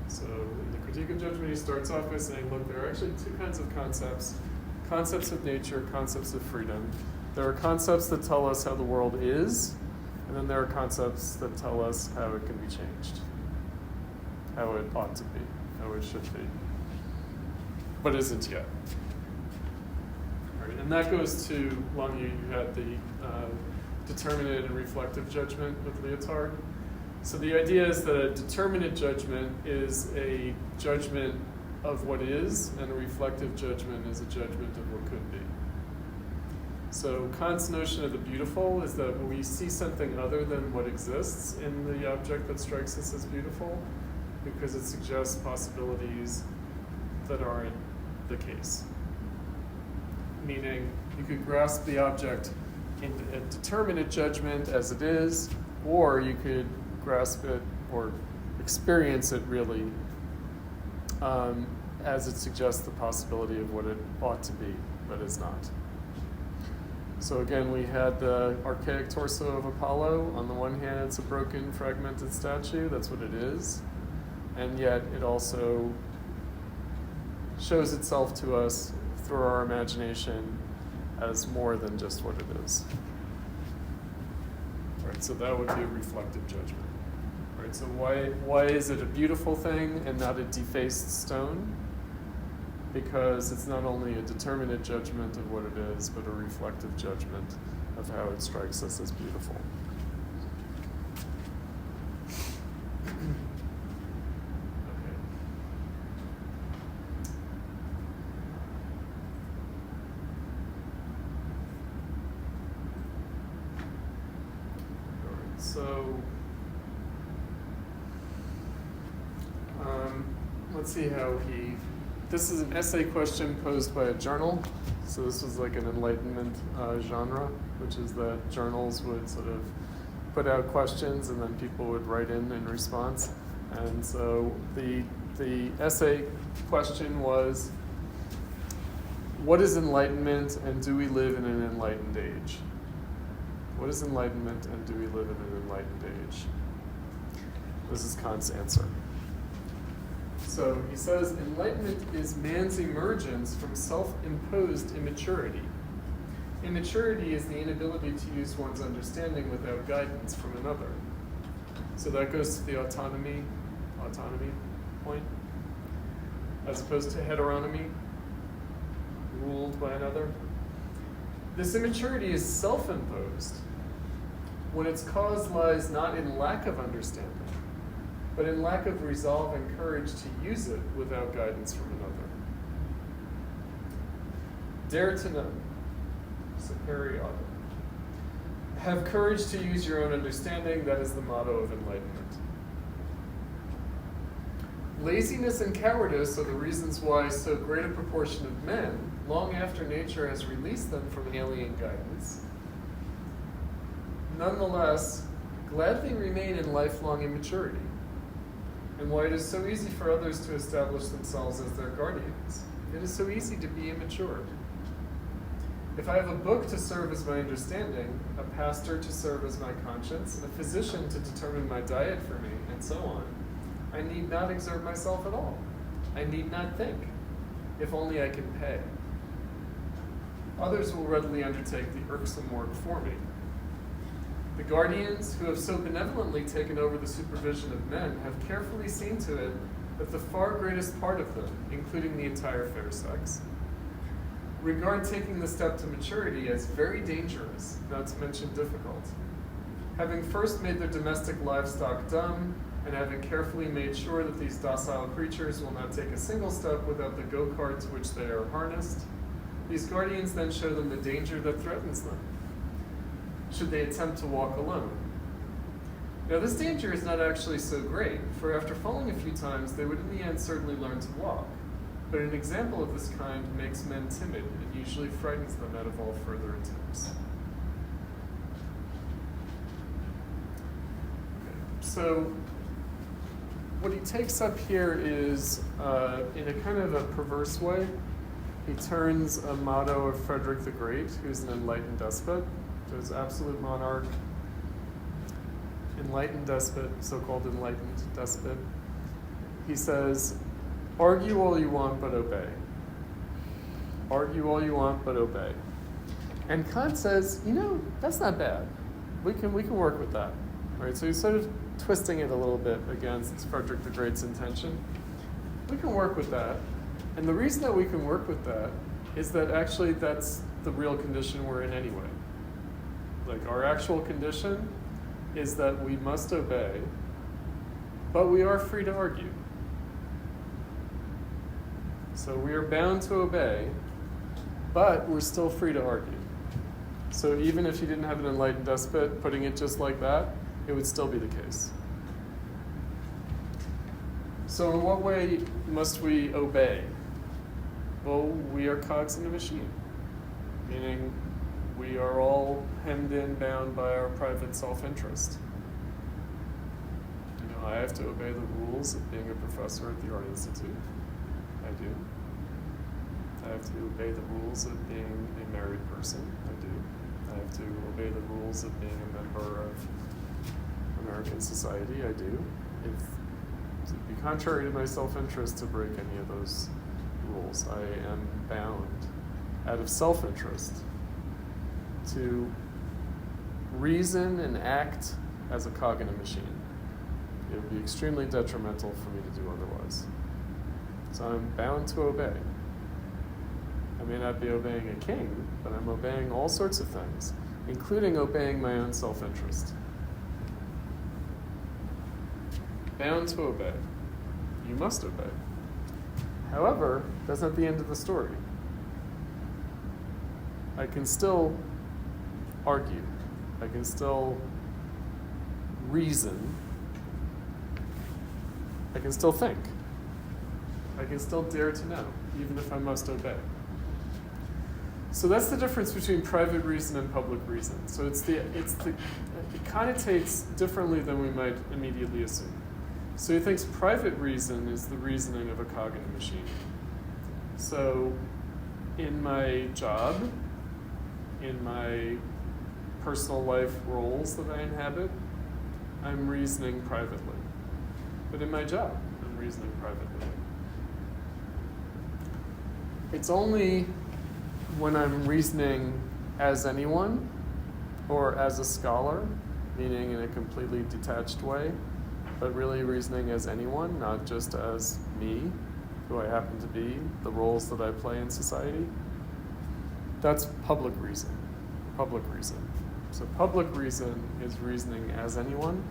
A: So in the Critique of Judgment, he starts off by saying, look, there are actually two kinds of concepts of nature, concepts of freedom. There are concepts that tell us how the world is, and then there are concepts that tell us how it can be changed, how it ought to be, how it should be, but isn't yet. Right, and that goes to, Long, you had the determinate and reflective judgment with Lyotard. So the idea is that a determinate judgment is a judgment of what is, and a reflective judgment is a judgment of what could be. So Kant's notion of the beautiful is that when we see something other than what exists in the object that strikes us as beautiful, because it suggests possibilities that aren't the case. Meaning, you could grasp the object in a determinate judgment as it is, or you could grasp it or experience it really as it suggests the possibility of what it ought to be, but is not. So again, we had the archaic torso of Apollo. On the one hand, it's a broken, fragmented statue. That's what it is. And yet it also shows itself to us through our imagination as more than just what it is. Right, so that would be a reflective judgment. Right, so why is it a beautiful thing and not a defaced stone? Because it's not only a determinate judgment of what it is, but a reflective judgment of how it strikes us as beautiful. So, let's see how this is an essay question posed by a journal. So this was like an Enlightenment genre, which is that journals would sort of put out questions and then people would write in response. And so the essay question was, what is enlightenment and do we live in an enlightened age? What is enlightenment and do we live in an enlightened age? This is Kant's answer. So he says, enlightenment is man's emergence from self-imposed immaturity. Immaturity is the inability to use one's understanding without guidance from another. So that goes to the autonomy point, as opposed to heteronomy, ruled by another. This immaturity is self-imposed when its cause lies not in lack of understanding, but in lack of resolve and courage to use it without guidance from another. Dare to know, superior auto. Have courage to use your own understanding, that is the motto of enlightenment. Laziness and cowardice are the reasons why so great a proportion of men, long after nature has released them from alien guidance, nonetheless gladly remain in lifelong immaturity, and why it is so easy for others to establish themselves as their guardians. It is so easy to be immature. If I have a book to serve as my understanding, a pastor to serve as my conscience, a physician to determine my diet for me, and so on, I need not exert myself at all. I need not think, if only I can pay. Others will readily undertake the irksome work for me. The guardians who have so benevolently taken over the supervision of men have carefully seen to it that the far greatest part of them, including the entire fair sex, regard taking the step to maturity as very dangerous, not to mention difficult. Having first made their domestic livestock dumb, and having carefully made sure that these docile creatures will not take a single step without the go-cart to which they are harnessed, these guardians then show them the danger that threatens them, should they attempt to walk alone. Now this danger is not actually so great, for after falling a few times, they would in the end certainly learn to walk. But an example of this kind makes men timid and usually frightens them out of all further attempts. Okay. So what he takes up here is, in a kind of a perverse way, he turns a motto of Frederick the Great, who's an enlightened despot, who's absolute monarch, enlightened despot, so-called enlightened despot. He says, argue all you want, but obey. Argue all you want, but obey. And Kant says, that's not bad. We can work with that. Right? So he's sort of twisting it a little bit against Frederick the Great's intention. We can work with that. And the reason that we can work with that is that actually that's the real condition we're in anyway. Like our actual condition is that we must obey, but we are free to argue. So we are bound to obey, but we're still free to argue. So even if you didn't have an enlightened despot, putting it just like that, it would still be the case. So in what way must we obey? Well, we are cogs in a machine, meaning we are all hemmed in, bound by our private self-interest. I have to obey the rules of being a professor at the Art Institute. I do. I have to obey the rules of being a married person. I do. I have to obey the rules of being a member of American society. I do. It would be contrary to my self-interest to break any of those rules. I am bound, out of self-interest, to reason and act as a cog in a machine. It would be extremely detrimental for me to do otherwise. So I'm bound to obey. I may not be obeying a king, but I'm obeying all sorts of things, including obeying my own self-interest. Bound to obey. You must obey. However, that's not the end of the story. I can still argue. I can still reason, I can still think. I can still dare to know, even if I must obey. So that's the difference between private reason and public reason. So it connotates differently than we might immediately assume. So he thinks private reason is the reasoning of a cog in a machine. So in my job, in my personal life roles that I inhabit, I'm reasoning privately. But in my job, I'm reasoning privately. It's only when I'm reasoning as anyone or as a scholar, meaning in a completely detached way, but really reasoning as anyone, not just as me, who I happen to be, the roles that I play in society. That's public reason. Public reason. So public reason is reasoning as anyone,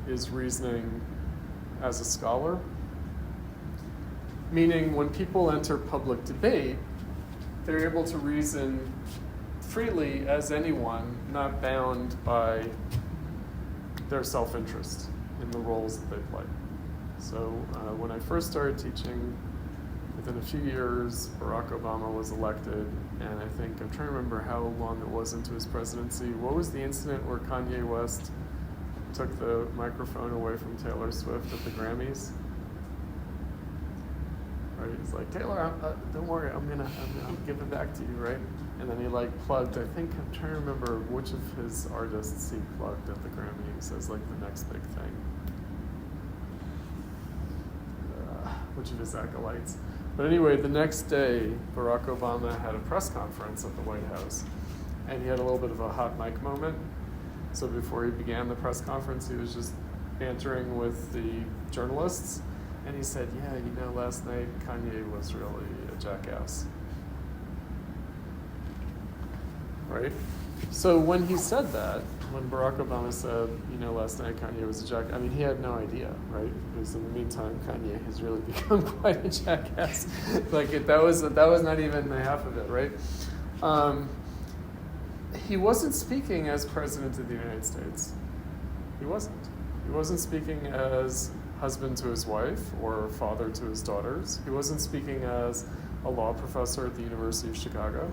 A: is reasoning as a scholar, meaning when people enter public debate, they're able to reason freely as anyone, not bound by their self-interest in the roles that they play. So when I first started teaching, within a few years, Barack Obama was elected, and I think, I'm trying to remember how long it was into his presidency. What was the incident where Kanye West took the microphone away from Taylor Swift at the Grammys? Right, he's like, Taylor, don't worry, I'll give it back to you, right? And then he plugged, I'm trying to remember which of his artists he plugged at the Grammys as the next big thing. Which of his acolytes. But anyway, the next day, Barack Obama had a press conference at the White House, and he had a little bit of a hot mic moment. So before he began the press conference, he was just bantering with the journalists, and he said, yeah, last night Kanye was really a jackass. Right? So when he said that, when Barack Obama said, last night Kanye was a jackass, he had no idea, right? Because in the meantime, Kanye has really become quite a jackass. That was not even the half of it, right? He wasn't speaking as President of the United States. He wasn't. He wasn't speaking as husband to his wife or father to his daughters. He wasn't speaking as a law professor at the University of Chicago.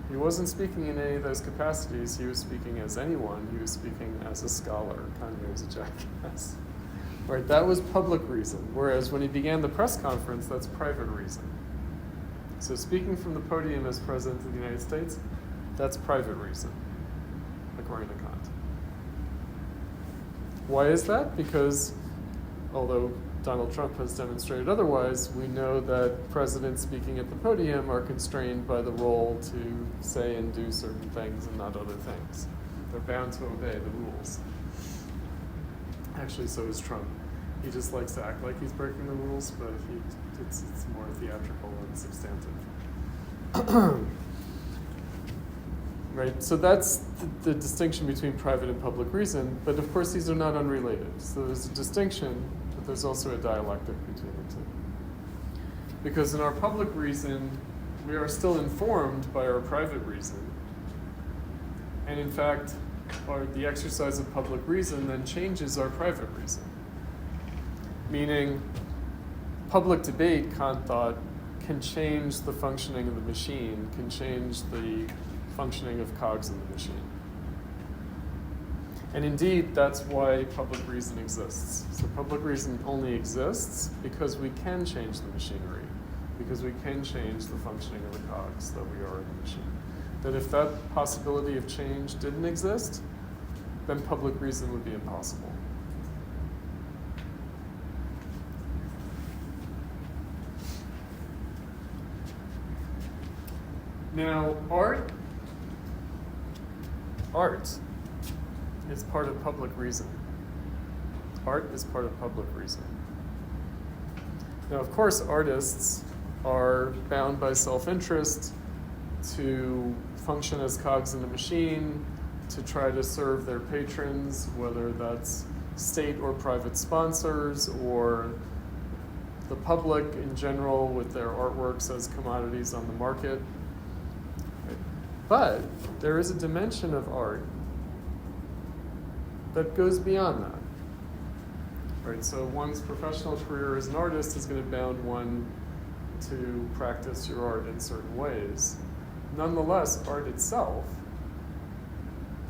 A: He wasn't speaking in any of those capacities. He was speaking as anyone. He was speaking as a scholar. Kanye was a jackass. Right, that was public reason. Whereas when he began the press conference, that's private reason. So speaking from the podium as President of the United States, that's private reason, according to Kant. Why is that? Because although Donald Trump has demonstrated otherwise, we know that presidents speaking at the podium are constrained by the role to say and do certain things and not other things. They're bound to obey the rules. Actually, so is Trump. He just likes to act like he's breaking the rules, but it's more theatrical and substantive. Right, so that's the distinction between private and public reason, but of course these are not unrelated. So there's a distinction, but there's also a dialectic between the two. Because in our public reason, we are still informed by our private reason. And in fact, the exercise of public reason then changes our private reason. Meaning, public debate, Kant thought, can change the functioning of the machine, can change the functioning of cogs in the machine. And indeed, that's why public reason exists. So public reason only exists because we can change the machinery, because we can change the functioning of the cogs that we are in the machine. That if that possibility of change didn't exist, then public reason would be impossible. Now, art is part of public reason. Art is part of public reason. Now, of course, artists are bound by self-interest to function as cogs in a machine, to try to serve their patrons, whether that's state or private sponsors, or the public in general with their artworks as commodities on the market. But there is a dimension of art that goes beyond that. Right, so one's professional career as an artist is going to bound one to practice your art in certain ways. Nonetheless, art itself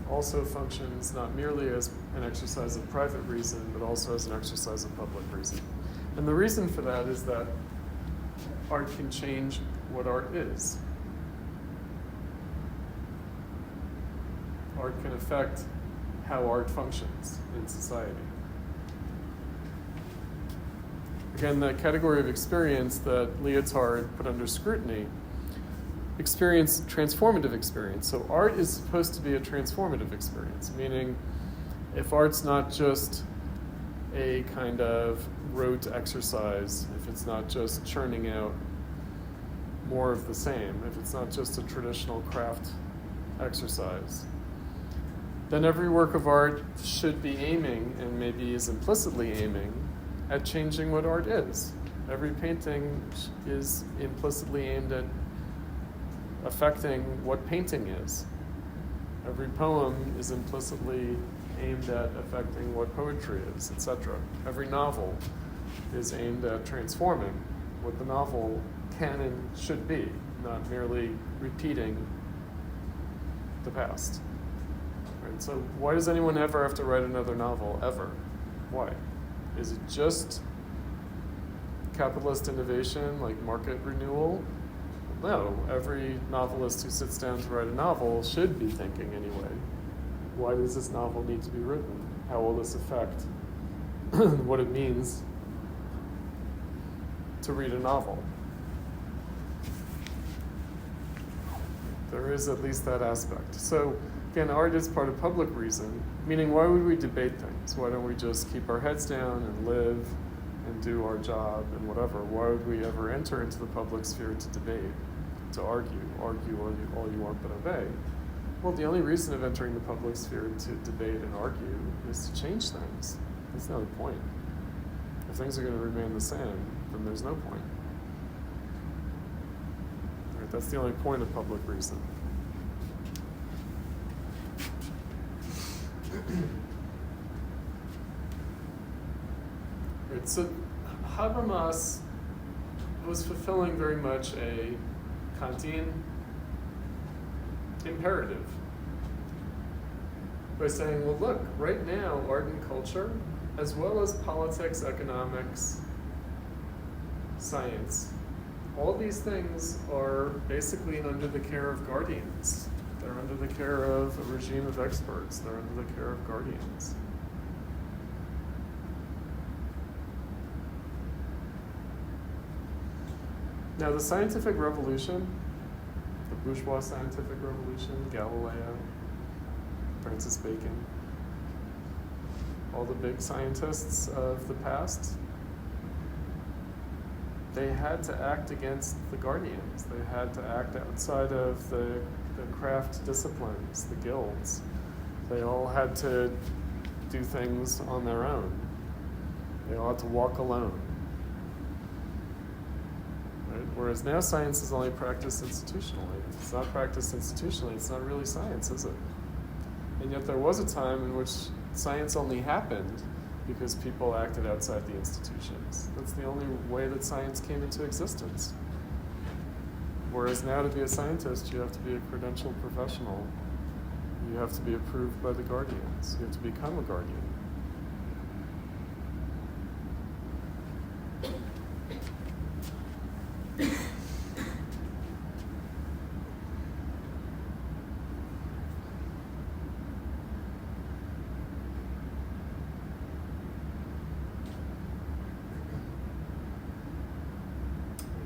A: also functions not merely as an exercise of private reason, but also as an exercise of public reason. And the reason for that is that art can change what art is. Art can affect how art functions in society. Again, that category of experience that Lyotard put under scrutiny, transformative experience. So art is supposed to be a transformative experience, meaning if art's not just a kind of rote exercise, if it's not just churning out more of the same, if it's not just a traditional craft exercise, then every work of art should be aiming, and maybe is implicitly aiming, at changing what art is. Every painting is implicitly aimed at affecting what painting is. Every poem is implicitly aimed at affecting what poetry is, etc. Every novel is aimed at transforming what the novel can and should be, not merely repeating the past. Right? So why does anyone ever have to write another novel, ever? Why? Is it just capitalist innovation, like market renewal? No, every novelist who sits down to write a novel should be thinking anyway, why does this novel need to be written? How will this affect what it means to read a novel? There is at least that aspect. So again, art is part of public reason, meaning why would we debate things? Why don't we just keep our heads down and live and do our job and whatever? Why would we ever enter into the public sphere to debate, to argue all you want but obey? Well, the only reason of entering the public sphere to debate and argue is to change things. That's not the point. If things are going to remain the same, then there's no point. Right, that's the only point of public reason. Right, so Habermas was fulfilling very much a Kantian imperative by saying, well, look, right now, art and culture, as well as politics, economics, science, all these things are basically under the care of guardians. They're under the care of a regime of experts. They're under the care of guardians. Now, the scientific revolution, the bourgeois scientific revolution, Galileo, Francis Bacon, all the big scientists of the past, they had to act against the guardians. They had to act outside of the craft disciplines, the guilds. They all had to do things on their own. They all had to walk alone. Right? Whereas now science is only practiced institutionally. If it's not practiced institutionally, it's not really science, is it? And yet there was a time in which science only happened because people acted outside the institutions. That's the only way that science came into existence. Whereas now to be a scientist, you have to be a credentialed professional. You have to be approved by the guardians. You have to become a guardian.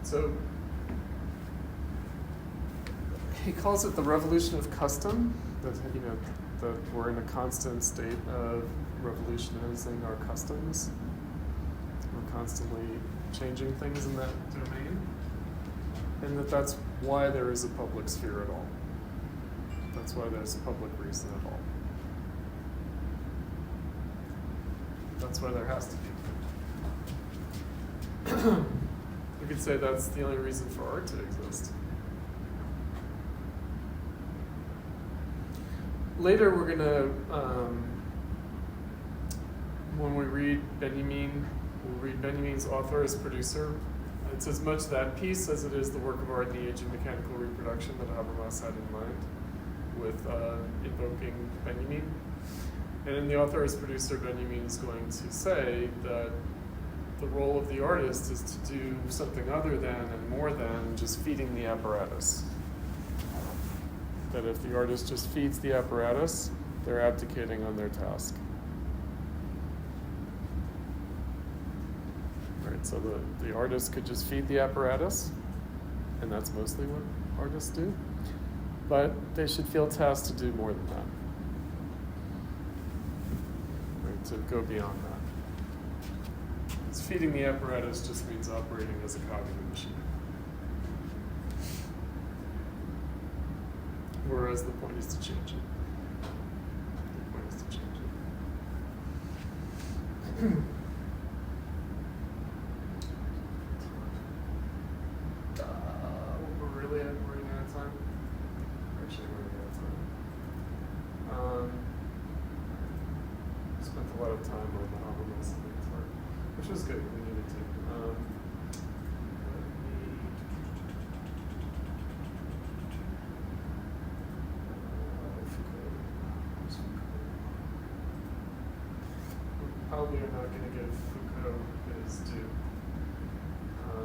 A: So he calls it the revolution of custom, that we're in a constant state of revolutionizing our customs. We're constantly changing things in that domain. And that's why there is a public sphere at all. That's why there's a public reason at all. That's why there has to be. We could say that's the only reason for art to exist. Later, we're going to when we read Benjamin, we read Benjamin's author as producer. It's as much that piece as it is the work of art in the age of mechanical reproduction that Habermas had in mind with invoking Benjamin. And in the author as producer, Benjamin is going to say that the role of the artist is to do something other than and more than just feeding the apparatus. That if the artist just feeds the apparatus, they're abdicating on their task. Right, so the artist could just feed the apparatus, and that's mostly what artists do, but they should feel tasked to do more than that. Right, to go beyond that. Because feeding the apparatus just means operating as a cog in the machine. Whereas the point is to change it. The point is to change it. We're really running out of time. We're actually running out of time. Spent a lot of time on the Habermas and Lyotard, which was good. We needed to. Probably are not going to give Foucault his due. All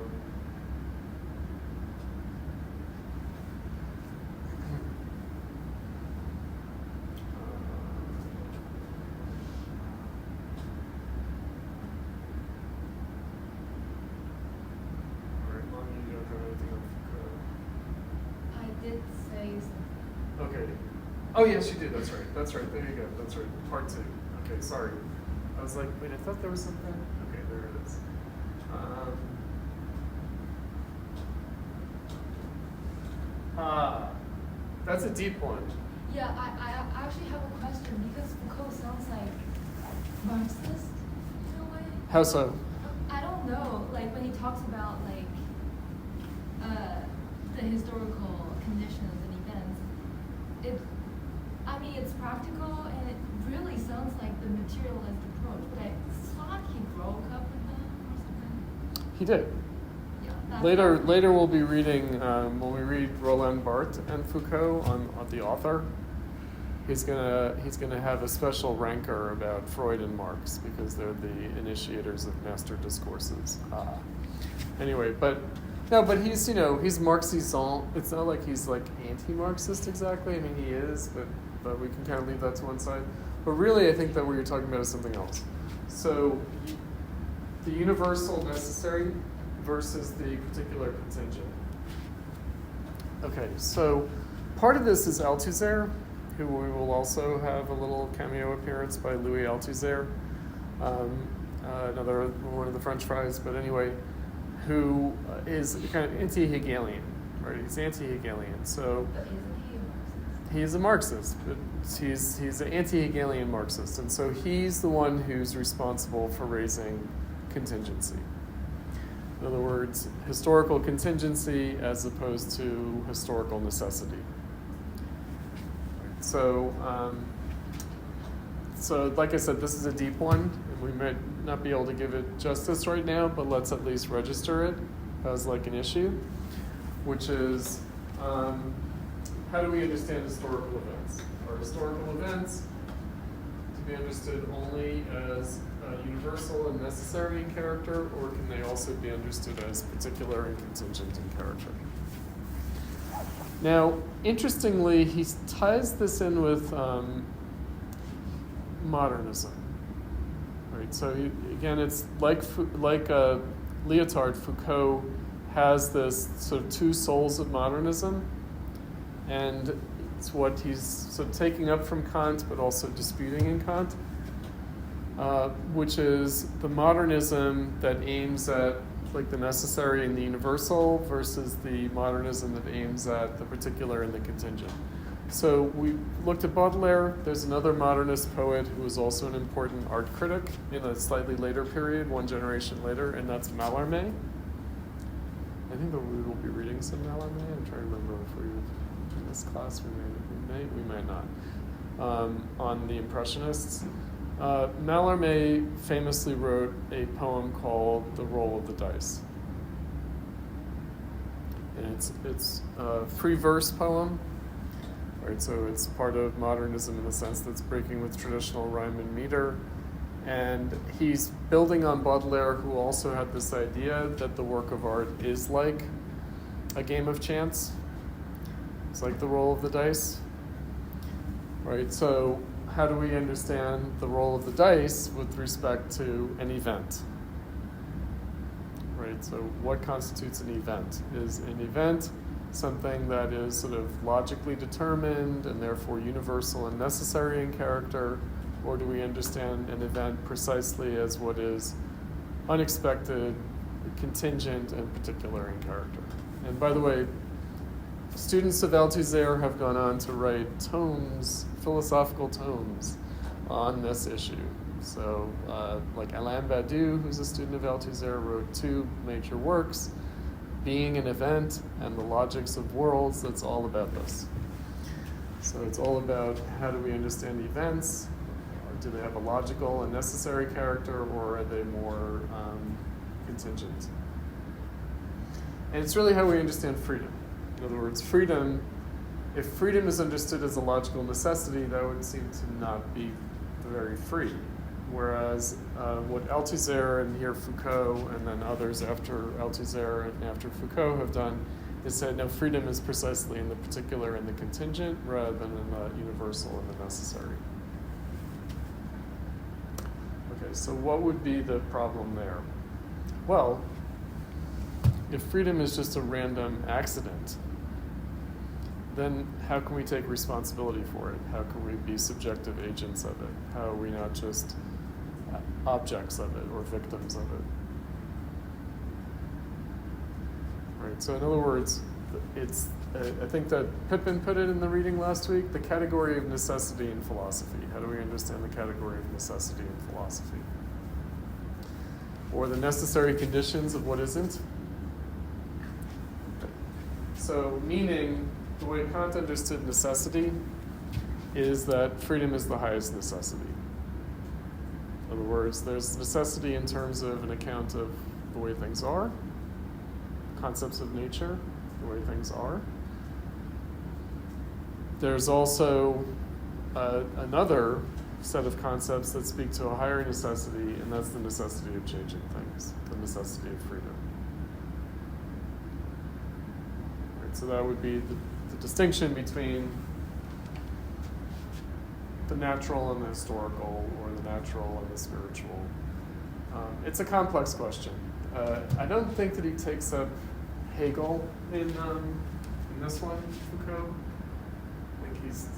A: right, Mom, you don't have anything on Foucault.
D: I did say something.
A: Okay. Oh, yes, you did. That's right. That's right. There you go. That's right. Part 2. Okay, sorry. I was like, wait, I thought there was something. Okay, there it is. That's a deep one.
D: Yeah, I actually have a question because Foucault sounds like Marxist in a way.
A: How so?
D: I don't know. Like when he talks about like the historical conditions and events, it's practical and it really sounds like the materialist approach. But I thought he broke up with them or something.
A: He did.
D: Yeah.
A: Later we'll be reading, when we read Roland Barthes and Foucault on the author, he's gonna have a special rancor about Freud and Marx because they're the initiators of master discourses. Anyway, but he's Marxisant. It's not like he's like anti-Marxist exactly. I mean, he is, but we can kind of leave that to one side. But really, I think that what you're talking about is something else. So, the universal necessary versus the particular contingent. Okay, so part of this is Althusser, who we will also have a little cameo appearance by Louis Althusser, another one of the French fries, but anyway, who is kind of anti-Hegelian, right? He's anti-Hegelian, so
D: But isn't he a Marxist?
A: he's a Marxist, but he's an anti-Hegelian Marxist, and so he's the one who's responsible for raising contingency. In other words, historical contingency as opposed to historical necessity. So like I said, this is a deep one, and we might not be able to give it justice right now, but let's at least register it as like an issue, which is how do we understand historical events? Are historical events to be understood only as universal and necessary in character, or can they also be understood as particular and contingent in character? Now, interestingly, he ties this in with modernism. Right. So again, it's like Lyotard. Foucault has this sort of two souls of modernism, and it's what he's sort of taking up from Kant, but also disputing in Kant, which is the modernism that aims at like the necessary and the universal versus the modernism that aims at the particular and the contingent. So we looked at Baudelaire. There's another modernist poet who was also an important art critic in a slightly later period, one generation later, and that's Mallarmé. I think that we will be reading some Mallarmé. I'm trying to remember if we in this class we may not. On the Impressionists. Mallarmé famously wrote a poem called "The Roll of the Dice," and it's a free verse poem. Right, so it's part of modernism in the sense that it's breaking with traditional rhyme and meter. And he's building on Baudelaire, who also had this idea that the work of art is like a game of chance. It's like the roll of the dice. Right, so how do we understand the roll of the dice with respect to an event? Right, so what constitutes an event? Is an event something that is sort of logically determined and therefore universal and necessary in character, or do we understand an event precisely as what is unexpected, contingent, and particular in character? And by the way, students of Althusser have gone on to write tomes, philosophical tomes, on this issue. So, like Alain Badiou, who's a student of Althusser, wrote 2 major works, Being an Event and The Logics of Worlds. That's all about this. So it's all about how do we understand events? Do they have a logical and necessary character, or are they more contingent? And it's really how we understand freedom. In other words, freedom, if freedom is understood as a logical necessity, that would seem to not be very free. Whereas what Althusser and here Foucault and then others after Althusser and after Foucault have done is said, no, freedom is precisely in the particular and the contingent rather than in the universal and the necessary. Okay, so what would be the problem there? Well, if freedom is just a random accident, then how can we take responsibility for it? How can we be subjective agents of it? How are we not just objects of it or victims of it? Right, so in other words, it's, I think that Pippin put it in the reading last week, the category of necessity in philosophy. How do we understand the category of necessity in philosophy? Or the necessary conditions of what isn't? So meaning, the way Kant understood necessity is that freedom is the highest necessity. In other words, there's necessity in terms of an account of the way things are, concepts of nature, the way things are. There's also another set of concepts that speak to a higher necessity, and that's the necessity of changing things, the necessity of freedom. Right, so that would be the distinction between the natural and the historical, or the natural and the spiritual. It's a complex question. I don't think that he takes up Hegel in this one, Foucault. I think he's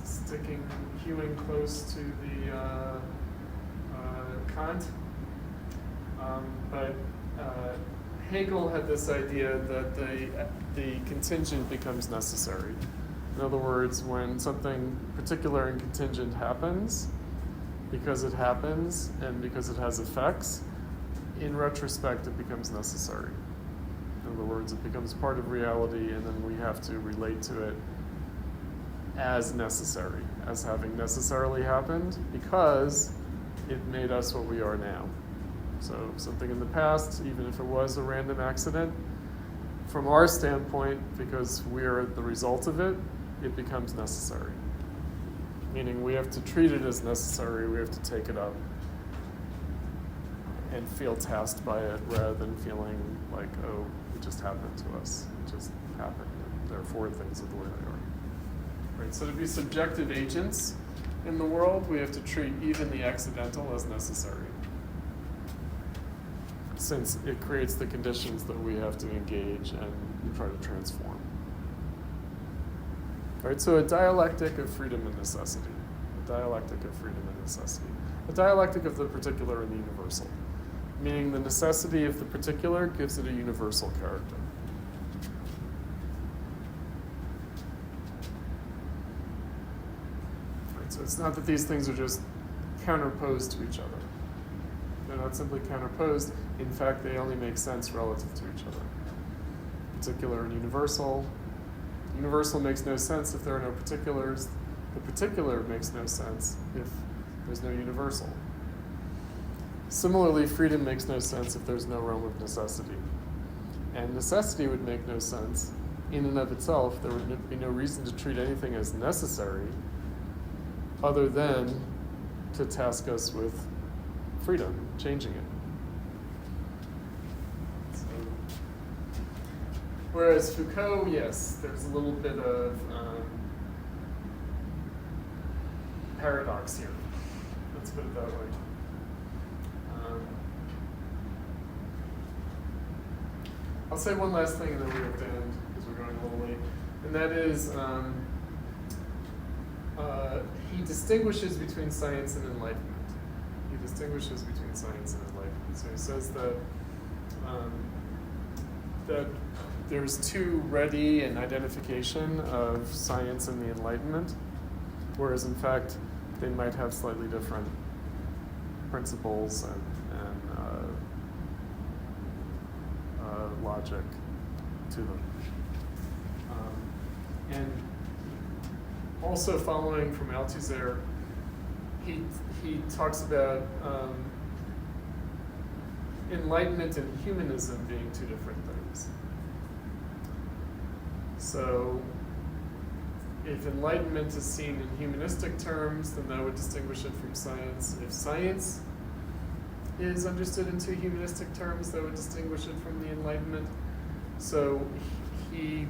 A: hewing close to the Kant. But Hegel had this idea that the contingent becomes necessary. In other words, when something particular and contingent happens, because it happens and because it has effects, in retrospect it becomes necessary. In other words, it becomes part of reality, and then we have to relate to it as necessary, as having necessarily happened, because it made us what we are now. So something in the past, even if it was a random accident, from our standpoint, because we are the result of it, it becomes necessary. Meaning we have to treat it as necessary, we have to take it up and feel tasked by it rather than feeling like, oh, it just happened to us. It just happened, and therefore things are the way they are. Right, so to be subjective agents in the world, we have to treat even the accidental as necessary, since it creates the conditions that we have to engage and try to transform. All right, so a dialectic of freedom and necessity. A dialectic of freedom and necessity. A dialectic of the particular and the universal. Meaning the necessity of the particular gives it a universal character. Right, so it's not that these things are just counterposed to each other. They're not simply counterposed. In fact, they only make sense relative to each other. Particular and universal. Universal makes no sense if there are no particulars. The particular makes no sense if there's no universal. Similarly, freedom makes no sense if there's no realm of necessity. And necessity would make no sense in and of itself. There would be no reason to treat anything as necessary other than to task us with freedom, changing it. So, whereas Foucault, yes, there's a little bit of paradox here. Let's put it that way. I'll say one last thing and then we have to end because we're going a little late. And that is, he distinguishes between science and enlightenment. He distinguishes between science and enlightenment. So he says that there's too ready an identification of science and the Enlightenment, whereas in fact they might have slightly different principles and logic to them. And also following from Althusser, he talks about Enlightenment and humanism being two different things. So if Enlightenment is seen in humanistic terms, then that would distinguish it from science. If science is understood in two humanistic terms, that would distinguish it from the Enlightenment. So he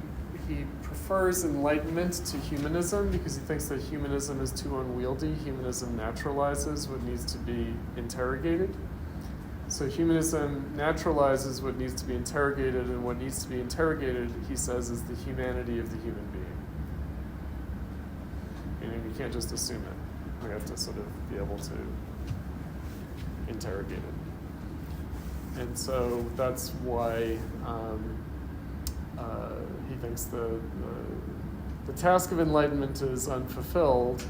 A: prefers Enlightenment to humanism because he thinks that humanism is too unwieldy. Humanism naturalizes what needs to be interrogated. So humanism naturalizes what needs to be interrogated, and what needs to be interrogated, he says, is the humanity of the human being. Meaning we can't just assume it. We have to sort of be able to interrogate it. And so that's why he thinks the task of enlightenment is unfulfilled.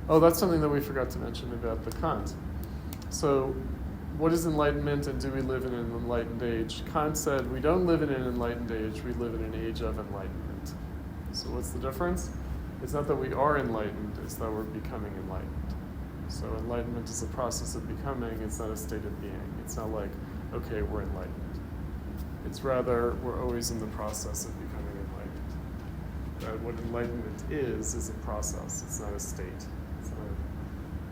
A: Oh, that's something that we forgot to mention about the Kant. So what is enlightenment, and do we live in an enlightened age? Kant said we don't live in an enlightened age, we live in an age of enlightenment. So what's the difference? It's not that we are enlightened, it's that we're becoming enlightened. So enlightenment is a process of becoming, it's not a state of being. It's not like, okay, we're enlightened. It's rather, we're always in the process of becoming enlightened. That what enlightenment is a process, it's not a state.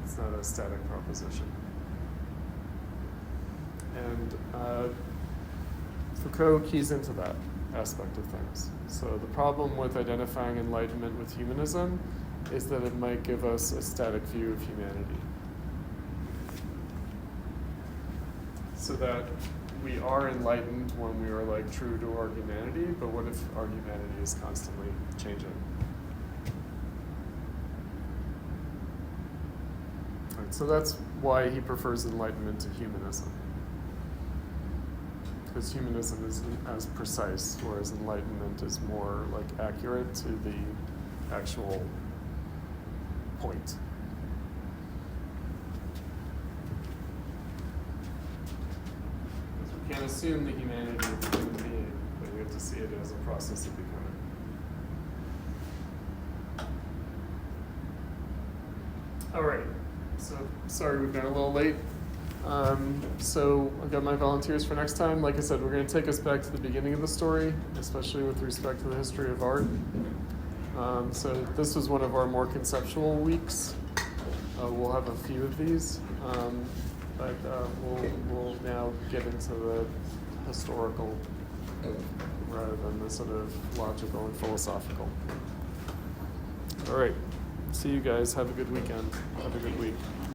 A: It's not a static proposition. And Foucault keys into that aspect of things. So the problem with identifying enlightenment with humanism is that it might give us a static view of humanity. So that we are enlightened when we are like true to our humanity, but what if our humanity is constantly changing? Right, so that's why he prefers enlightenment to humanism. Because humanism isn't as precise, whereas enlightenment is more like accurate to the actual point. Because we can't assume the humanity of the human being, but we have to see it as a process of becoming. All right, so sorry we've been a little late. So I've got my volunteers for next time. Like I said, we're going to take us back to the beginning of the story, especially with respect to the history of art. So this was one of our more conceptual weeks. We'll have a few of these, but we'll now get into the historical rather than the sort of logical and philosophical. All right. See you guys. Have a good weekend. Have a good week.